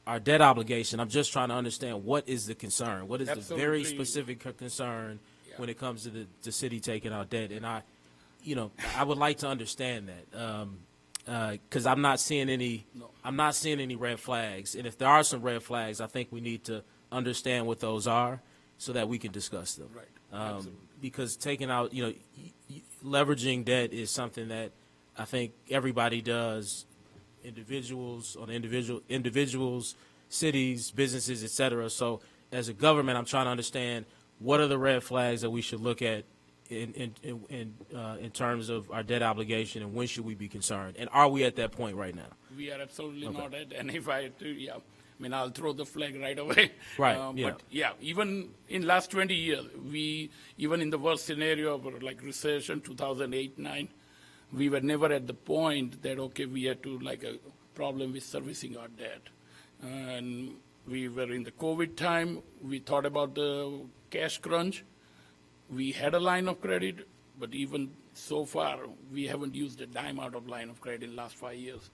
our debt obligation. I'm just trying to understand what is the concern. What is the very specific concern when it comes to the city taking out debt? And I would like to understand that because I'm not seeing any. No. I'm not seeing any red flags. And if there are some red flags, I think we need to understand what those are so that we can discuss them. Right. Because taking out, leveraging debt is something that I think everybody does. Individuals, cities, businesses, et cetera. So as a government, I'm trying to understand what are the red flags that we should look at in terms of our debt obligation, and when should we be concerned? And are we at that point right now? We are absolutely not at, and if I do, I'll throw the flag right away. Right. But even in last 20 years, even in the worst scenario of like recession, 2008-9, we were never at the point that, we had to a problem with servicing our debt. And we were in the COVID time. We thought about the cash crunch. We had a line of credit, but even so far, we haven't used a dime out of line of credit in the last 5 years.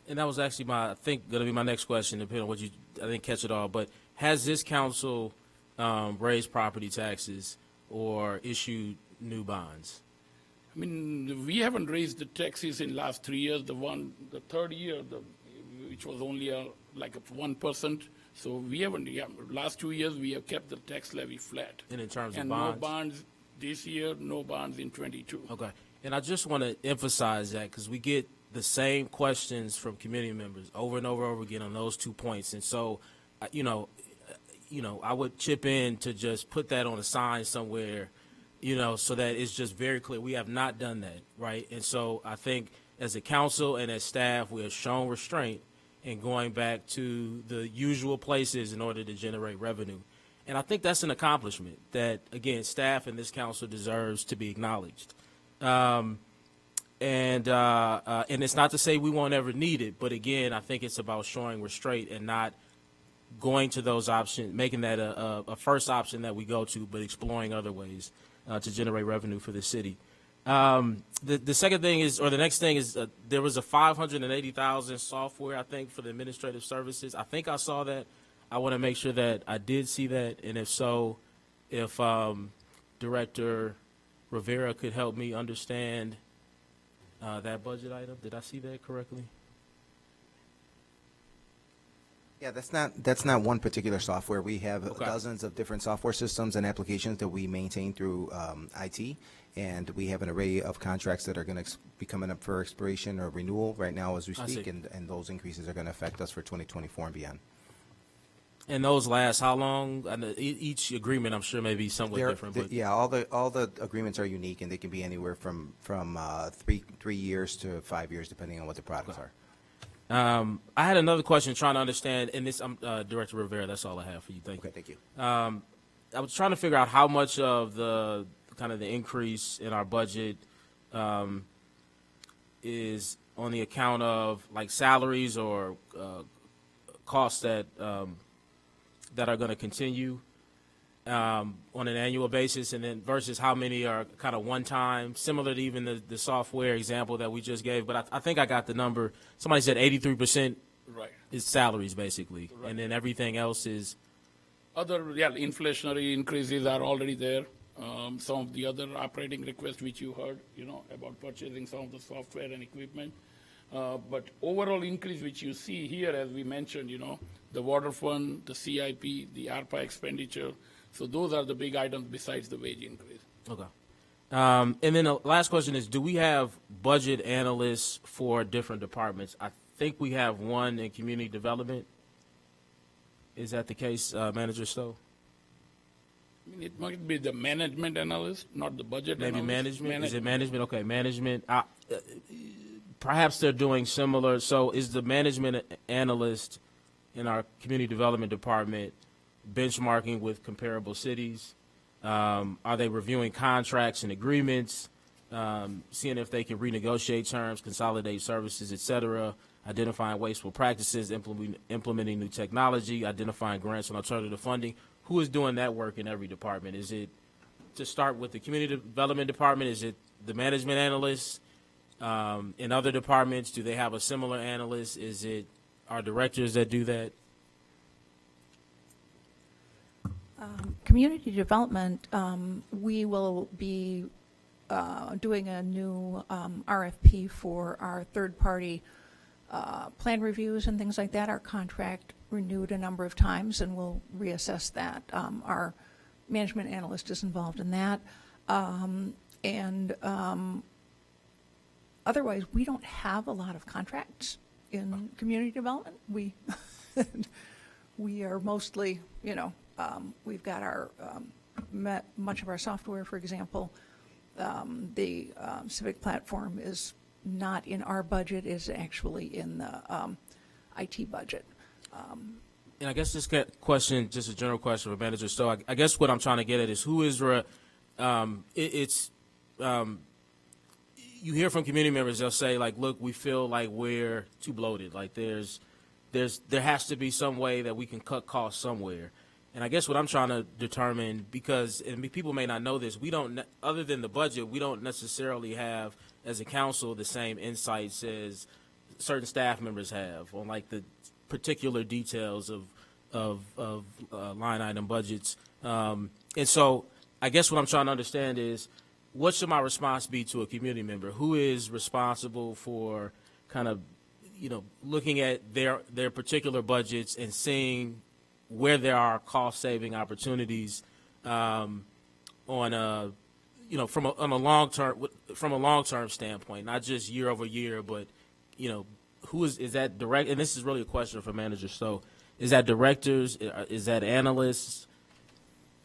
And that was actually going to be my next question, depending on what I didn't catch it all. But has this council raised property taxes or issued new bonds? We haven't raised the taxes in last 3 years. The third year, which was only a 1%. So we haven't. Last 2 years we have kept the tax levy flat. And in terms of bonds, no bonds this year, no bonds in 22. Okay. And I just want to emphasize that because we get the same questions from community members over and over again on those 2 points. And so, I would chip in to just put that on a sign somewhere. So that it's just very clear. We have not done that, right? And so I think as a council and as staff, we have shown restraint in going back to the usual places in order to generate revenue. And I think that's an accomplishment that, again, staff and this council deserves to be acknowledged. And it's not to say we won't ever need it, but again, I think it's about showing restraint and not going to those options, making that a first option that we go to, but exploring other ways to generate revenue for the city. The second thing is, or the next thing is, there was a $580,000 software, I think, for the administrative services. I think I saw that. I want to make sure that I did see that, and if so, if Director Rivera could help me understand that budget item. Did I see that correctly? Yeah, that's not one particular software. We have Okay. dozens of different software systems and applications that we maintain through IT, and we have an array of contracts that are going to be coming up for expiration or renewal right now as we I speak, see. and those increases are going to affect us for 2024 and beyond. And those last how long? I know each agreement, I'm sure, may be somewhat different. But Yeah, all the agreements are unique, and they can be anywhere from 3 years to 5 years, depending on what the products are. I had another question trying to understand, and this, Director Rivera, that's all I have for you. Thank you. Okay, thank you. I was trying to figure out how much of the kind of the increase in our budget is on the account of like salaries or costs that that are going to continue on an annual basis, and then versus how many are kind of one time, similar to even the software example that we just gave. But I think I got the number. Somebody said 83% Right. is salaries, basically, Right. and then everything else is. Other, inflationary increases are already there. Some of the other operating requests which you heard, about purchasing some of the software and equipment. But overall increase which you see here, as we mentioned, the water fund, the CIP, the ARPA expenditure. So those are the big items besides the wage increase. Okay. And then the last question is, do we have budget analysts for different departments? I think we have one in community development. Is that the case, Manager Stowe? I mean, it might be the management analyst, not the budget Maybe analyst. management? Is it management? Okay, management. Perhaps they're doing similar. So is the management analyst in our community development department benchmarking with comparable cities? Are they reviewing contracts and agreements, seeing if they can renegotiate terms, consolidate services, et cetera, identifying wasteful practices, implementing new technology, identifying grants and alternative funding? Who is doing that work in every department? Is it, to start with the community development department, is it the management analysts? In other departments, do they have a similar analyst? Is it our directors that do that? Community development, we will be doing a new RFP for our third-party plan reviews and things like that. Our contract renewed a number of times, and we'll reassess that. Our management analyst is involved in that. Otherwise, we don't have a lot of contracts in community development. We are mostly, we've got our, much of our software, for example, the civic platform is not in our budget, is actually in the IT budget. And I guess this question, just a general question for Manager Stowe. I guess what I'm trying to get at is who is, you hear from community members, they'll say, like, look, we feel like we're too bloated. Like there has to be some way that we can cut costs somewhere. And I guess what I'm trying to determine, because, and people may not know this, we don't, other than the budget, we don't necessarily have, as a council, the same insights as certain staff members have on like the particular details of line item budgets. And so I guess what I'm trying to understand is, what should my response be to a community member? Who is responsible for kind of, looking at their particular budgets and seeing where there are cost-saving opportunities on a, from a long-term standpoint, not just year over year, but, who is that direct? And this is really a question for managers. So is that directors? Is that analysts?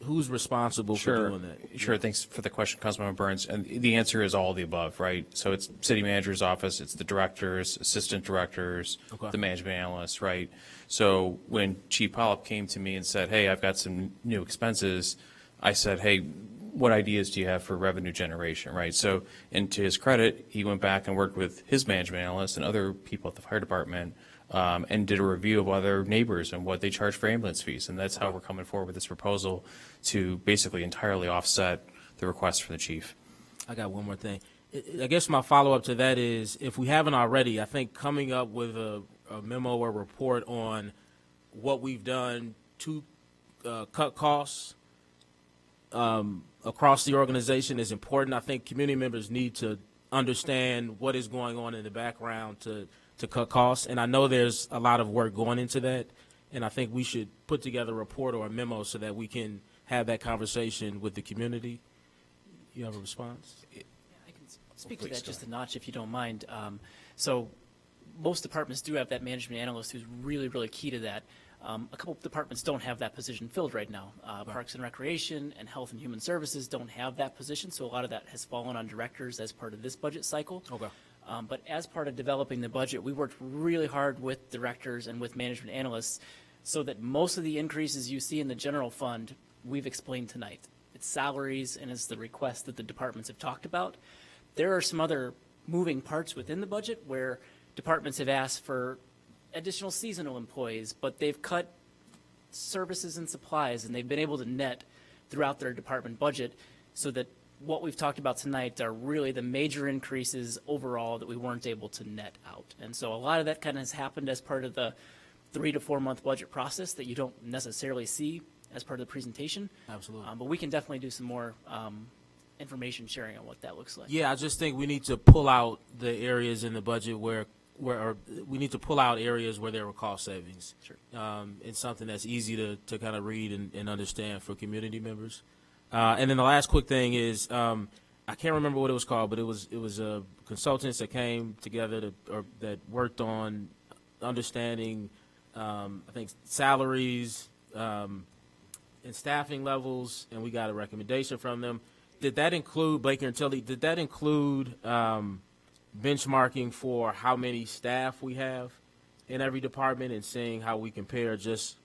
who's responsible for doing that? Sure. Thanks for the question, Councilmember Burns. And the answer is all of the above, right? So it's city manager's office, it's the directors, assistant directors, Okay. the management analysts, right? So when Chief Polyp came to me and said, hey, I've got some new expenses, I said, hey, what ideas do you have for revenue generation, right? So, and to his credit, he went back and worked with his management analysts and other people at the fire department and did a review of other neighbors and what they charge for ambulance fees. And that's how we're coming forward with this proposal to basically entirely offset the request for the chief. I got one more thing. I guess my follow-up to that is, if we haven't already, I think coming up with a memo or report on what we've done to cut costs across the organization is important. I think community members need to understand what is going on in the background to cut costs. And I know there's a lot of work going into that. And I think we should put together a report or a memo so that we can have that conversation with the community. You have a response? I can speak to that just a notch if you don't mind. So most departments do have that management analyst who's really, really key to that. A couple of departments don't have that position filled right now. Parks and Recreation and Health and Human Services don't have that position, so a lot of that has fallen on directors as part of this budget cycle. Okay. But as part of developing the budget, we worked really hard with directors and with management analysts so that most of the increases you see in the general fund, we've explained tonight. It's salaries and it's the requests that the departments have talked about. There are some other moving parts within the budget where departments have asked for additional seasonal employees, but they've cut services and supplies, and they've been able to net throughout their department budget so that what we've talked about tonight are really the major increases overall that we weren't able to net out. And so a lot of that kind of has happened as part of the 3 to 4 month budget process that you don't necessarily see as part of the presentation. Absolutely. But we can definitely do some more information sharing on what that looks like. Yeah, I just think we need to pull out the areas in the budget where we need to pull out areas where there were cost savings. Sure. It's something that's easy to kind of read and understand for community members. And then the last quick thing is, I can't remember what it was called, but it was consultants that came together that worked on understanding, I think, salaries and staffing levels, and we got a recommendation from them. Did that include, Baker and Tilly, did that include benchmarking for how many staff we have in every department and seeing how we compare just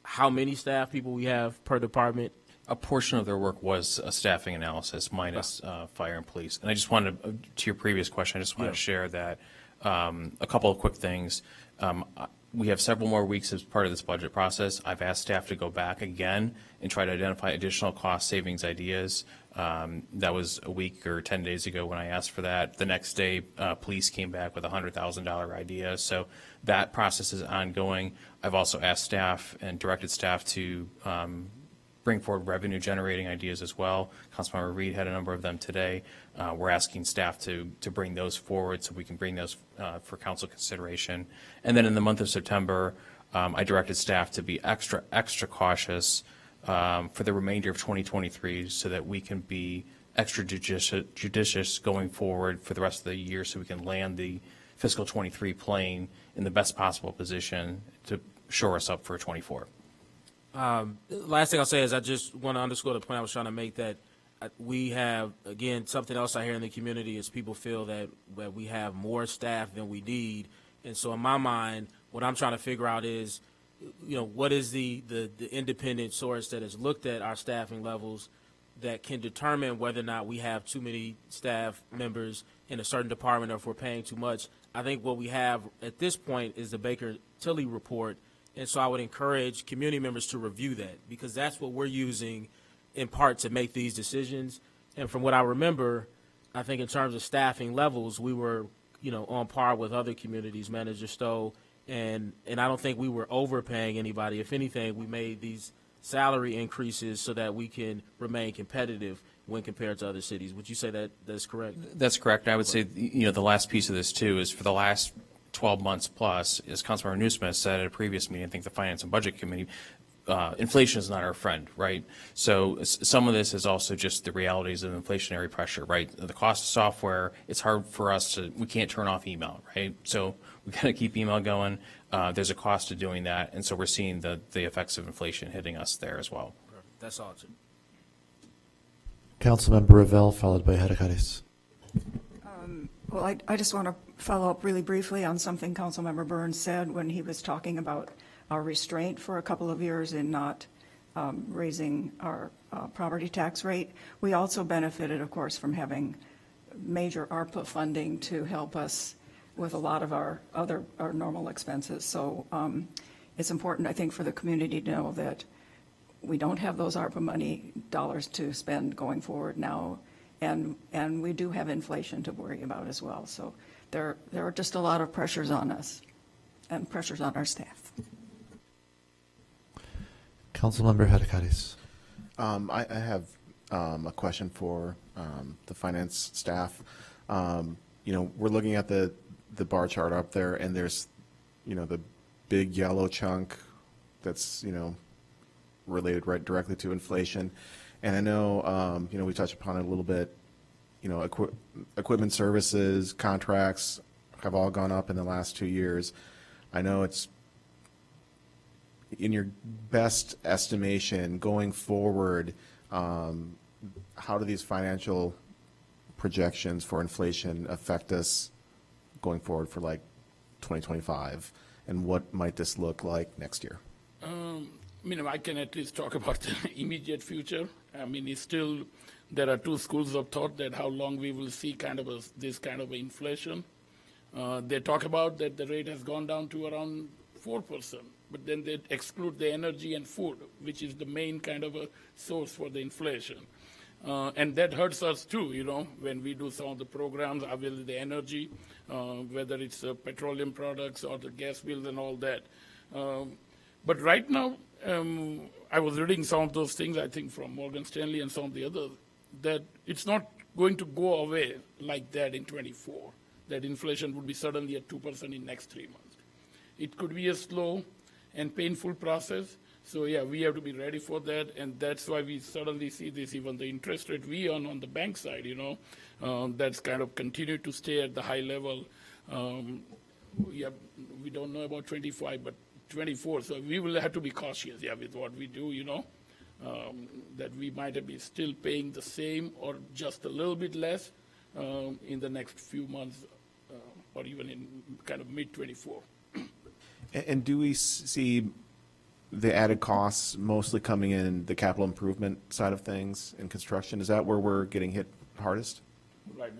how many staff people we have per department? A portion of their work was a staffing analysis minus fire and police. And I just wanted to your previous question, I just want to share that a couple of quick things. We have several more weeks as part of this budget process. I've asked staff to go back again and try to identify additional cost savings ideas. That was a week or 10 days ago when I asked for that. The next day, police came back with a $100,000 idea. So that process is ongoing. I've also asked staff and directed staff to bring forward revenue generating ideas as well. Councilmember Reed had a number of them today. We're asking staff to bring those forward so we can bring those for council consideration. And then in the month of September, I directed staff to be extra cautious for the remainder of 2023 so that we can be extra judicious going forward for the rest of the year so we can land the fiscal 23 plane in the best possible position to shore us up for 24. Last thing I'll say is I just want to underscore the point I was trying to make, that we have, again, something else I hear in the community is people feel that we have more staff than we need. And so in my mind, what I'm trying to figure out is, what is the independent source that has looked at our staffing levels that can determine whether or not we have too many staff members in a certain department or if we're paying too much. I think what we have at this point is the Baker-Tilly report. And so I would encourage community members to review that, because that's what we're using in part to make these decisions. And from what I remember, I think in terms of staffing levels, we were, on par with other communities, Manager Stowe, and I don't think we were overpaying anybody. If anything, we made these salary increases so that we can remain competitive when compared to other cities. Would you say that that's correct? That's correct. I would say, the last piece of this too is for the last 12 months plus, as Councilmember Newsmith said at a previous meeting, I think the Finance and Budget Committee, inflation is not our friend, right? So some of this is also just the realities of inflationary pressure, right? The cost of software, it's hard for us we can't turn off email, right? So we got to keep email going. There's a cost to doing that, and so we're seeing the effects of inflation hitting us there as well. That's all. Councilmember Revelle, followed by Hadakaris. Well, I just want to follow up really briefly on something Councilmember Burns said when he was talking about our restraint for a couple of years in not raising our property tax rate. We also benefited, of course, from having major ARPA funding to help us with a lot of our normal expenses. So it's important, I think, for the community to know that we don't have those ARPA money dollars to spend going forward now. And we do have inflation to worry about as well. So there are just a lot of pressures on us and pressures on our staff. Councilmember Hadakaris. I have a question for the finance staff. We're looking at the bar chart up there, and there's, the big yellow chunk that's, related right directly to inflation. And I know, we touched upon it a little bit, equipment services, contracts have all gone up in the last 2 years. I know it's in your best estimation going forward, how do these financial projections for inflation affect us going forward for like 2025? And what might this look like next year? I can at least talk about the immediate future. It's still, there are two schools of thought that how long we will see this kind of inflation. They talk about that the rate has gone down to around 4%, but then they exclude the energy and food, which is the main kind of a source for the inflation. And that hurts us too, when we do some of the programs, obviously the energy, whether it's petroleum products or the gas bills and all that. But right now, I was reading some of those things, I think from Morgan Stanley and some of the others, that it's not going to go away like that in 24, that inflation would be suddenly at 2% in next 3 months. It could be a slow and painful process. So yeah, we have to be ready for that, and that's why we suddenly see this, even the interest rate we earn on the bank side, that's kind of continued to stay at the high level. We don't know about 25, but 24, so we will have to be cautious, with what we do, that we might be still paying the same or just a little bit less in the next few months, or even in kind of mid-24. And do we see the added costs mostly coming in the capital improvement side of things in construction? Is that where we're getting hit hardest? Right,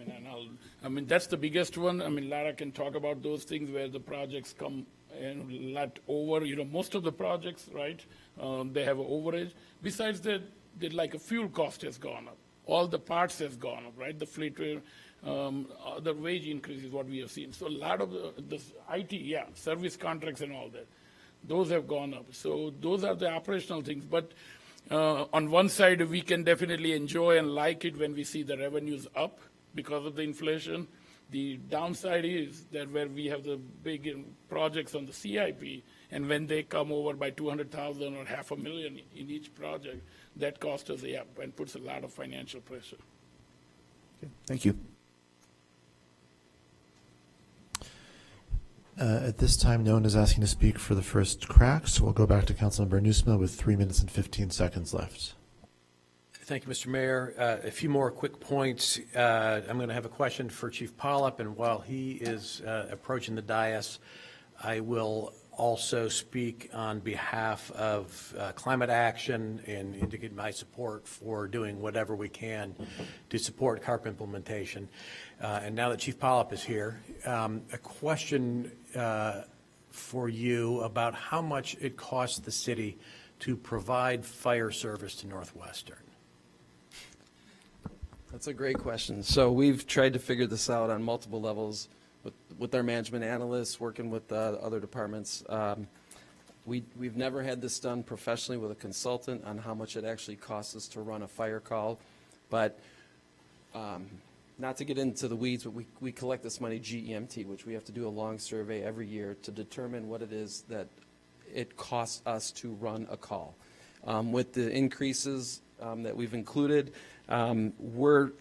that's the biggest one. Lara can talk about those things where the projects come and lot over. Most of the projects, right, they have an overage. Besides that, like a fuel cost has gone up. All the parts has gone up, right? The fleet, the wage increase is what we have seen. So a lot of the IT, service contracts and all that, those have gone up. So those are the operational things. But on one side, we can definitely enjoy and like it when we see the revenues up because of the inflation. The downside is that where we have the big projects on the CIP, and when they come over by 200,000 or $500,000 in each project, that costs us and puts a lot of financial pressure. Okay. Thank you. At this time, no one is asking to speak for the first crack, so we'll go back to Councilmember Nusma with 3 minutes and 15 seconds left. Thank you, Mr. Mayor. A few more quick points. I'm going to have a question for Chief Polyp, and while he is approaching the dais, I will also speak on behalf of climate action and indicate my support for doing whatever we can to support CARP implementation. And now that Chief Polyp is here, a question for you about how much it costs the city to provide fire service to Northwestern. That's a great question. So we've tried to figure this out on multiple levels with our management analysts, working with other departments. We've never had this done professionally with a consultant on how much it actually costs us to run a fire call. But not to get into the weeds, but we collect this money GEMT, which we have to do a long survey every year to determine what it is that it costs us to run a call. With the increases that we've included, we're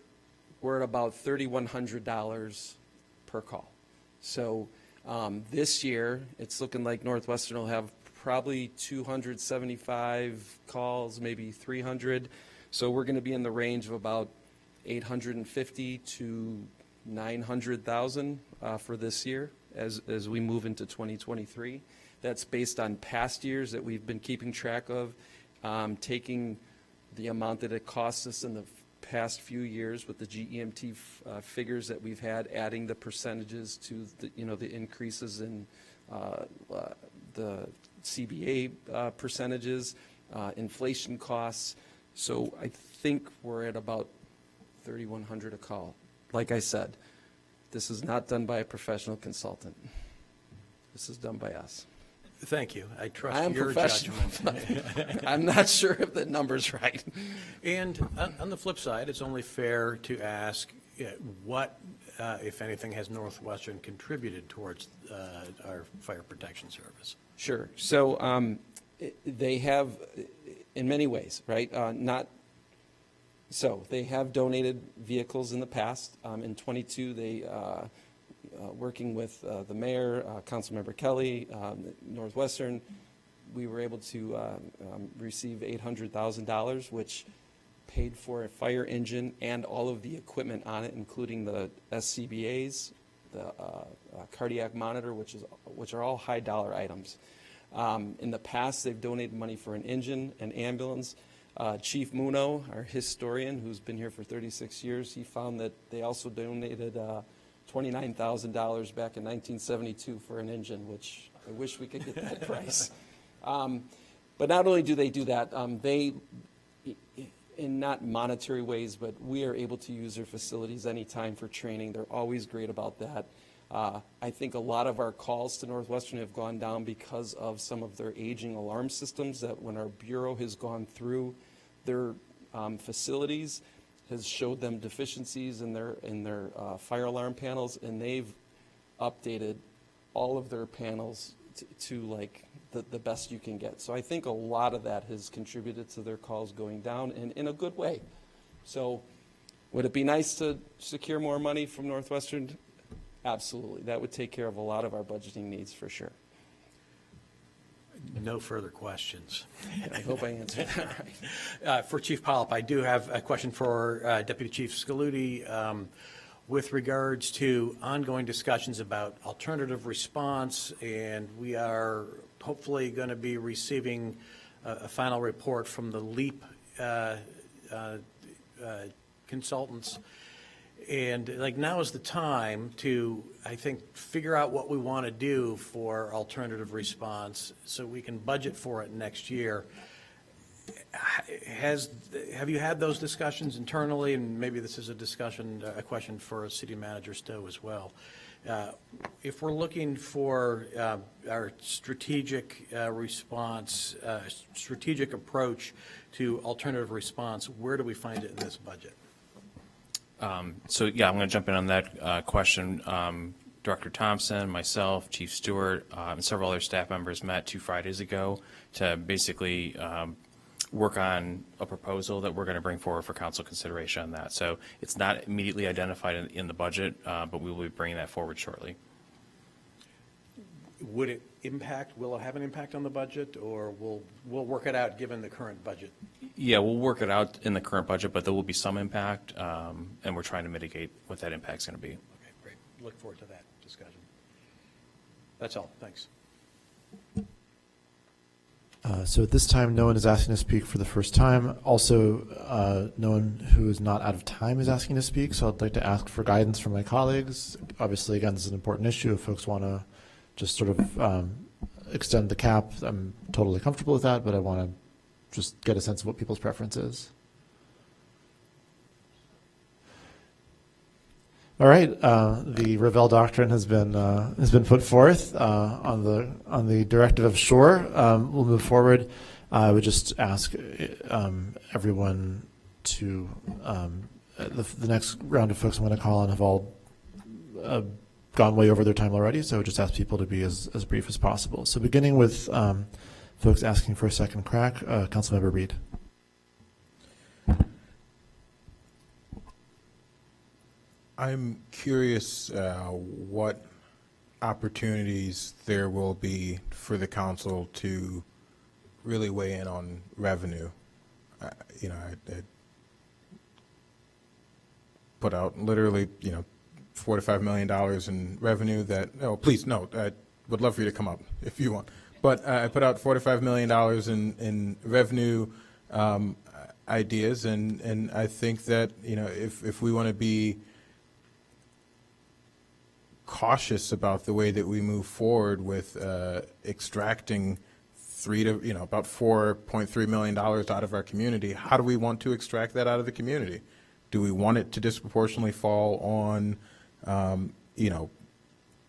at about $3,100 per call. So this year, it's looking like Northwestern will have probably 275 calls, maybe 300. So we're going to be in the range of about 850 to 900,000 for this year as we move into 2023. That's based on past years that we've been keeping track of, taking the amount that it costs us in the past few years with the GEMT figures that we've had, adding the percentages to the increases in the CBA percentages, inflation costs. So I think we're at about 3,100 a call. Like I said, this is not done by a professional consultant. This is done by us. Thank you. I trust I'm your professional. judgment. I'm not sure if the number's right. And on the flip side, it's only fair to ask what, if anything, has Northwestern contributed towards our fire protection service? Sure. So they have, in many ways, right? So they have donated vehicles in the past. In 22, they working with the mayor, Councilmember Kelly, Northwestern, we were able to receive $800,000, which paid for a fire engine and all of the equipment on it, including the SCBAs, the cardiac monitor, which are all high dollar items. In the past, they've donated money for an engine, an ambulance. Chief Muno, our historian, who's been here for 36 years, he found that they also donated $29,000 back in 1972 for an engine, which I wish we could get that price. But not only do they do that, they, in not monetary ways, but we are able to use their facilities anytime for training. They're always great about that. I think a lot of our calls to Northwestern have gone down because of some of their aging alarm systems that when our bureau has gone through their facilities, has showed them deficiencies in their fire alarm panels, and they've updated all of their panels to like the best you can get. So I think a lot of that has contributed to their calls going down in a good way. So would it be nice to secure more money from Northwestern? Absolutely. That would take care of a lot of our budgeting needs for sure. No further questions. I hope I answered that right. For Chief Polyp, I do have a question for Deputy Chief Scaludi with regards to ongoing discussions about alternative response, and we are hopefully going to be receiving a final report from the LEAP consultants. And like now is the time to, I think, figure out what we want to do for alternative response so we can budget for it next year. Have you had those discussions internally? And maybe this is a question for City Manager Stowe as well. If we're looking for our strategic response, strategic approach to alternative response, where do we find it in this budget? So yeah, I'm going to jump in on that question. Director Thompson, myself, Chief Stewart, and several other staff members met 2 Fridays ago to basically work on a proposal that we're going to bring forward for council consideration on that. So it's not immediately identified in the budget, but we will be bringing that forward shortly. Will it have an impact on the budget, or we'll work it out given the current budget? Yeah, we'll work it out in the current budget, but there will be some impact, and we're trying to mitigate what that impact's going to be. Okay, great. Look forward to that discussion. That's all. Thanks. So at this time, no one is asking to speak for the first time. Also, no one who is not out of time is asking to speak, so I'd like to ask for guidance from my colleagues. Obviously, again, this is an important issue. If folks want to just sort of extend the cap, I'm totally comfortable with that, but I want to just get a sense of what people's preference is. All right, the Revell doctrine has been put forth on the directive of Shore. We'll move forward. I would just ask everyone to the next round of folks I'm going to call on have all gone way over their time already, so I would just ask people to be as brief as possible. So beginning with folks asking for a second crack, Councilmember Reed. I'm curious what opportunities there will be for the council to really weigh in on revenue. I put out literally, $4 to $5 million in revenue that, please, no, I would love for you to come up if you want. But I put out $4 to $5 million in revenue ideas, and I think that, if we want to be cautious about the way that we move forward with extracting about $4.3 million out of our community, how do we want to extract that out of the community? Do we want it to disproportionately fall on,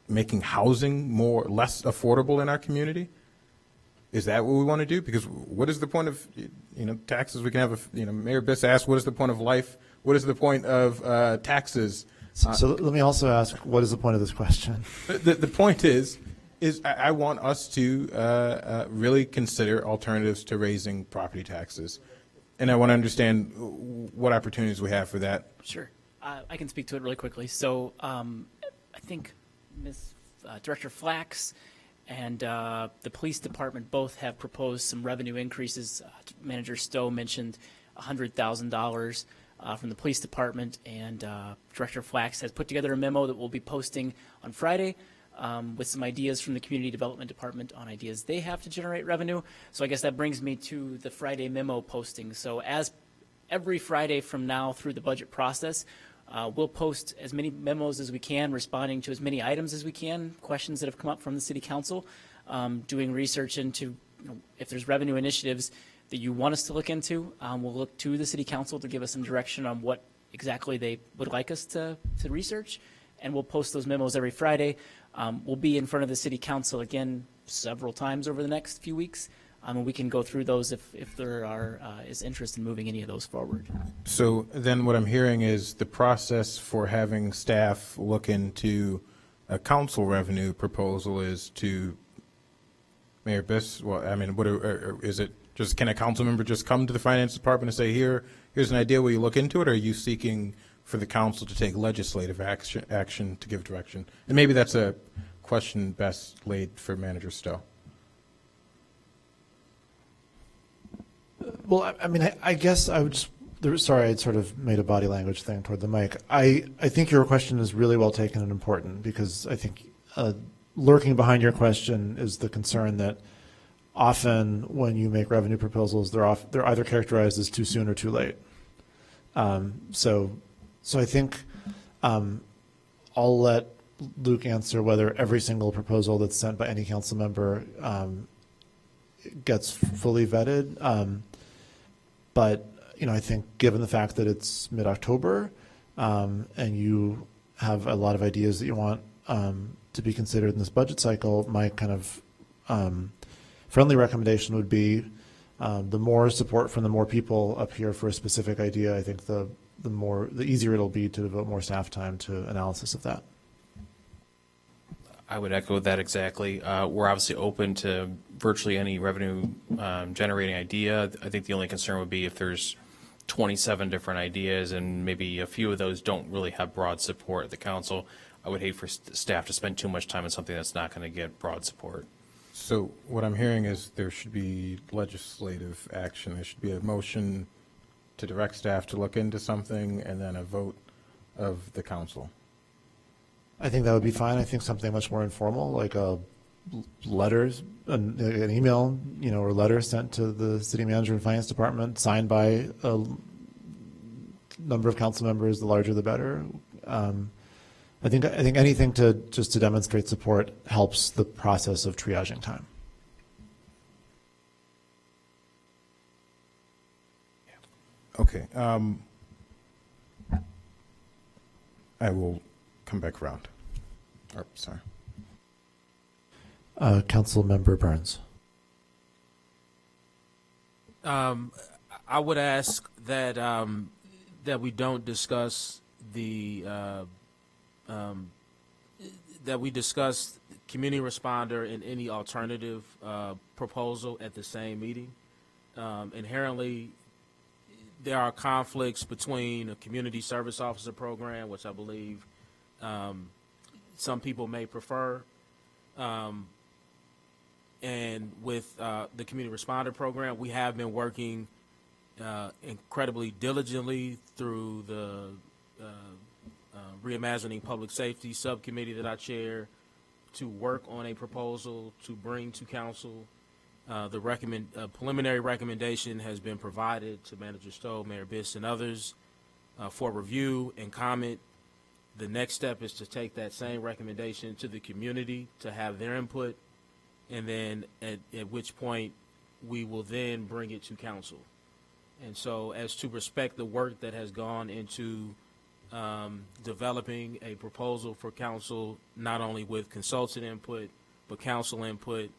making housing less affordable in our community? Is that what we want to do? Because what is the point of, taxes? We can have Mayor Biss asked, what is the point of life? What is the point of taxes? So let me also ask, what is the point of this question? The point is I want us to really consider alternatives to raising property taxes. And I want to understand what opportunities we have for that. Sure. I can speak to it really quickly. So I think Director Flax and the police department both have proposed some revenue increases. Manager Stowe mentioned $100,000 from the police department, and Director Flax has put together a memo that we'll be posting on Friday with some ideas from the community development department on ideas they have to generate revenue. So I guess that brings me to the Friday memo posting. So as every Friday from now through the budget process, we'll post as many memos as we can, responding to as many items as we can, questions that have come up from the City Council, doing research into if there's revenue initiatives that you want us to look into. We'll look to the City Council to give us some direction on what exactly they would like us to research, and we'll post those memos every Friday. We'll be in front of the City Council again several times over the next few weeks. And we can go through those if there is interest in moving any of those forward. So then what I'm hearing is the process for having staff look into a council revenue proposal is to, Mayor Biss, is it just, can a council member just come to the finance department and say, here's an idea, will you look into it? Or are you seeking for the council to take legislative action to give direction? And maybe that's a question best laid for Manager Stowe. Well, I guess I would just, sorry, I sort of made a body language thing toward the mic. I think your question is really well taken and important, because I think lurking behind your question is the concern that often when you make revenue proposals, they're either characterized as too soon or too late. So I think I'll let Luke answer whether every single proposal that's sent by any council member gets fully vetted. But, I think given the fact that it's mid-October and you have a lot of ideas that you want to be considered in this budget cycle, my kind of friendly recommendation would be the more support from the more people up here for a specific idea, I think the easier it'll be to devote more staff time to analysis of that. I would echo that exactly. We're obviously open to virtually any revenue generating idea. I think the only concern would be if there's 27 different ideas and maybe a few of those don't really have broad support at the council. I would hate for staff to spend too much time on something that's not going to get broad support. So what I'm hearing is there should be legislative action. There should be a motion to direct staff to look into something and then a vote of the council. I think that would be fine. I think something much more informal, like a letters, an email, or letter sent to the city manager and finance department, signed by a number of council members, the larger the better. I think anything to demonstrate support helps the process of triaging time. Okay. I will come back around. Sorry. Council Member Burns. I would ask that that we don't discuss that we discuss community responder and any alternative proposal at the same meeting. Inherently, there are conflicts between a community service officer program, which I believe some people may prefer, And with the community responder program, we have been working incredibly diligently through the Reimagining Public Safety Subcommittee that I chair to work on a proposal to bring to council. The preliminary recommendation has been provided to Manager Stowe, Mayor Biss, and others for review and comment. The next step is to take that same recommendation to the community to have their input, and then at which point we will then bring it to council. And so as to respect the work that has gone into developing a proposal for council, not only with consultant input, but council input,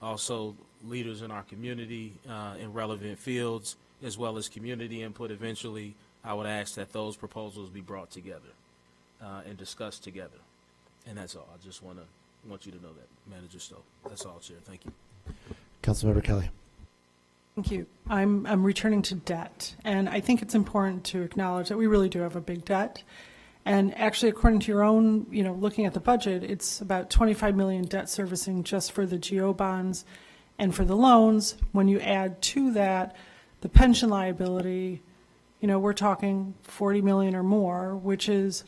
also leaders in our community in relevant fields, as well as community input eventually, I would ask that those proposals be brought together and discussed together. And that's all. I just want you to know that, Manager Stowe. That's all, Chair. Thank you. Councilmember Kelly. Thank you. I'm returning to debt, and I think it's important to acknowledge that we really do have a big debt. And actually, according to your own, looking at the budget, it's about 25 million debt servicing just for the GO bonds and for the loans. When you add to that the pension liability, we're talking 40 million or more, which is,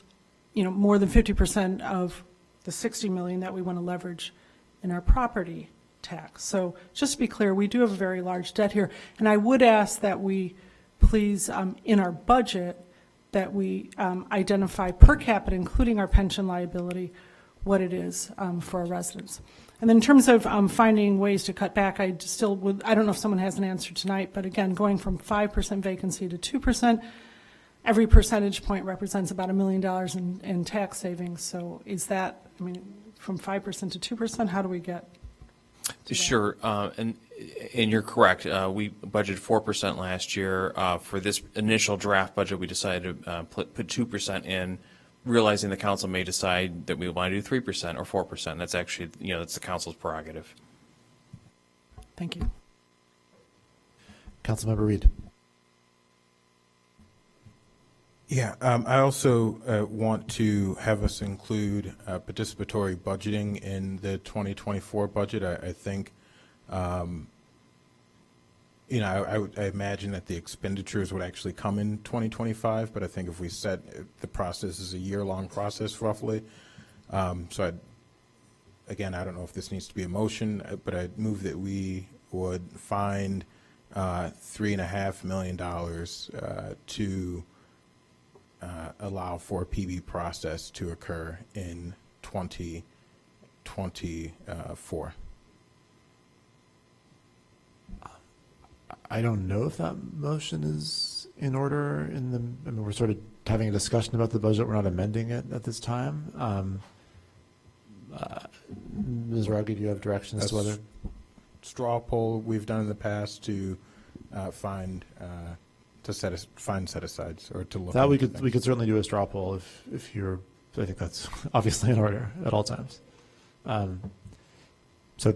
more than 50% of the 60 million that we want to leverage in our property tax. So just to be clear, we do have a very large debt here. And I would ask that we please, in our budget, that we identify per capita, including our pension liability, what it is for our residents. And then in terms of finding ways to cut back, I don't know if someone has an answer tonight, but again, going from 5% vacancy to 2%, every percentage point represents about $1 million in tax savings. So is that, from 5% to 2%, how do we get to that? Sure, and you're correct. We budgeted 4% last year. For this initial draft budget, we decided to put 2% in, realizing the council may decide that we want to do 3% or 4%. That's actually, that's the council's prerogative. Thank you. Councilmember Reed. Yeah, I also want to have us include participatory budgeting in the 2024 budget. I think, I imagine that the expenditures would actually come in 2025, but I think if we set the process as a year-long process roughly, so again, I don't know if this needs to be a motion, but I'd move that we would find $3.5 million to allow for a PB process to occur in 2024. I don't know if that motion is in order we're sort of having a discussion about the budget. We're not amending it at this time. Ms. Ruggie, do you have directions as to whether? Straw poll we've done in the past to find set-asides or to look. That we could certainly do a straw poll if you're. I think that's obviously in order at all times. So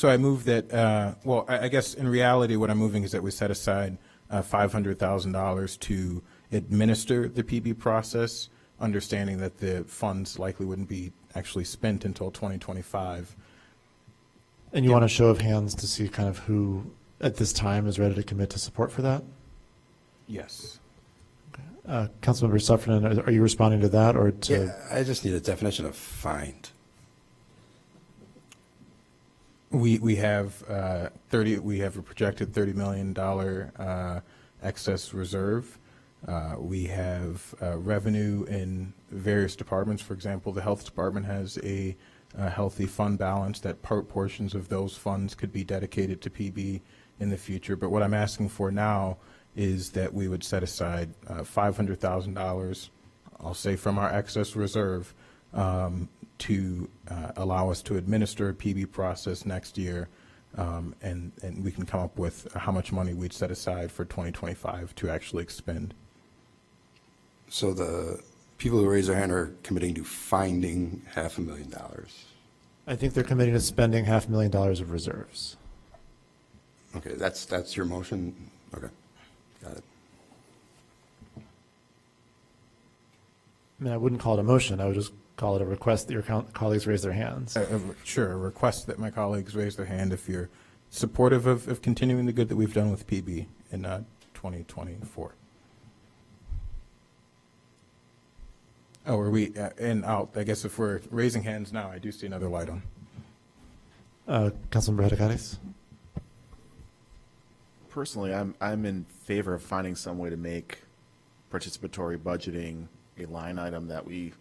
I move that. I guess in reality, what I'm moving is that we set aside $500,000 to administer the PB process, understanding that the funds likely wouldn't be actually spent until 2025. And you want a show of hands to see kind of who at this time is ready to commit to support for that? Yes. Okay. Councilmember Sufferman, are you responding to that or to? Yeah, I just need a definition of find. We have We have a projected $30 million excess reserve. We have revenue in various departments. For example, the health department has a healthy fund balance that portions of those funds could be dedicated to PB in the future. But what I'm asking for now is that we would set aside $500,000, I'll say from our excess reserve, to allow us to administer a PB process next year, and we can come up with how much money we'd set aside for 2025 to actually expend. So the people who raise their hand are committing to finding $500,000. I think they're committing to spending $500,000 of reserves. Okay, that's your motion? Okay, got it. I mean, I wouldn't call it a motion. I would just call it a request that your colleagues raise their hands. Sure, a request that my colleagues raise their hand if you're supportive of continuing the good that we've done with PB in 2024. Oh, are we, I guess if we're raising hands now, I do see another light on. Councilmember Hadakaris? Personally, I'm in favor of finding some way to make participatory budgeting a line item that we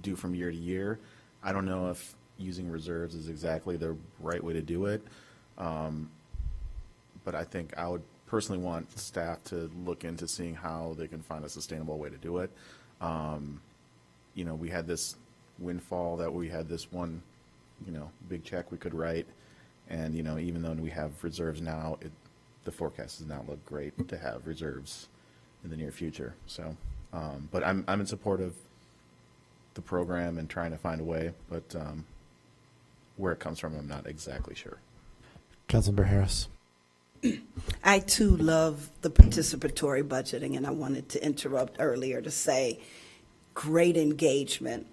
do from year to year. I don't know if using reserves is exactly the right way to do it, but I think I would personally want staff to look into seeing how they can find a sustainable way to do it. You know, we had this windfall that we had this one, you know, big check we could write, and you know, even though we have reserves now, the forecast does not look great to have reserves in the near future. So, but I'm in support of the program and trying to find a way, but where it comes from, I'm not exactly sure. Councilmember Harris? I too love the participatory budgeting, and I wanted to interrupt earlier to say great engagement.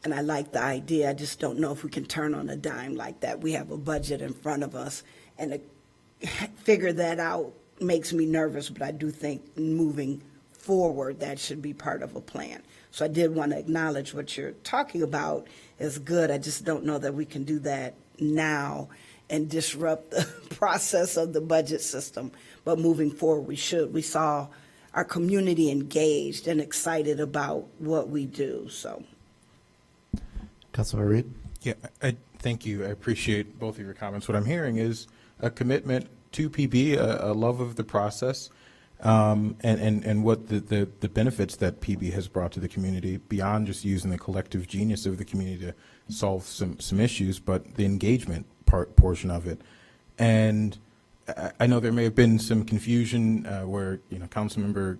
And I like the idea. I just don't know if we can turn on a dime like that. We have a budget in front of us, and to figure that out makes me nervous, but I do think moving forward that should be part of a plan. So I did want to acknowledge what you're talking about is good. I just don't know that we can do that now and disrupt the process of the budget system. But moving forward, we should. We saw our community engaged and excited about what we do. So, Councilmember Reed? Yeah, I thank you. I appreciate both of your comments. What I'm hearing is a commitment to PB, a love of the process, and what the benefits that PB has brought to the community beyond just using the collective genius of the community to solve some issues, but the engagement portion of it. And I know there may have been some confusion where, you know, Councilmember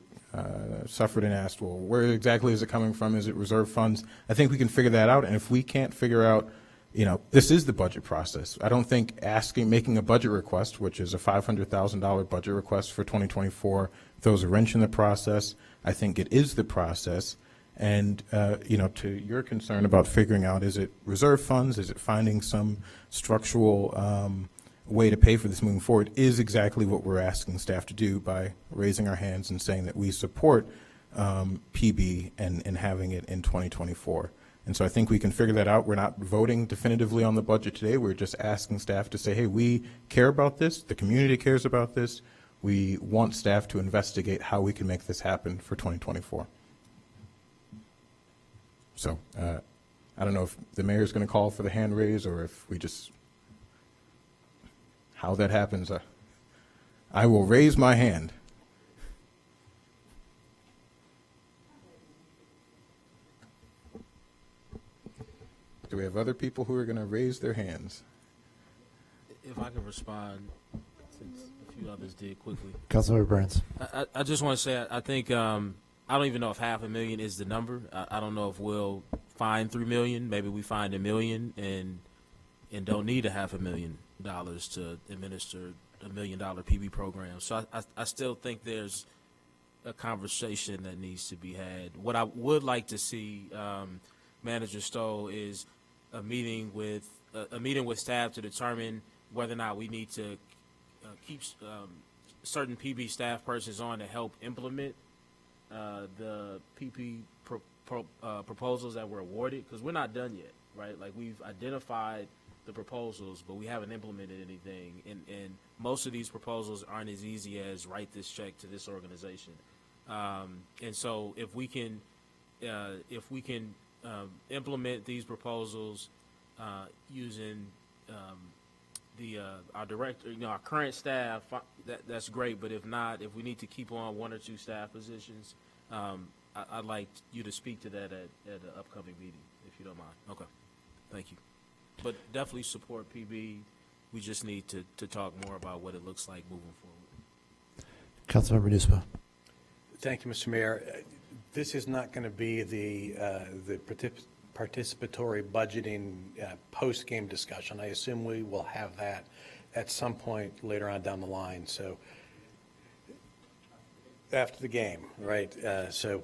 suffered and asked, well, where exactly is it coming from? Is it reserve funds? I think we can figure that out. And if we can't figure out, you know, this is the budget process. I don't think making a budget request, which is a $500,000 budget request for 2024, throws a wrench in the process. I think it is the process. And, you know, to your concern about figuring out, is it reserve funds? Is it finding some structural way to pay for this moving forward, is exactly what we're asking staff to do by raising our hands and saying that we support PB and having it in 2024. And so I think we can figure that out. We're not voting definitively on the budget today. We're just asking staff to say, hey, we care about this. The community cares about this. We want staff to investigate how we can make this happen for 2024. So I don't know if the mayor's going to call for the hand raise or if we just, how that happens. I will raise my hand. Do we have other people who are going to raise their hands? If I can respond, since a few others did quickly. Councilmember Burns? I just want to say, I think, I don't even know if $500,000 is the number. I don't know if we'll find $3 million. Maybe we find $1 million and don't need $500,000 to administer $1 million PB program. So I still think there's a conversation that needs to be had. What I would like to see, Manager Stowe, is a meeting with staff to determine whether or not we need to keep certain PB staff persons on to help implement the PP proposals that were awarded, because we're not done yet, right? Like, we've identified the proposals, but we haven't implemented anything, and most of these proposals aren't as easy as write this check to this organization. And so if we can implement these proposals using our director, our current staff, that's great. But if not, if we need to keep on 1 or 2 staff positions, I'd like you to speak to that at an upcoming meeting, if you don't mind. Okay, thank you. But definitely support PB. We just need to talk more about what it looks like moving forward. Councilmember Nusba? Thank you, Mr. Mayor. This is not going to be the participatory budgeting post-game discussion. I assume we will have that at some point later on down the line. So after the game, right? So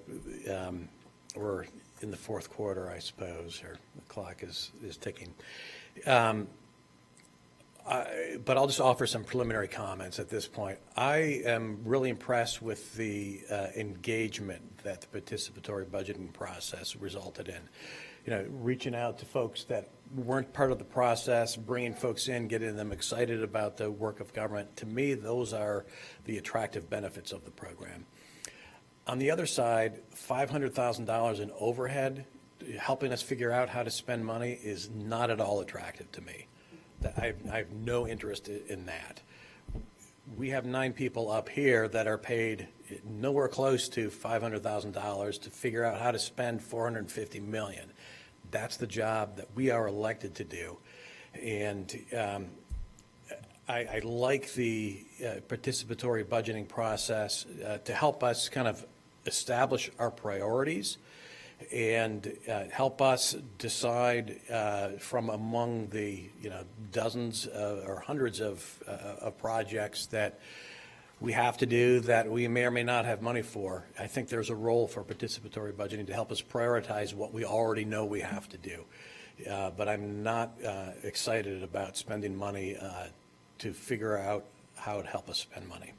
we're in the fourth quarter, I suppose, or the clock is ticking. But I'll just offer some preliminary comments at this point. I am really impressed with the engagement that the participatory budgeting process resulted in. You know, reaching out to folks that weren't part of the process, bringing folks in, getting them excited about the work of government. To me, those are the attractive benefits of the program. On the other side, $500,000 in overhead, helping us figure out how to spend money, is not at all attractive to me. I have no interest in that. We have 9 people up here that are paid nowhere close to $500,000 to figure out how to spend $450 million. That's the job that we are elected to do. And I like the participatory budgeting process to help us kind of establish our priorities and help us decide from among the dozens or hundreds of projects that we have to do that we may or may not have money for. I think there's a role for participatory budgeting to help us prioritize what we already know we have to do. But I'm not excited about spending money to figure out how to help us spend money.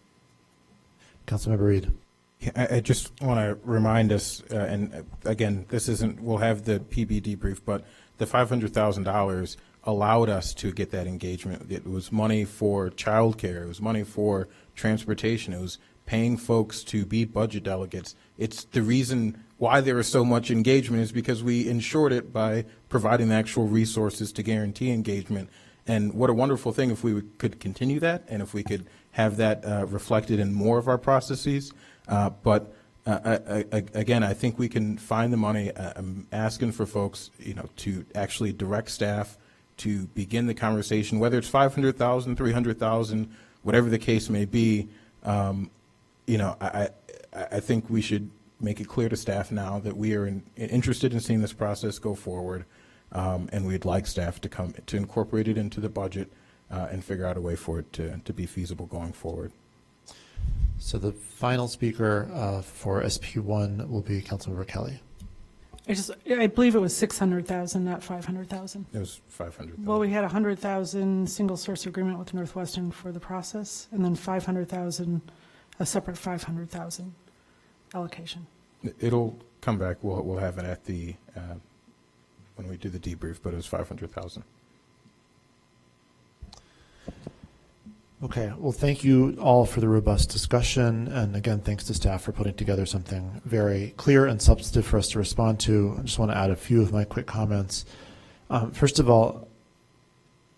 Councilmember Reed. Yeah, I just want to remind us, and again, this isn't, we'll have the PB debrief, but the $500,000 allowed us to get that engagement. It was money for childcare. It was money for transportation. It was paying folks to be budget delegates. It's the reason why there is so much engagement is because we ensured it by providing the actual resources to guarantee engagement. And what a wonderful thing if we could continue that and if we could have that reflected in more of our processes. But again, I think we can find the money. I'm asking for folks, to actually direct staff to begin the conversation, whether it's 500,000, 300,000, whatever the case may be. I think we should make it clear to staff now that we are interested in seeing this process go forward, and we'd like staff to incorporate it into the budget and figure out a way for it to be feasible going forward. So the final speaker for SP1 will be Councilmember Kelly. I believe it was 600,000, not 500,000. It was 500,000. Well, we had 100,000 single source agreement with Northwestern for the process, and then 500,000, a separate 500,000 allocation. It'll come back. We'll have it at the when we do the debrief, but it was 500,000. Okay, well, thank you all for the robust discussion, and again, thanks to staff for putting together something very clear and substantive for us to respond to. I just want to add a few of my quick comments. First of all,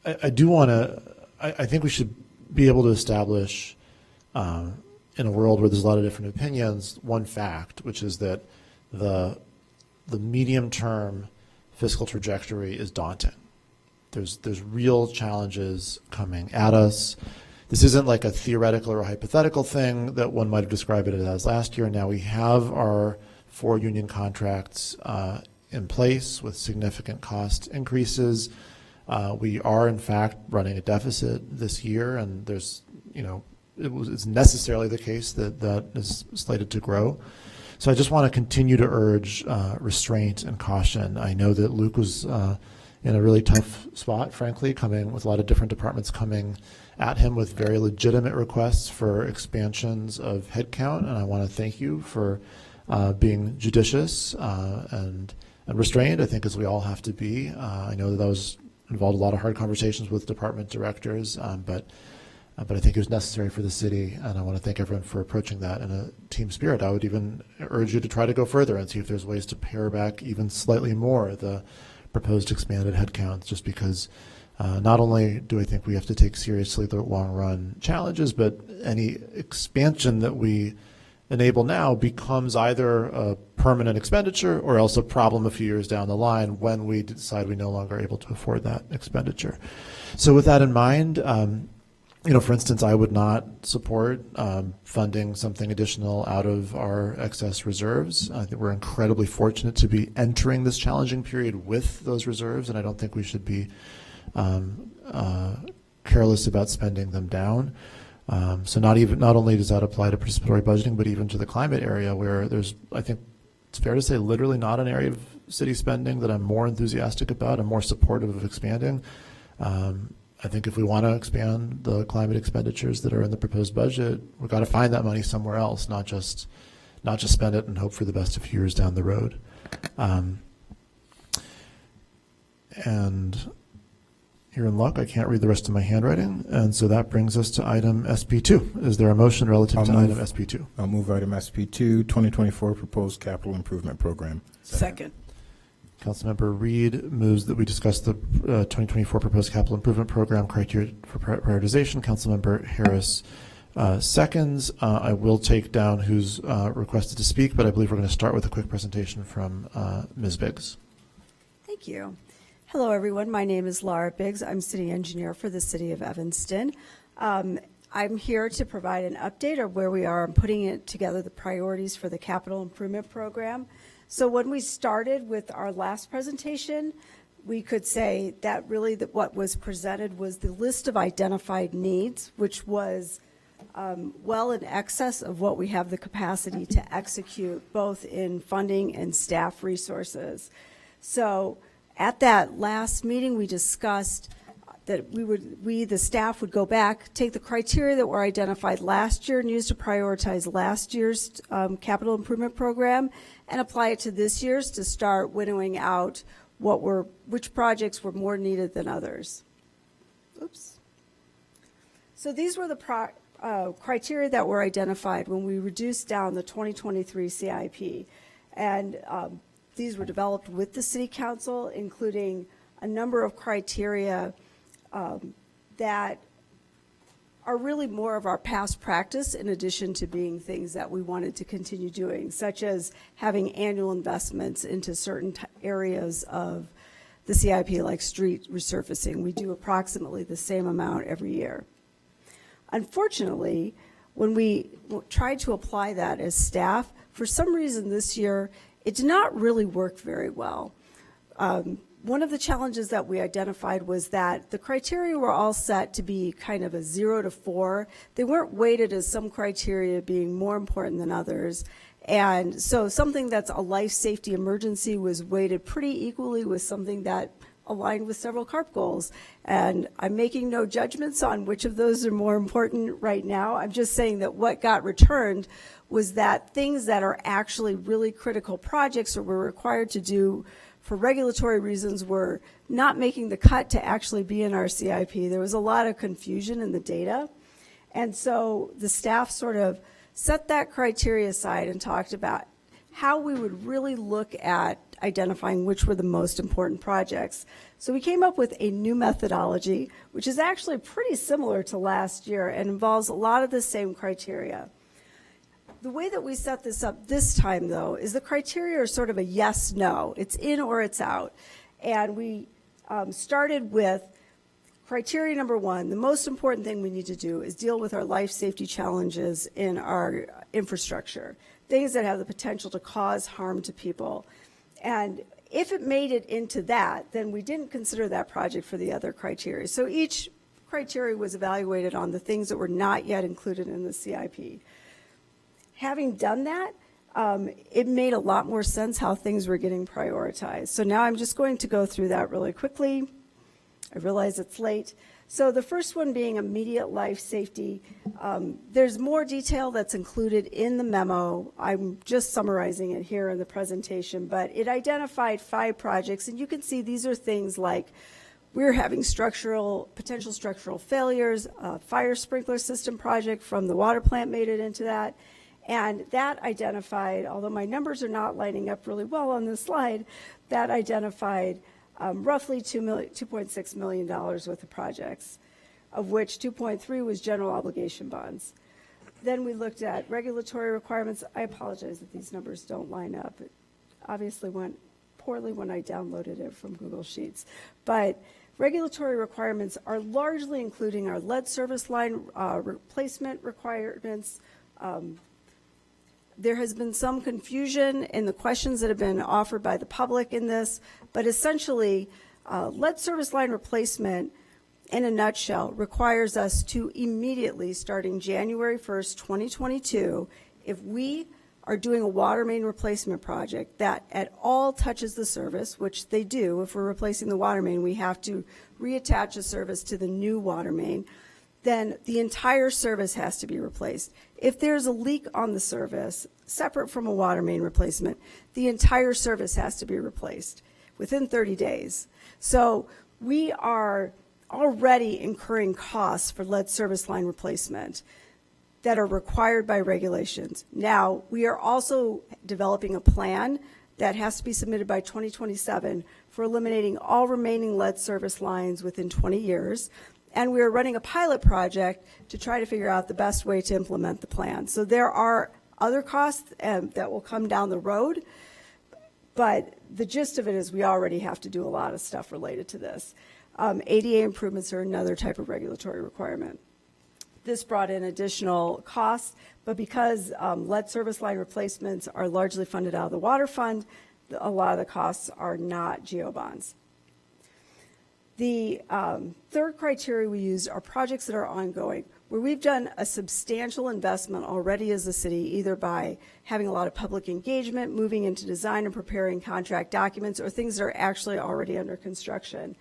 I think we should be able to establish, in a world where there's a lot of different opinions, one fact, which is that the medium-term fiscal trajectory is daunting. There's real challenges coming at us. This isn't like a theoretical or a hypothetical thing that one might have described it as last year. Now we have our 4 union contracts in place with significant cost increases. We are, in fact, running a deficit this year, and there's, it's necessarily the case that is slated to grow. So I just want to continue to urge restraint and caution. I know that Luke was in a really tough spot, frankly, coming with a lot of different departments coming at him with very legitimate requests for expansions of headcount, and I want to thank you for being judicious and restrained, I think, as we all have to be. I know that was involved a lot of hard conversations with department directors, but I think it was necessary for the city, and I want to thank everyone for approaching that in a team spirit. I would even urge you to try to go further and see if there's ways to pare back even slightly more the proposed expanded headcounts, just because not only do I think we have to take seriously the long-run challenges, but any expansion that we enable now becomes either a permanent expenditure or else a problem a few years down the line when we decide we no longer are able to afford that expenditure. So with that in mind, for instance, I would not support funding something additional out of our excess reserves. I think we're incredibly fortunate to be entering this challenging period with those reserves, and I don't think we should be careless about spending them down. So not only does that apply to participatory budgeting, but even to the climate area, where there's, I think, it's fair to say, literally not an area of city spending that I'm more enthusiastic about. I'm more supportive of expanding. I think if we want to expand the climate expenditures that are in the proposed budget, we've got to find that money somewhere else, not just spend it and hope for the best a few years down the road. And you're in luck. I can't read the rest of my handwriting. And so that brings us to item SP2. Is there a motion relative to item SP2? I'll move item SP2, 2024 Proposed Capital Improvement Program. Second. Councilmember Reed moves that we discuss the 2024 Proposed Capital Improvement Program criteria for prioritization. Councilmember Harris seconds. I will take down who's requested to speak, but I believe we're going to start with a quick presentation from Ms. Biggs. Thank you. Hello, everyone. My name is Laura Biggs. I'm city engineer for the city of Evanston. I'm here to provide an update of where we are on putting it together, the priorities for the capital improvement program. So when we started with our last presentation, we could say that really what was presented was the list of identified needs, which was well in excess of what we have the capacity to execute, both in funding and staff resources. So at that last meeting, we discussed that the staff would go back, take the criteria that were identified last year and use to prioritize last year's capital improvement program and apply it to this year's to start winnowing out which projects were more needed than others. Oops. So these were the criteria that were identified when we reduced down the 2023 CIP. And these were developed with the City Council, including a number of criteria that are really more of our past practice in addition to being things that we wanted to continue doing, such as having annual investments into certain areas of the CIP, like street resurfacing. We do approximately the same amount every year. Unfortunately, when we tried to apply that as staff, for some reason this year, it did not really work very well. One of the challenges that we identified was that the criteria were all set to be kind of a 0 to 4. They weren't weighted as some criteria being more important than others. And so something that's a life safety emergency was weighted pretty equally with something that aligned with several CARP goals. And I'm making no judgments on which of those are more important right now. I'm just saying that what got returned was that things that are actually really critical projects or were required to do for regulatory reasons were not making the cut to actually be in our CIP. There was a lot of confusion in the data. And so the staff sort of set that criteria aside and talked about how we would really look at identifying which were the most important projects. So we came up with a new methodology, which is actually pretty similar to last year and involves a lot of the same criteria. The way that we set this up this time, though, is the criteria are sort of a yes-no. It's in or it's out. And we started with criteria number 1. The most important thing we need to do is deal with our life safety challenges in our infrastructure, things that have the potential to cause harm to people. And if it made it into that, then we didn't consider that project for the other criteria. So each criteria was evaluated on the things that were not yet included in the CIP. Having done that, it made a lot more sense how things were getting prioritized. So now I'm just going to go through that really quickly. I realize it's late. So the first one being immediate life safety. There's more detail that's included in the memo. I'm just summarizing it here in the presentation, but it identified 5 projects, and you can see these are things like we're having potential structural failures, a fire sprinkler system project from the water plant made it into that. And that identified, although my numbers are not lining up really well on this slide, that identified roughly $2.6 million worth of projects, of which 2.3 was general obligation bonds. Then we looked at regulatory requirements. I apologize that these numbers don't line up. It obviously went poorly when I downloaded it from Google Sheets. But regulatory requirements are largely including our lead service line replacement requirements. There has been some confusion in the questions that have been offered by the public in this, but essentially, lead service line replacement, in a nutshell, requires us to immediately, starting January 1st, 2022, if we are doing a water main replacement project that at all touches the service, which they do, if we're replacing the water main, we have to reattach the service to the new water main, then the entire service has to be replaced. If there's a leak on the service, separate from a water main replacement, the entire service has to be replaced within 30 days. So we are already incurring costs for lead service line replacement that are required by regulations. Now, we are also developing a plan that has to be submitted by 2027 for eliminating all remaining lead service lines within 20 years. And we are running a pilot project to try to figure out the best way to implement the plan. So there are other costs that will come down the road, but the gist of it is we already have to do a lot of stuff related to this. ADA improvements are another type of regulatory requirement. This brought in additional costs, but because lead service line replacements are largely funded out of the water fund, a lot of the costs are not GO bonds. The third criteria we use are projects that are ongoing, where we've done a substantial investment already as a city, either by having a lot of public engagement, moving into design and preparing contract documents, or things that are actually already under construction.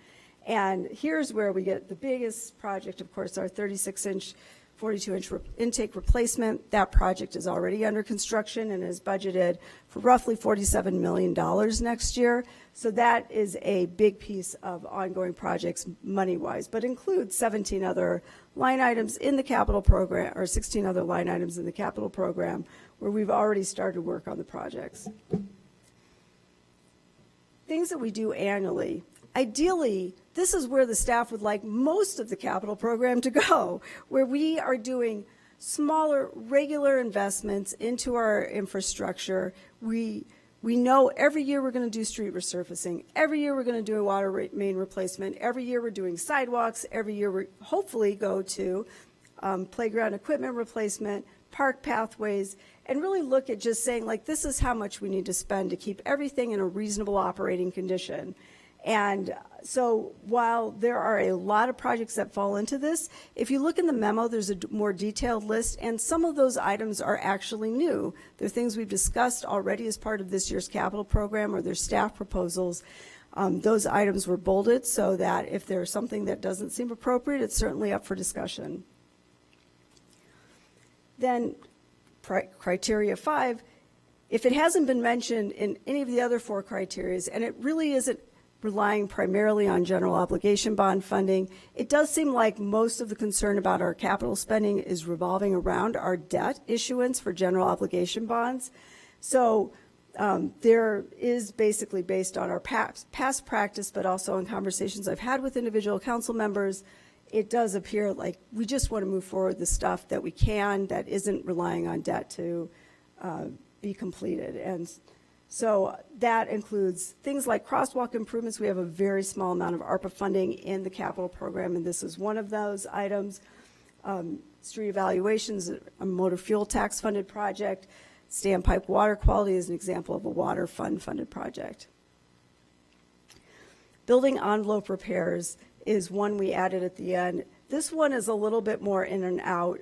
And here's where we get the biggest project, of course, our 36-inch, 42-inch intake replacement. That project is already under construction and is budgeted for roughly $47 million next year. So that is a big piece of ongoing projects money-wise, but includes 17 other line items in the capital program, or 16 other line items in the capital program, where we've already started work on the projects. Things that we do annually. Ideally, this is where the staff would like most of the capital program to go, where we are doing smaller, regular investments into our infrastructure. We know every year we're going to do street resurfacing. Every year we're going to do a water main replacement. Every year we're doing sidewalks. Every year we hopefully go to playground equipment replacement, park pathways, and really look at just saying, like, this is how much we need to spend to keep everything in a reasonable operating condition. And so while there are a lot of projects that fall into this, if you look in the memo, there's a more detailed list, and some of those items are actually new. They're things we've discussed already as part of this year's capital program, or their staff proposals. Those items were bolded so that if there's something that doesn't seem appropriate, it's certainly up for discussion. Then criteria 5, if it hasn't been mentioned in any of the other 4 criteria, and it really isn't relying primarily on general obligation bond funding, it does seem like most of the concern about our capital spending is revolving around our debt issuance for general obligation bonds. So there is basically, based on our past practice, but also in conversations I've had with individual council members, it does appear like we just want to move forward the stuff that we can that isn't relying on debt to be completed. And so that includes things like crosswalk improvements. We have a very small amount of ARPA funding in the capital program, and this is one of those items. Street evaluations, a motor fuel tax funded project. Standpipe water quality is an example of a water fund funded project. Building envelope repairs is one we added at the end. This one is a little bit more in and out.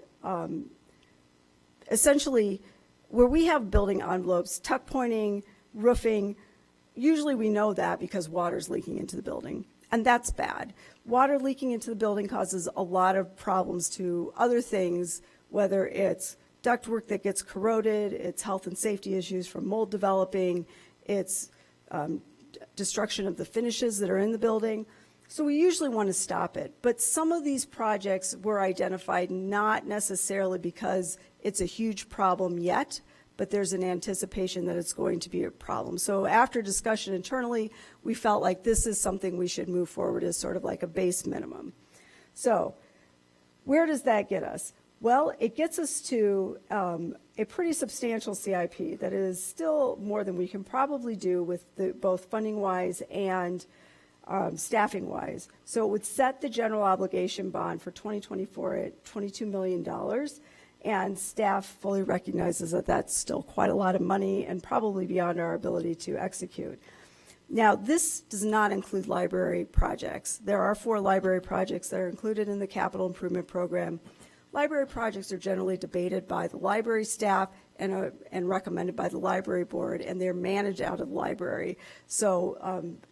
Essentially, where we have building envelopes, tuck pointing, roofing, usually we know that because water's leaking into the building, and that's bad. Water leaking into the building causes a lot of problems to other things, whether it's ductwork that gets corroded, it's health and safety issues from mold developing, it's destruction of the finishes that are in the building. So we usually want to stop it. But some of these projects were identified not necessarily because it's a huge problem yet, but there's an anticipation that it's going to be a problem. So after discussion internally, we felt like this is something we should move forward as sort of like a base minimum. So where does that get us? Well, it gets us to a pretty substantial CIP that is still more than we can probably do with both funding-wise and staffing-wise. So it would set the general obligation bond for 2024 at $22 million. And staff fully recognizes that that's still quite a lot of money and probably beyond our ability to execute. Now, this does not include library projects. There are 4 library projects that are included in the capital improvement program. library projects are generally debated by the library staff and recommended by the library board, and they're managed out of the library. So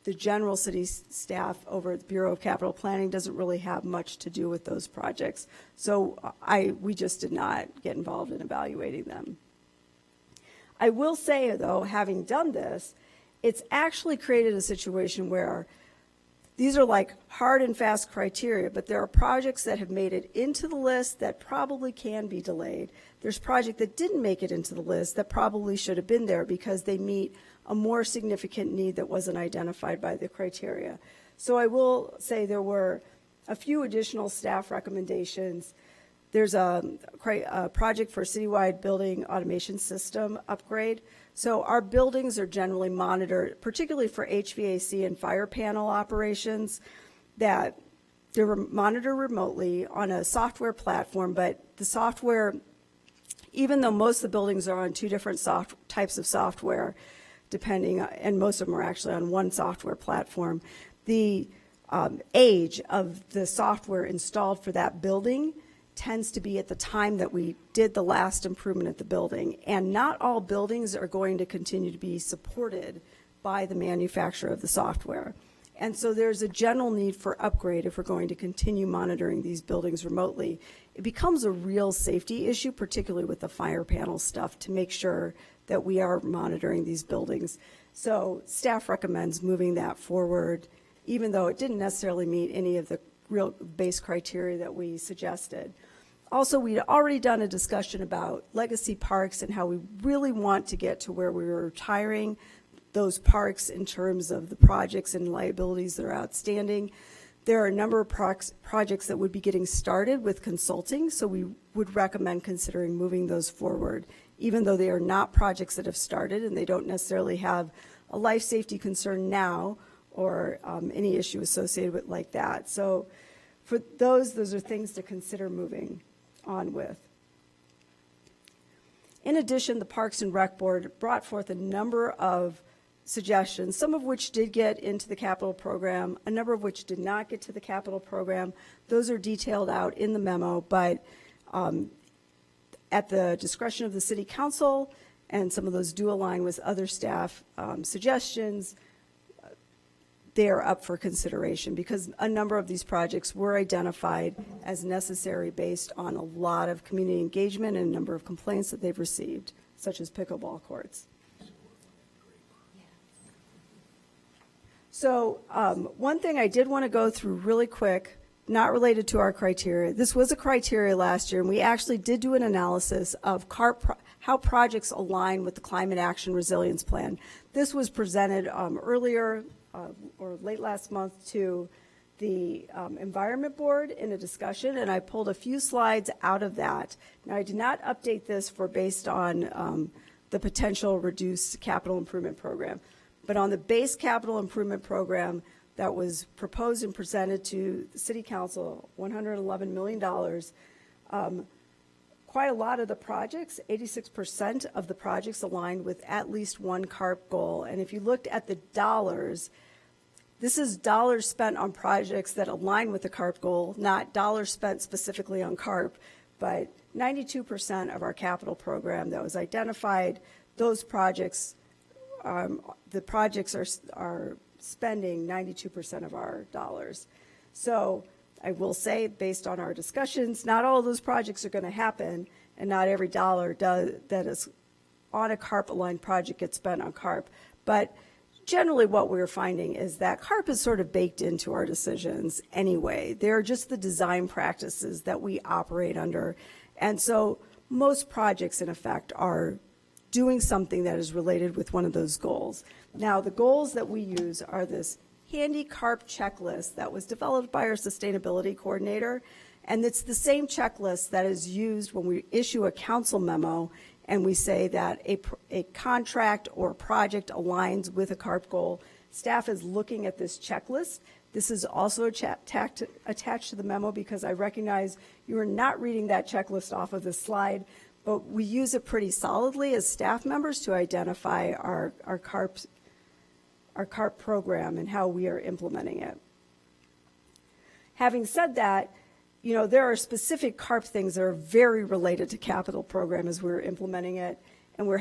the general city staff over at the Bureau of Capital Planning doesn't really have much to do with those projects. So we just did not get involved in evaluating them. I will say, though, having done this, it's actually created a situation where these are like hard and fast criteria, but there are projects that have made it into the list that probably can be delayed. There's project that didn't make it into the list that probably should have been there because they meet a more significant need that wasn't identified by the criteria. So I will say there were a few additional staff recommendations. There's a project for a citywide building automation system upgrade. So our buildings are generally monitored, particularly for HVAC and fire panel operations, that they're monitored remotely on a software platform, but the software, even though most of the buildings are on two different types of software, depending, and most of them are actually on one software platform, the age of the software installed for that building tends to be at the time that we did the last improvement at the building. And not all buildings are going to continue to be supported by the manufacturer of the software. And so there's a general need for upgrade if we're going to continue monitoring these buildings remotely. It becomes a real safety issue, particularly with the fire panel stuff, to make sure that we are monitoring these buildings. So staff recommends moving that forward, even though it didn't necessarily meet any of the real base criteria that we suggested. Also, we'd already done a discussion about legacy parks and how we really want to get to where we were retiring those parks in terms of the projects and liabilities that are outstanding. There are a number of projects that would be getting started with consulting, so we would recommend considering moving those forward, even though they are not projects that have started and they don't necessarily have a life safety concern now or any issue associated with like that. So for those are things to consider moving on with. In addition, the Parks and Rec Board brought forth a number of suggestions, some of which did get into the capital program, a number of which did not get to the capital program. Those are detailed out in the memo, but at the discretion of the City Council, and some of those do align with other staff suggestions, they are up for consideration because a number of these projects were identified as necessary based on a lot of community engagement and a number of complaints that they've received, such as pickleball courts. So one thing I did want to go through really quick, not related to our criteria. This was a criteria last year, and we actually did do an analysis of how projects align with the Climate Action Resilience Plan. This was presented earlier or late last month to the Environment Board in a discussion, and I pulled a few slides out of that. Now, I did not update this based on the potential reduced capital improvement program, but on the base capital improvement program that was proposed and presented to the City Council, $111 million, quite a lot of the projects, 86% of the projects aligned with at least one CARP goal. And if you looked at the dollars, this is dollars spent on projects that align with the CARP goal, not dollars spent specifically on CARP, but 92% of our capital program that was identified, those projects, the projects are spending 92% of our dollars. So I will say, based on our discussions, not all of those projects are going to happen, and not every dollar that is on a CARP-aligned project gets spent on CARP. But generally what we're finding is that CARP is sort of baked into our decisions anyway. They're just the design practices that we operate under. And so most projects, in effect, are doing something that is related with one of those goals. Now, the goals that we use are this handy CARP checklist that was developed by our sustainability coordinator, and it's the same checklist that is used when we issue a council memo and we say that a contract or project aligns with a CARP goal. Staff is looking at this checklist. This is also attached to the memo because I recognize you are not reading that checklist off of this slide, but we use it pretty solidly as staff members to identify our CARP program and how we are implementing it. Having said that, there are specific CARP things that are very related to capital program as we're implementing it. And we're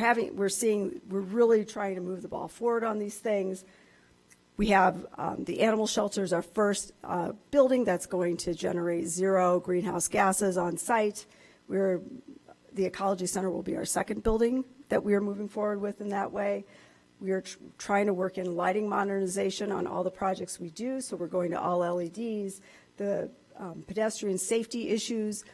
really trying to move the ball forward on these things. We have the animal shelters, our first building that's going to generate 0 greenhouse gases on site. The Ecology Center will be our second building that we are moving forward with in that way. We are trying to work in lighting modernization on all the projects we do, so we're going to all LEDs. The pedestrian safety issues,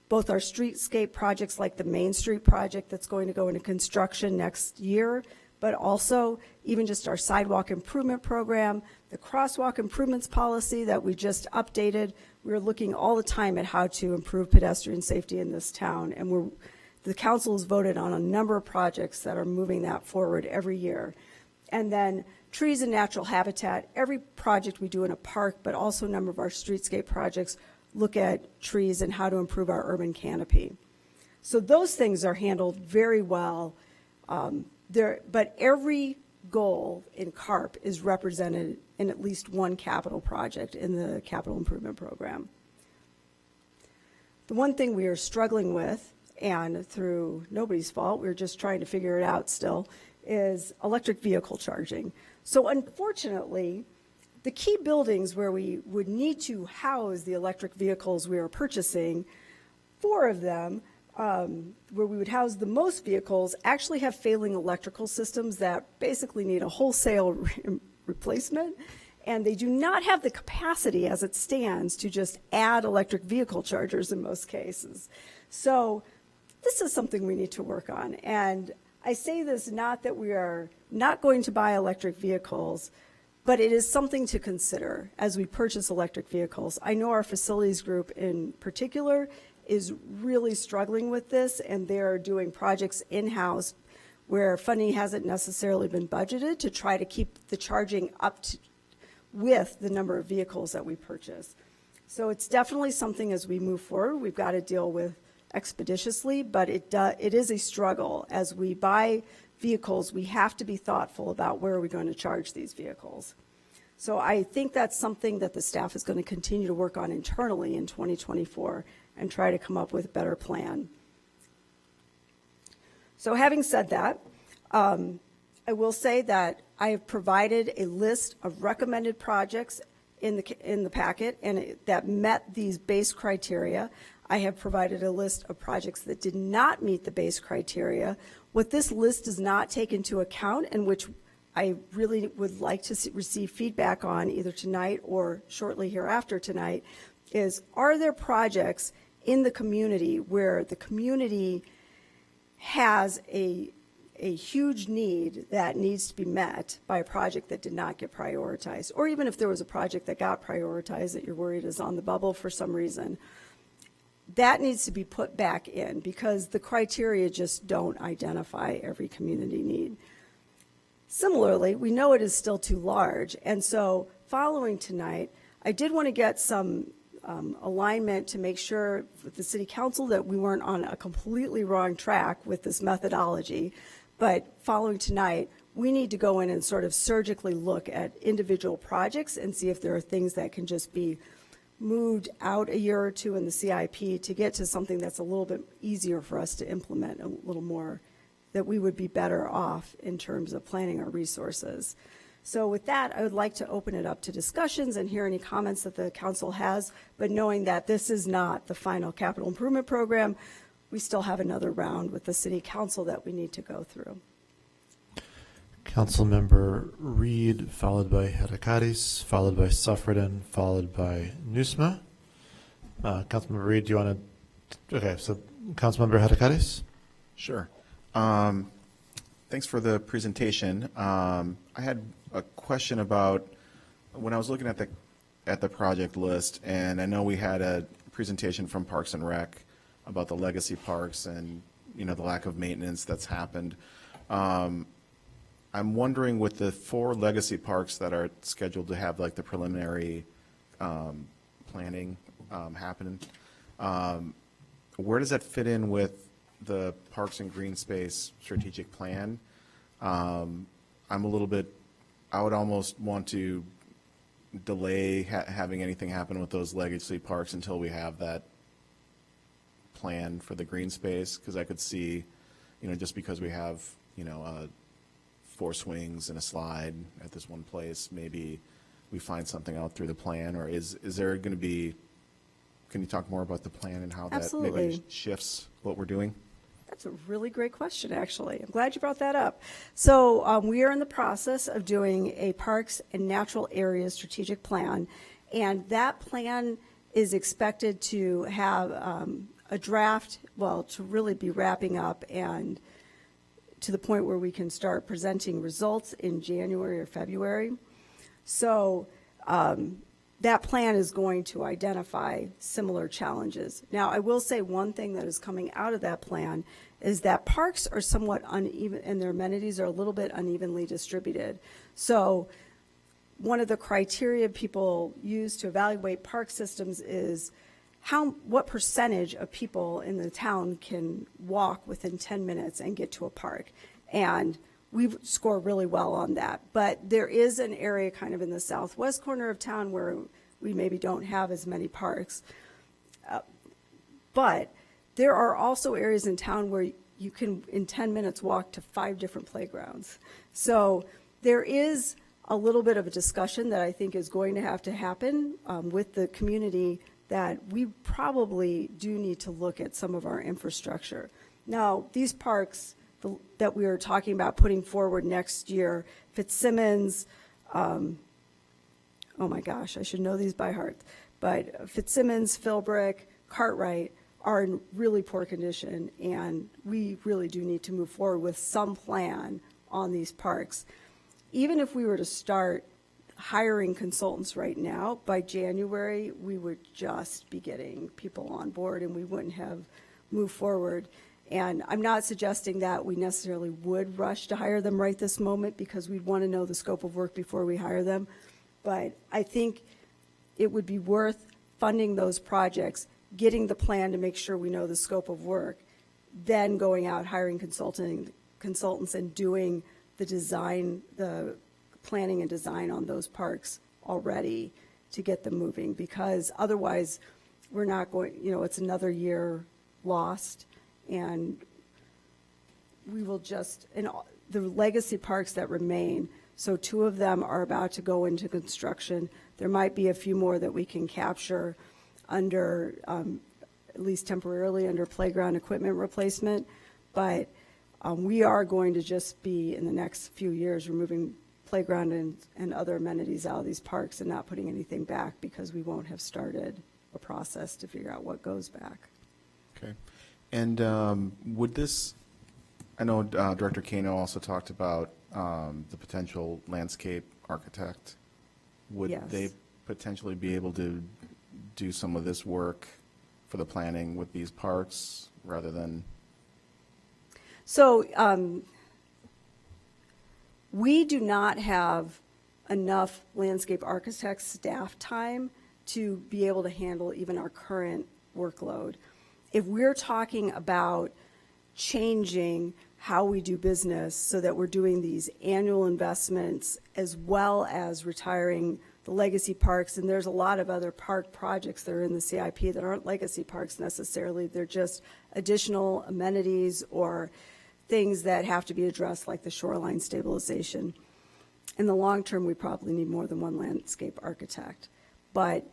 both our streetscape projects like the Main Street project that's going to go into construction next year, but also even just our sidewalk improvement program, the crosswalk improvements policy that we just updated. We're looking all the time at how to improve pedestrian safety in this town, and the council has voted on a number of projects that are moving that forward every year. And then trees and natural habitat, every project we do in a park, but also a number of our streetscape projects look at trees and how to improve our urban canopy. So those things are handled very well. But every goal in CARP is represented in at least one capital project in the capital improvement program. The one thing we are struggling with, and through nobody's fault, we're just trying to figure it out still, is electric vehicle charging. So unfortunately, the key buildings where we would need to house the electric vehicles we are purchasing, 4 of them, where we would house the most vehicles, actually have failing electrical systems that basically need a wholesale replacement, and they do not have the capacity as it stands to just add electric vehicle chargers in most cases. So this is something we need to work on, and I say this not that we are not going to buy electric vehicles, but it is something to consider as we purchase electric vehicles. I know our facilities group in particular is really struggling with this, and they're doing projects in-house where funding hasn't necessarily been budgeted to try to keep the charging up with the number of vehicles that we purchase. So it's definitely something as we move forward we've got to deal with expeditiously, but it is a struggle. As we buy vehicles, we have to be thoughtful about where are we going to charge these vehicles. So I think that's something that the staff is going to continue to work on internally in 2024 and try to come up with a better plan. So having said that, I will say that I have provided a list of recommended projects in the packet and that met these base criteria. I have provided a list of projects that did not meet the base criteria. What this list does not take into account, and which I really would like to receive feedback on either tonight or shortly hereafter tonight, is are there projects in the community where the community has a huge need that needs to be met by a project that did not get prioritized, or even if there was a project that got prioritized that you're worried is on the bubble for some reason, that needs to be put back in because the criteria just don't identify every community need. Similarly, we know it is still too large, and so following tonight, I did want to get some alignment to make sure with the City Council that we weren't on a completely wrong track with this methodology. But following tonight, we need to go in and sort of surgically look at individual projects and see if there are things that can just be moved out a year or two in the CIP to get to something that's a little bit easier for us to implement, a little more, that we would be better off in terms of planning our resources. So with that, I would like to open it up to discussions and hear any comments that the council has, but knowing that this is not the final capital improvement program, we still have another round with the City Council that we need to go through. Councilmember Reed, followed by Herakadis, followed by Suffredin, followed by Nusma. Councilmember Reed, do you want to? Okay, so Councilmember Herakadis. Sure. Thanks for the presentation. I had a question about when I was looking at the project list, and I know we had a presentation from Parks and Rec about the legacy parks and the lack of maintenance that's happened. I'm wondering with the 4 legacy parks that are scheduled to have like the preliminary planning happening, where does that fit in with the Parks and Green Space strategic plan? I would almost want to delay having anything happen with those legacy parks until we have that plan for the green space? Because I could see, just because we have, 4 swings and a slide at this one place, maybe we find something out through the plan, or is there going to be, can you talk more about the plan and how that Absolutely. maybe shifts what we're doing? That's a really great question, actually. I'm glad you brought that up. So we are in the process of doing a Parks and Natural Areas strategic plan, and that plan is expected to have a draft, to really be wrapping up and to the point where we can start presenting results in January or February. So that plan is going to identify similar challenges. Now, I will say one thing that is coming out of that plan is that parks are somewhat uneven, and their amenities are a little bit unevenly distributed. So one of the criteria people use to evaluate park systems is what percentage of people in the town can walk within 10 minutes and get to a park. And we score really well on that. But there is an area kind of in the southwest corner of town where we maybe don't have as many parks. But there are also areas in town where you can, in 10 minutes, walk to 5 different playgrounds. So there is a little bit of a discussion that I think is going to have to happen with the community, that we probably do need to look at some of our infrastructure. Now, these parks that we are talking about putting forward next year, Fitzsimmons, oh my gosh, I should know these by heart, but Fitzsimmons, Philbrick, Cartwright are in really poor condition, and we really do need to move forward with some plan on these parks. Even if we were to start hiring consultants right now, by January, we would just be getting people on board and we wouldn't have moved forward. And I'm not suggesting that we necessarily would rush to hire them right this moment, because we'd want to know the scope of work before we hire them. But I think it would be worth funding those projects, getting the plan to make sure we know the scope of work, then going out, hiring consultants and doing the design, the planning and design on those parks already to get them moving, because otherwise we're not going, it's another year lost, and we will just, and the legacy parks that remain, so 2 of them are about to go into construction. There might be a few more that we can capture under, at least temporarily, under playground equipment replacement, but we are going to just be, in the next few years, removing playground and other amenities out of these parks and not putting anything back, because we won't have started a process to figure out what goes back. Okay. And would this, I know Director Kano also talked about the potential landscape architect. Would Yes. they potentially be able to do some of this work for the planning with these parks rather than? So we do not have enough landscape architect staff time to be able to handle even our current workload. If we're talking about changing how we do business so that we're doing these annual investments as well as retiring the legacy parks, and there's a lot of other park projects that are in the CIP that aren't legacy parks necessarily, they're just additional amenities or things that have to be addressed, like the shoreline stabilization. In the long term, we probably need more than one landscape architect. But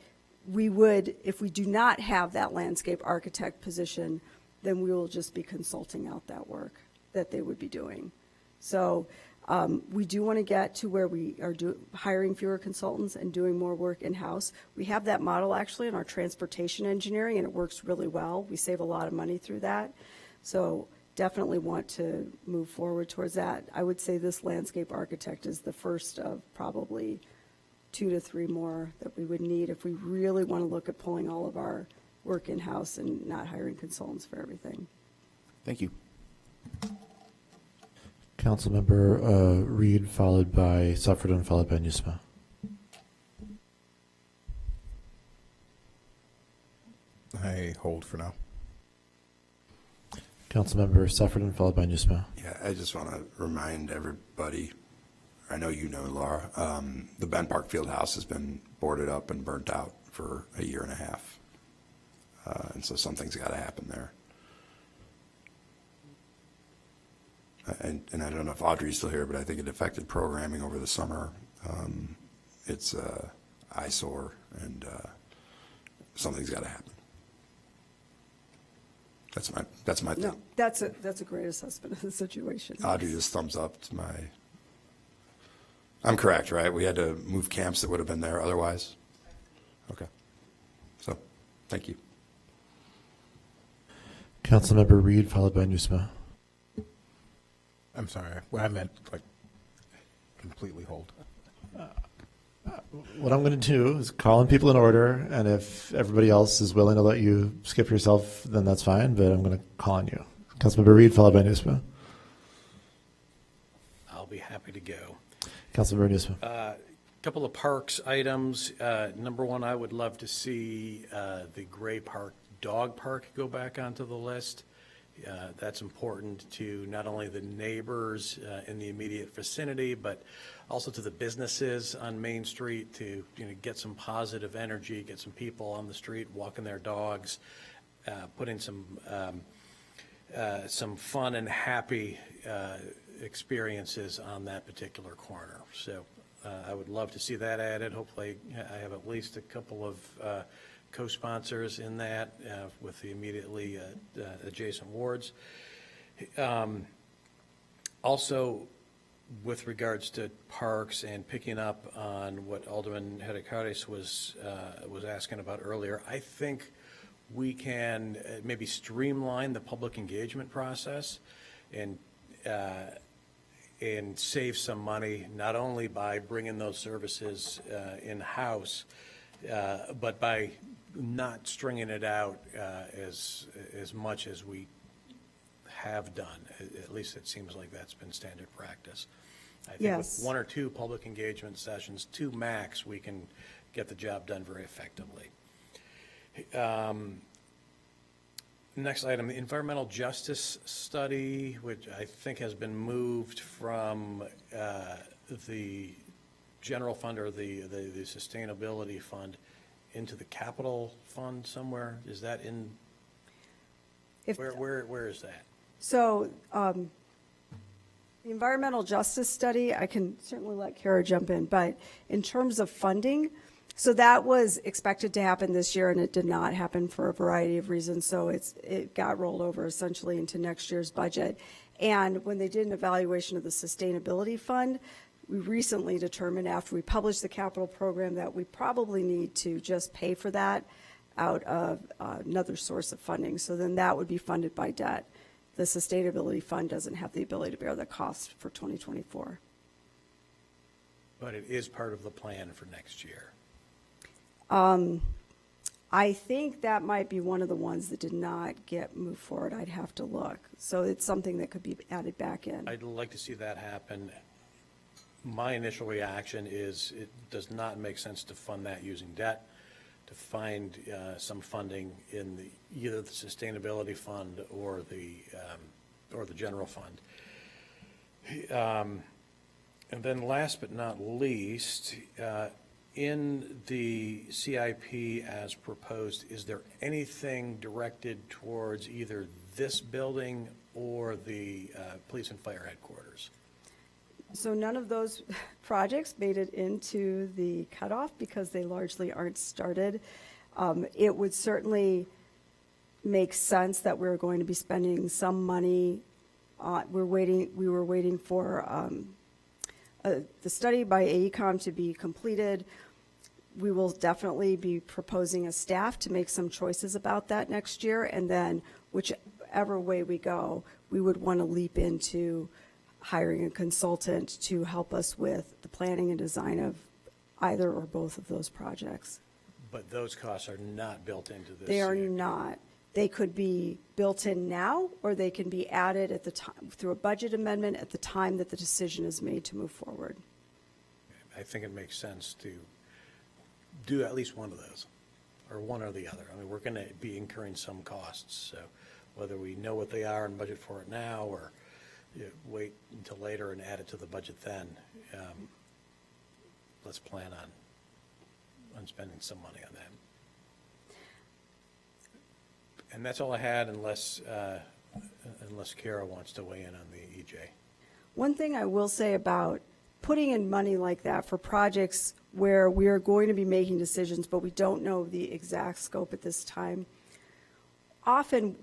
we would, if we do not have that landscape architect position, then we will just be consulting out that work that they would be doing. So we do want to get to where we are hiring fewer consultants and doing more work in-house. We have that model actually in our transportation engineering, and it works really well. We save a lot of money through that. So definitely want to move forward towards that. I would say this landscape architect is the first of probably 2 to 3 more that we would need if we really want to look at pulling all of our work in-house and not hiring consultants for everything. Thank you. Councilmember Reed, followed by Suffredin, followed by Nusma. I hold for now. Councilmember Suffredin, followed by Nusma. Yeah, I just want to remind everybody, I know you know, Laura, the Ben Park Fieldhouse has been boarded up and burnt out for a year and a half. And so something's got to happen there. And I don't know if Audrey's still here, but I think it affected programming over the summer. It's eyesore, and something's got to happen. That's my thing. No, that's a great assessment of the situation. Audrey just thumbs up to my. I'm correct, right? We had to move camps that would have been there otherwise. Okay. So, thank you. Councilmember Reed, followed by Nusma. I'm sorry. Well, I meant like completely hold. What I'm going to do is call in people in order, and if everybody else is willing to let you skip yourself, then that's fine, but I'm going to call on you. Councilmember Reed, followed by Nusma. I'll be happy to go. Councilmember Nusma. Couple of parks items. Number one, I would love to see the Gray Park Dog Park go back onto the list. That's important to not only the neighbors in the immediate vicinity, but also to the businesses on Main Street to get some positive energy, get some people on the street walking their dogs, putting some fun and happy experiences on that particular corner. So I would love to see that added. Hopefully I have at least a couple of co-sponsors in that with the immediately adjacent wards. Also, with regards to parks and picking up on what Alderman Hedekaris was asking about earlier, I think we can maybe streamline the public engagement process and save some money, not only by bringing those services in-house, but by not stringing it out as much as we have done. At least it seems like that's been standard practice. I think Yes. with one or two public engagement sessions, 2 max, we can get the job done very effectively. Next item, the environmental justice study, which I think has been moved from the general fund or the sustainability fund into the capital fund somewhere. Is that in? Where is that? So the environmental justice study, I can certainly let Kara jump in, but in terms of funding, so that was expected to happen this year, and it did not happen for a variety of reasons. So it got rolled over essentially into next year's budget. And when they did an evaluation of the sustainability fund, we recently determined after we published the capital program that we probably need to just pay for that out of another source of funding. So then that would be funded by debt. The sustainability fund doesn't have the ability to bear the cost for 2024. But it is part of the plan for next year. I think that might be one of the ones that did not get moved forward. I'd have to look. So it's something that could be added back in. I'd like to see that happen. My initial reaction is it does not make sense to fund that using debt, to find some funding in either the sustainability fund or the general fund. And then last but not least, in the CIP as proposed, is there anything directed towards either this building or the police and fire headquarters? So none of those projects made it into the cutoff because they largely aren't started. It would certainly make sense that we're going to be spending some money. We were waiting for the study by AECOM to be completed. We will definitely be proposing as staff to make some choices about that next year. And then whichever way we go, we would want to leap into hiring a consultant to help us with the planning and design of either or both of those projects. But those costs are not built into this. They are CIP. not. They could be built in now, or they can be added at the time through a budget amendment at the time that the decision is made to move forward. I think it makes sense to do at least one of those, or one or the other. I mean, we're going to be incurring some costs, so whether we know what they are and budget for it now, or wait until later and add it to the budget then. Let's plan on spending some money on that. And that's all I had, unless Kara wants to weigh in on the EJ. One thing I will say about putting in money like that for projects where we are going to be making decisions, but we don't know the exact scope at this time, often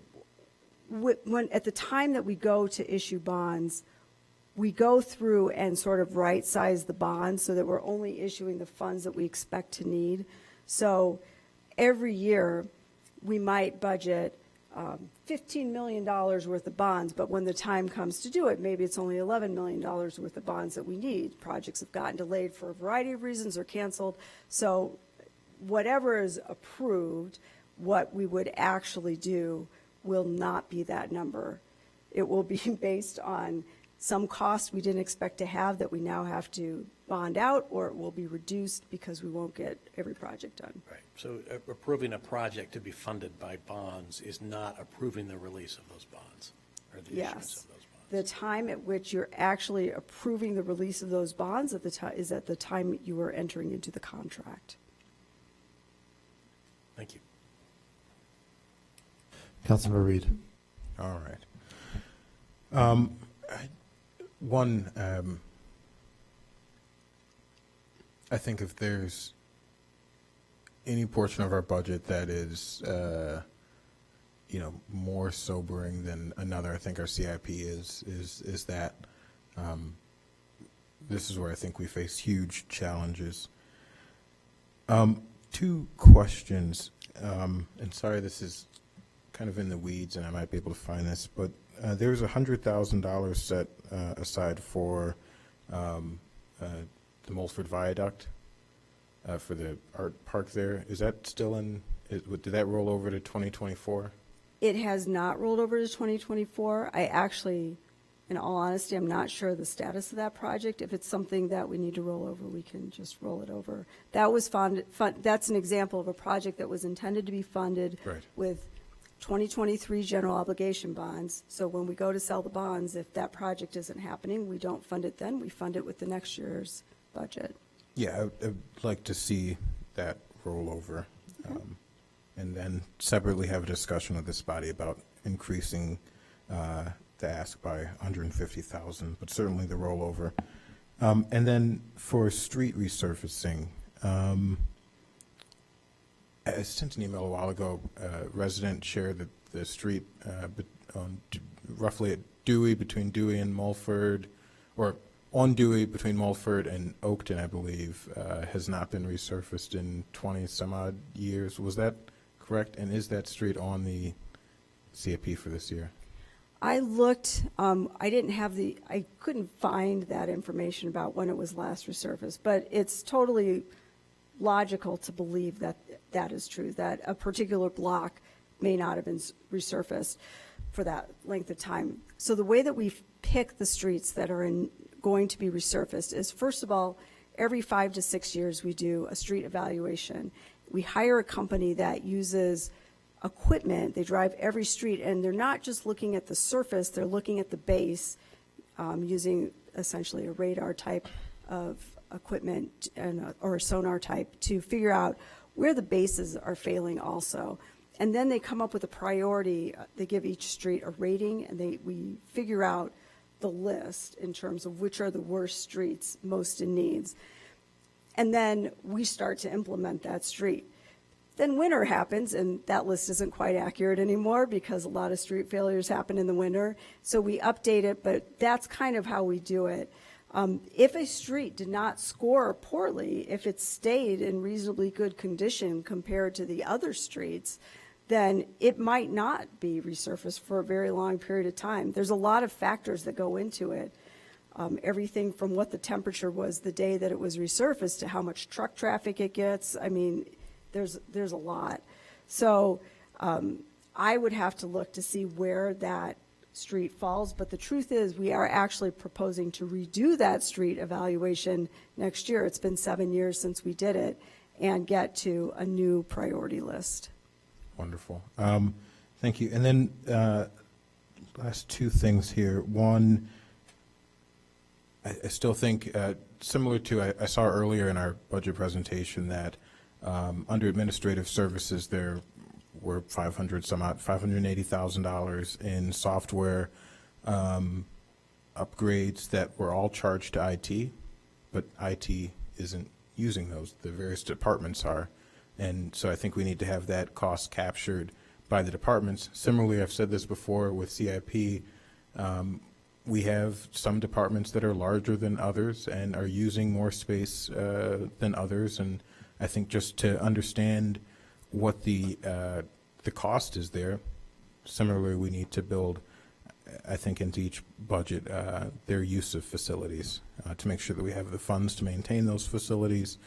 when at the time that we go to issue bonds, we go through and sort of right-size the bonds so that we're only issuing the funds that we expect to need. So every year, we might budget $15 million worth of bonds, but when the time comes to do it, maybe it's only $11 million worth of bonds that we need. Projects have gotten delayed for a variety of reasons or canceled. So whatever is approved, what we would actually do will not be that number. It will be based on some cost we didn't expect to have that we now have to bond out, or it will be reduced because we won't get every project done. Right. So approving a project to be funded by bonds is not approving the release of those bonds or the issuance Yes. of those bonds. The time at which you're actually approving the release of those bonds is at the time you are entering into the contract. Thank you. Councilmember Reed. All right. I think if there's any portion of our budget that is, more sobering than another, I think our CIP is that. This is where I think we face huge challenges. Two questions, and sorry, this is kind of in the weeds, and I might be able to find this, but there was $100,000 set aside for the Mulford Viaduct for the art park there. Is that still in? Did that roll over to 2024? It has not rolled over to 2024. I actually, in all honesty, I'm not sure the status of that project. If it's something that we need to roll over, we can just roll it over. That was that's an example of a project that was intended to be funded with 2023 general obligation bonds. So when we go to sell the bonds, if that project isn't happening, we don't fund it then. We fund it with the next year's budget. Yeah, I'd like to see that roll over. And then separately have a discussion with this body about increasing the ask by 150,000, but certainly the rollover. And then for street resurfacing, I sent an email a while ago. A resident shared that the street roughly at Dewey, between Dewey and Mulford, or on Dewey between Mulford and Oakton, I believe, has not been resurfaced in 20 some odd years. Was that correct? And is that street on the CIP for this year? I looked, I couldn't find that information about when it was last resurfaced, but it's totally logical to believe that that is true, that a particular block may not have been resurfaced for that length of time. So the way that we pick the streets that are going to be resurfaced is, first of all, every 5 to 6 years we do a street evaluation. We hire a company that uses equipment. They drive every street, and they're not just looking at the surface, they're looking at the base, using essentially a radar type of equipment or a sonar type to figure out where the bases are failing also. And then they come up with a priority. They give each street a rating, and we figure out the list in terms of which are the worst streets most in needs. And then we start to implement that street. Then winter happens, and that list isn't quite accurate anymore because a lot of street failures happen in the winter. So we update it, but that's kind of how we do it. If a street did not score poorly, if it stayed in reasonably good condition compared to the other streets, then it might not be resurfaced for a very long period of time. There's a lot of factors that go into it. Everything from what the temperature was the day that it was resurfaced to how much truck traffic it gets. I mean, there's a lot. So I would have to look to see where that street falls. But the truth is we are actually proposing to redo that street evaluation next year. It's been 7 years since we did it, and get to a new priority list. Wonderful. Thank you. And then last two things here. One, I still think, similar to, I saw earlier in our budget presentation that under administrative services, there were $580,000 in software upgrades that were all charged to IT, but IT isn't using those. The various departments are. And so I think we need to have that cost captured by the departments. Similarly, I've said this before with CIP, we have some departments that are larger than others and are using more space than others. And I think just to understand what the cost is there, similarly, we need to build, I think, into each budget their use of facilities to make sure that we have the funds to maintain those facilities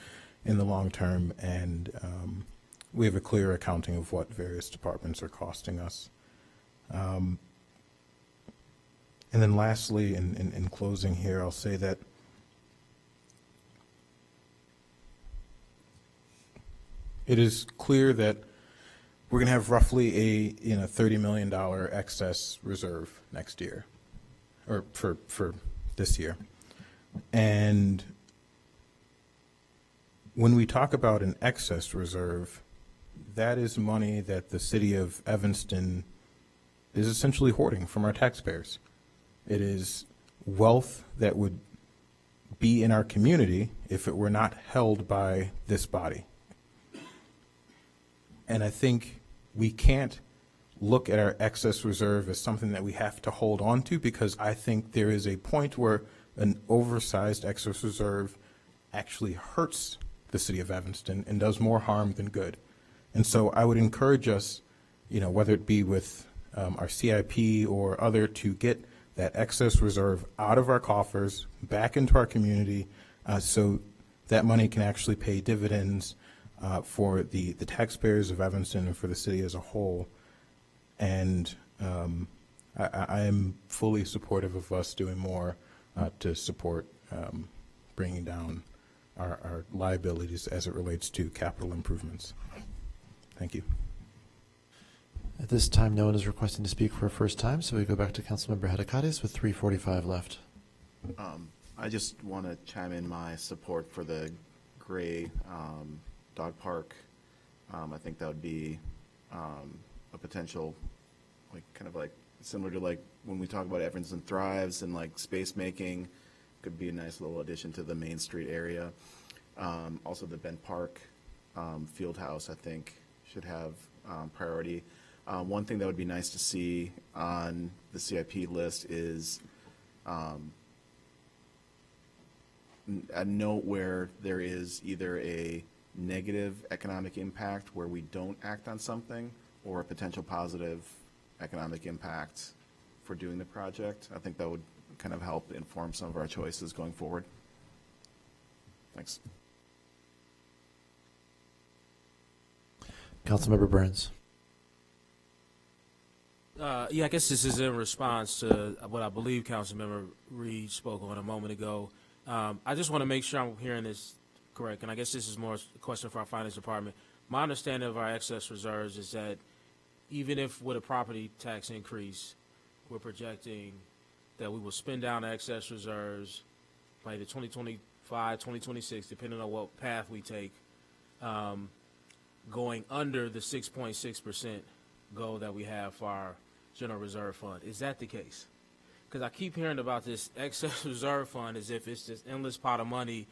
in the long term, and we have a clear accounting of what various departments are costing us. And then lastly, in closing here, I'll say that it is clear that we're going to have roughly a $30 million excess reserve next year, or for this year. And when we talk about an excess reserve, that is money that the city of Evanston is essentially hoarding from our taxpayers. It is wealth that would be in our community if it were not held by this body. And I think we can't look at our excess reserve as something that we have to hold on to, because I think there is a point where an oversized excess reserve actually hurts the city of Evanston and does more harm than good. And so I would encourage us, whether it be with our CIP or other, to get that excess reserve out of our coffers, back into our community, so that money can actually pay dividends for the taxpayers of Evanston and for the city as a whole. And I am fully supportive of us doing more to support bringing down our liabilities as it relates to capital improvements. Thank you. At this time, no one is requesting to speak for a first time, so we go back to Councilmember Hadakatis with 3:45 left. I just want to chime in my support for the Gray Dog Park. I think that would be a potential, kind of similar to when we talk about Evanston Thrives and space making, could be a nice little addition to the Main Street area. Also, the Bent Park field house, I think, should have priority. One thing that would be nice to see on the CIP list is a note where there is either a negative economic impact where we don't act on something, or a potential positive economic impact for doing the project. I think that would kind of help inform some of our choices going forward. Thanks. Councilmember Burns. Yeah, I guess this is in response to what I believe Councilmember Reed spoke on a moment ago. I just want to make sure I'm hearing this correct, and I guess this is more a question for our finance department. My understanding of our excess reserves is that even if with a property tax increase, we're projecting that we will spend down excess reserves by the 2025, 2026, depending on what path we take, going under the 6.6% goal that we have for our general reserve fund. Is that the case? Because I keep hearing about this excess reserve fund as if it's this endless pot of money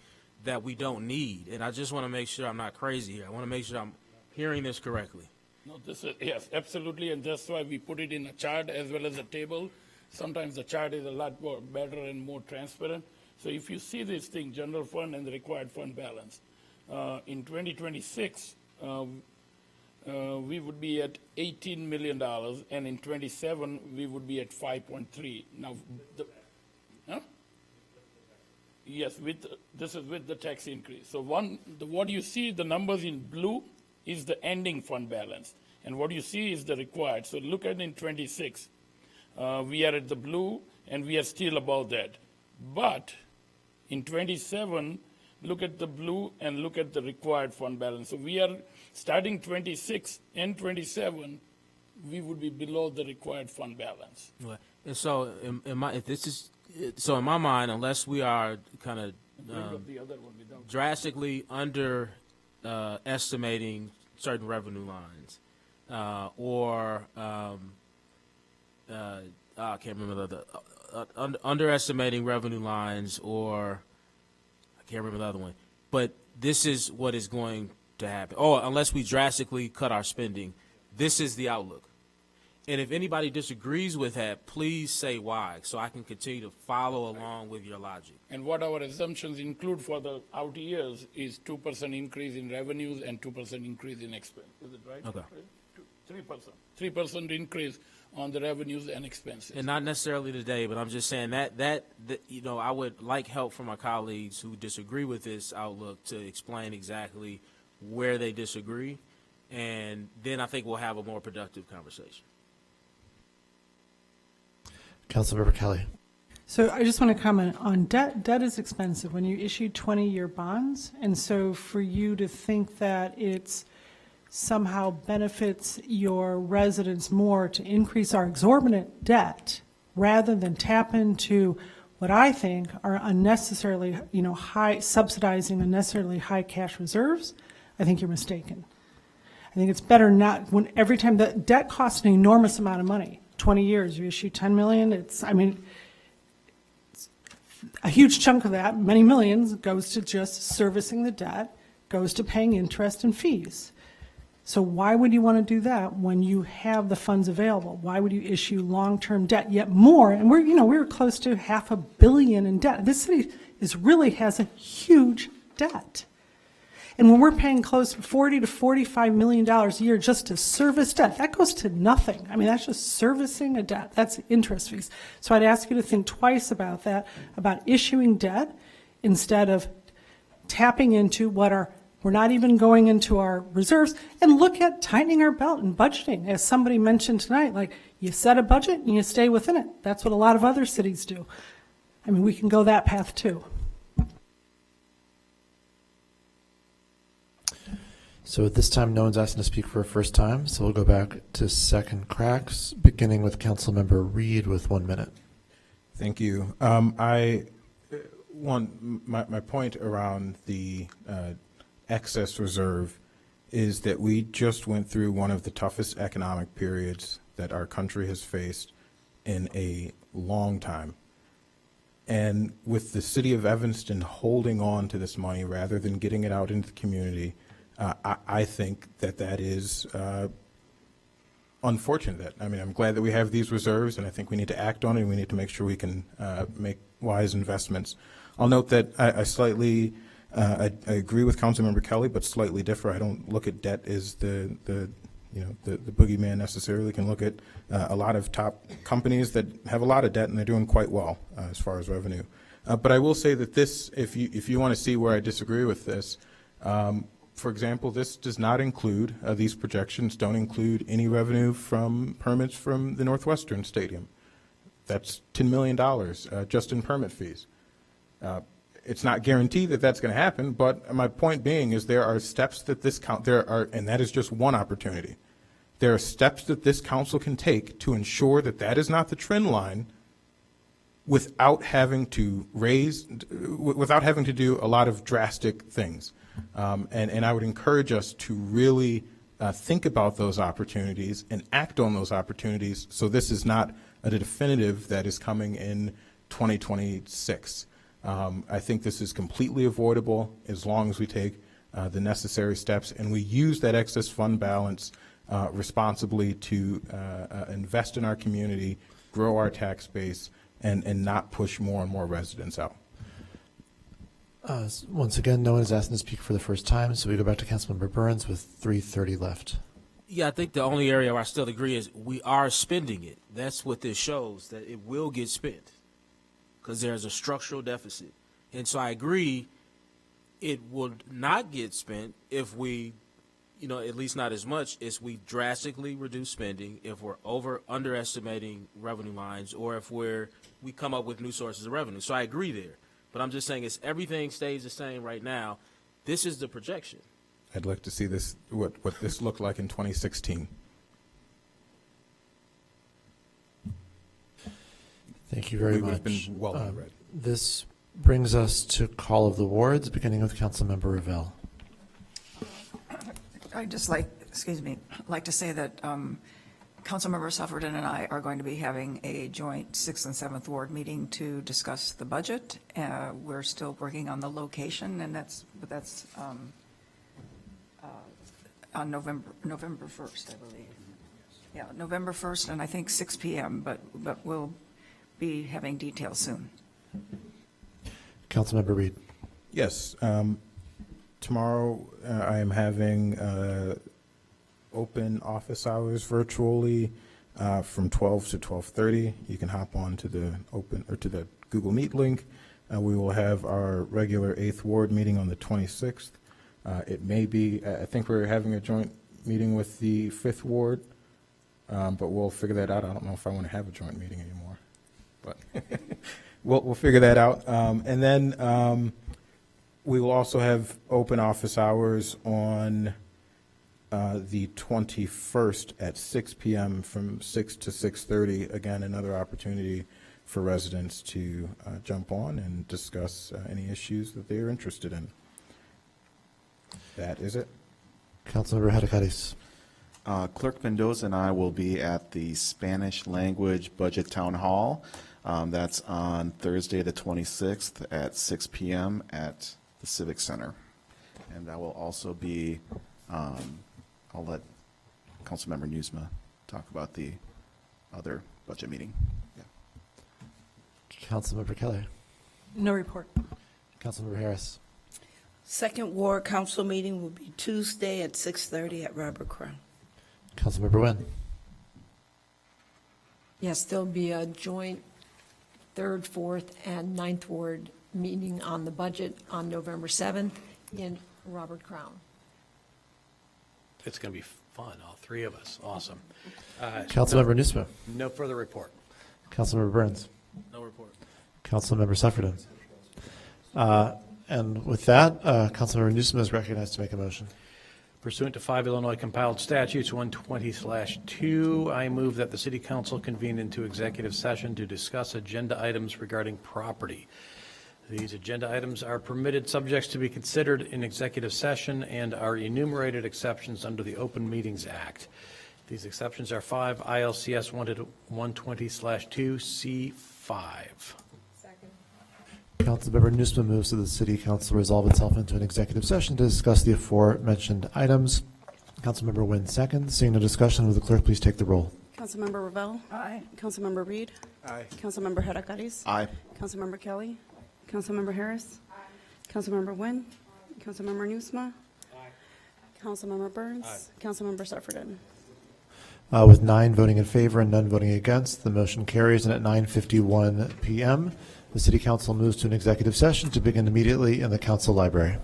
that we don't need. And I just want to make sure I'm not crazy here. I want to make sure I'm hearing this correctly. No, yes, absolutely, and that's why we put it in a chart as well as a table. Sometimes the chart is a lot more better and more transparent. So if you see this thing, general fund and the required fund balance, in 2026, we would be at $18 million, and in 27 we would be at 5.3. Now, yes, this is with the tax increase. So what you see, the numbers in blue is the ending fund balance, and what you see is the required. So look at in 26, we are at the blue, and we are still above that. But in 27, look at the blue and look at the required fund balance. So we are starting 26 and 27, we would be below the required fund balance. And so, if this is so in my mind, unless we are kind of Bring up the other one without. drastically under estimating certain revenue lines, or I can't remember the underestimating revenue lines, or I can't remember the other one. But this is what is going to happen. Oh, unless we drastically cut our spending, this is the outlook. And if anybody disagrees with that, please say why, so I can continue to follow along with your logic. And what our assumptions include for the out years is 2% increase in revenues and 2% increase in expense. Is it right? Okay. 3%. 3% increase on the revenues and expenses. And not necessarily today, but I'm just saying that you know, I would like help from my colleagues who disagree with this outlook to explain exactly where they disagree, and then I think we'll have a more productive conversation. Councilmember Kelly. So I just want to comment on debt. Debt is expensive when you issue 20-year bonds. And so for you to think that it's somehow benefits your residents more to increase our exorbitant debt rather than tap into what I think are unnecessarily, you know, high, subsidizing unnecessarily high cash reserves, I think you're mistaken. I think it's better not, when every time the debt costs an enormous amount of money. 20 years, you issue 10 million, it's a huge chunk of that, many millions, goes to just servicing the debt, goes to paying interest and fees. So why would you want to do that when you have the funds available? Why would you issue long-term debt yet more? And we're close to $500 million in debt. This city really has a huge debt. And when we're paying close to $40 to $45 million a year just to service debt, that goes to nothing. I mean, that's just servicing a debt. That's interest fees. So I'd ask you to think twice about that, about issuing debt instead of tapping into we're not even going into our reserves, and look at tightening our belt and budgeting. As somebody mentioned tonight, like, you set a budget and you stay within it. That's what a lot of other cities do. I mean, we can go that path too. So at this time, no one's asking to speak for a first time, so we'll go back to second cracks, beginning with Councilmember Reed with 1 minute. Thank you. My point around the excess reserve is that we just went through one of the toughest economic periods that our country has faced in a long time. And with the city of Evanston holding on to this money rather than getting it out into the community, I think that is unfortunate. I'm glad that we have these reserves, and I think we need to act on it, and we need to make sure we can make wise investments. I'll note that I agree with Councilmember Kelly, but slightly differ. I don't look at debt as the boogeyman necessarily. Can look at a lot of top companies that have a lot of debt, and they're doing quite well as far as revenue. But I will say that this, if you want to see where I disagree with this, for example, this does not include, these projections don't include any revenue from permits from the Northwestern Stadium. That's $10 million just in permit fees. It's not guaranteed that that's going to happen, but my point being is there are steps that and that is just one opportunity. There are steps that this council can take to ensure that that is not the trend line without having to do a lot of drastic things. And I would encourage us to really think about those opportunities and act on those opportunities, so this is not a definitive that is coming in 2026. I think this is completely avoidable as long as we take the necessary steps and we use that excess fund balance responsibly to invest in our community, grow our tax base, and not push more and more residents out. Once again, no one is asking to speak for the first time, so we go back to Councilmember Burns with 3:30 left. Yeah, I think the only area where I still agree is we are spending it. That's what this shows, that it will get spent because there's a structural deficit. And so I agree it will not get spent if we, at least not as much as we drastically reduce spending, if we're underestimating revenue lines, or if we come up with new sources of revenue. So I agree there. But I'm just saying, if everything stays the same right now, this is the projection. I'd like to see this, what this looked like in 2016. Thank you very We've much. been well read. This brings us to call of the wards, beginning with Councilmember Revelle. I'd just like to say that Councilmember Suffredin and I are going to be having a joint 6th and 7th Ward meeting to discuss the budget. We're still working on the location, and that's on November 1st, I believe. Yeah, November 1st, and I think 6 p.m., but we'll be having details soon. Councilmember Reed. Yes. Tomorrow, I am having open office hours virtually from 12 to 12:30. You can hop on to the Google Meet link. We will have our regular 8th Ward meeting on the 26th. It may be, I think we're having a joint meeting with the 5th Ward, but we'll figure that out. I don't know if I want to have a joint meeting anymore, but we'll figure that out. And then we will also have open office hours on the 21st at 6 p.m. from 6 to 6:30. Again, another opportunity for residents to jump on and discuss any issues that they are interested in. That is it. Councilmember Hadakaris. Clerk Mendoza and I will be at the Spanish Language Budget Town Hall. That's on Thursday, the 26th at 6 p.m. at the Civic Center. And that will also be, I'll let Councilmember Newsma talk about the other budget meeting. Yeah. Councilmember Kelly. No report. Councilmember Harris. 2nd Ward Council meeting will be Tuesday at 6:30 at Robert Crown. Councilmember Nguyen. Yes, there'll be a joint 3rd, 4th, and 9th Ward meeting on the budget on November 7th in Robert Crown. It's going to be fun, all three of us. Awesome. Councilmember Newsma. No further report. Councilmember Burns. No report. Councilmember Suffredin. And with that, Councilmember Newsma is recognized to make a motion. Pursuant to 5 Illinois compiled statutes 120/2, I move that the City Council convene into executive session to discuss agenda items regarding property. These agenda items are permitted subjects to be considered in executive session and are enumerated exceptions under the Open Meetings Act. These exceptions are 5 ILCS 120/2C5. Councilmember Newsma moves that the City Council resolve itself into an executive session to discuss the aforementioned items. Councilmember Nguyen seconds. Seeing no discussion, will the clerk please take the roll? Councilmember Revelle? Aye. Councilmember Reed? Aye. Councilmember Hadakaris? Aye. Councilmember Kelly? Councilmember Harris? Councilmember Nguyen? Councilmember Newsma? Councilmember Burns? Councilmember Suffredin? With 9 voting in favor and none voting against, the motion carries. And at 9:51 p.m., the City Council moves to an executive session to begin immediately in the Council Library.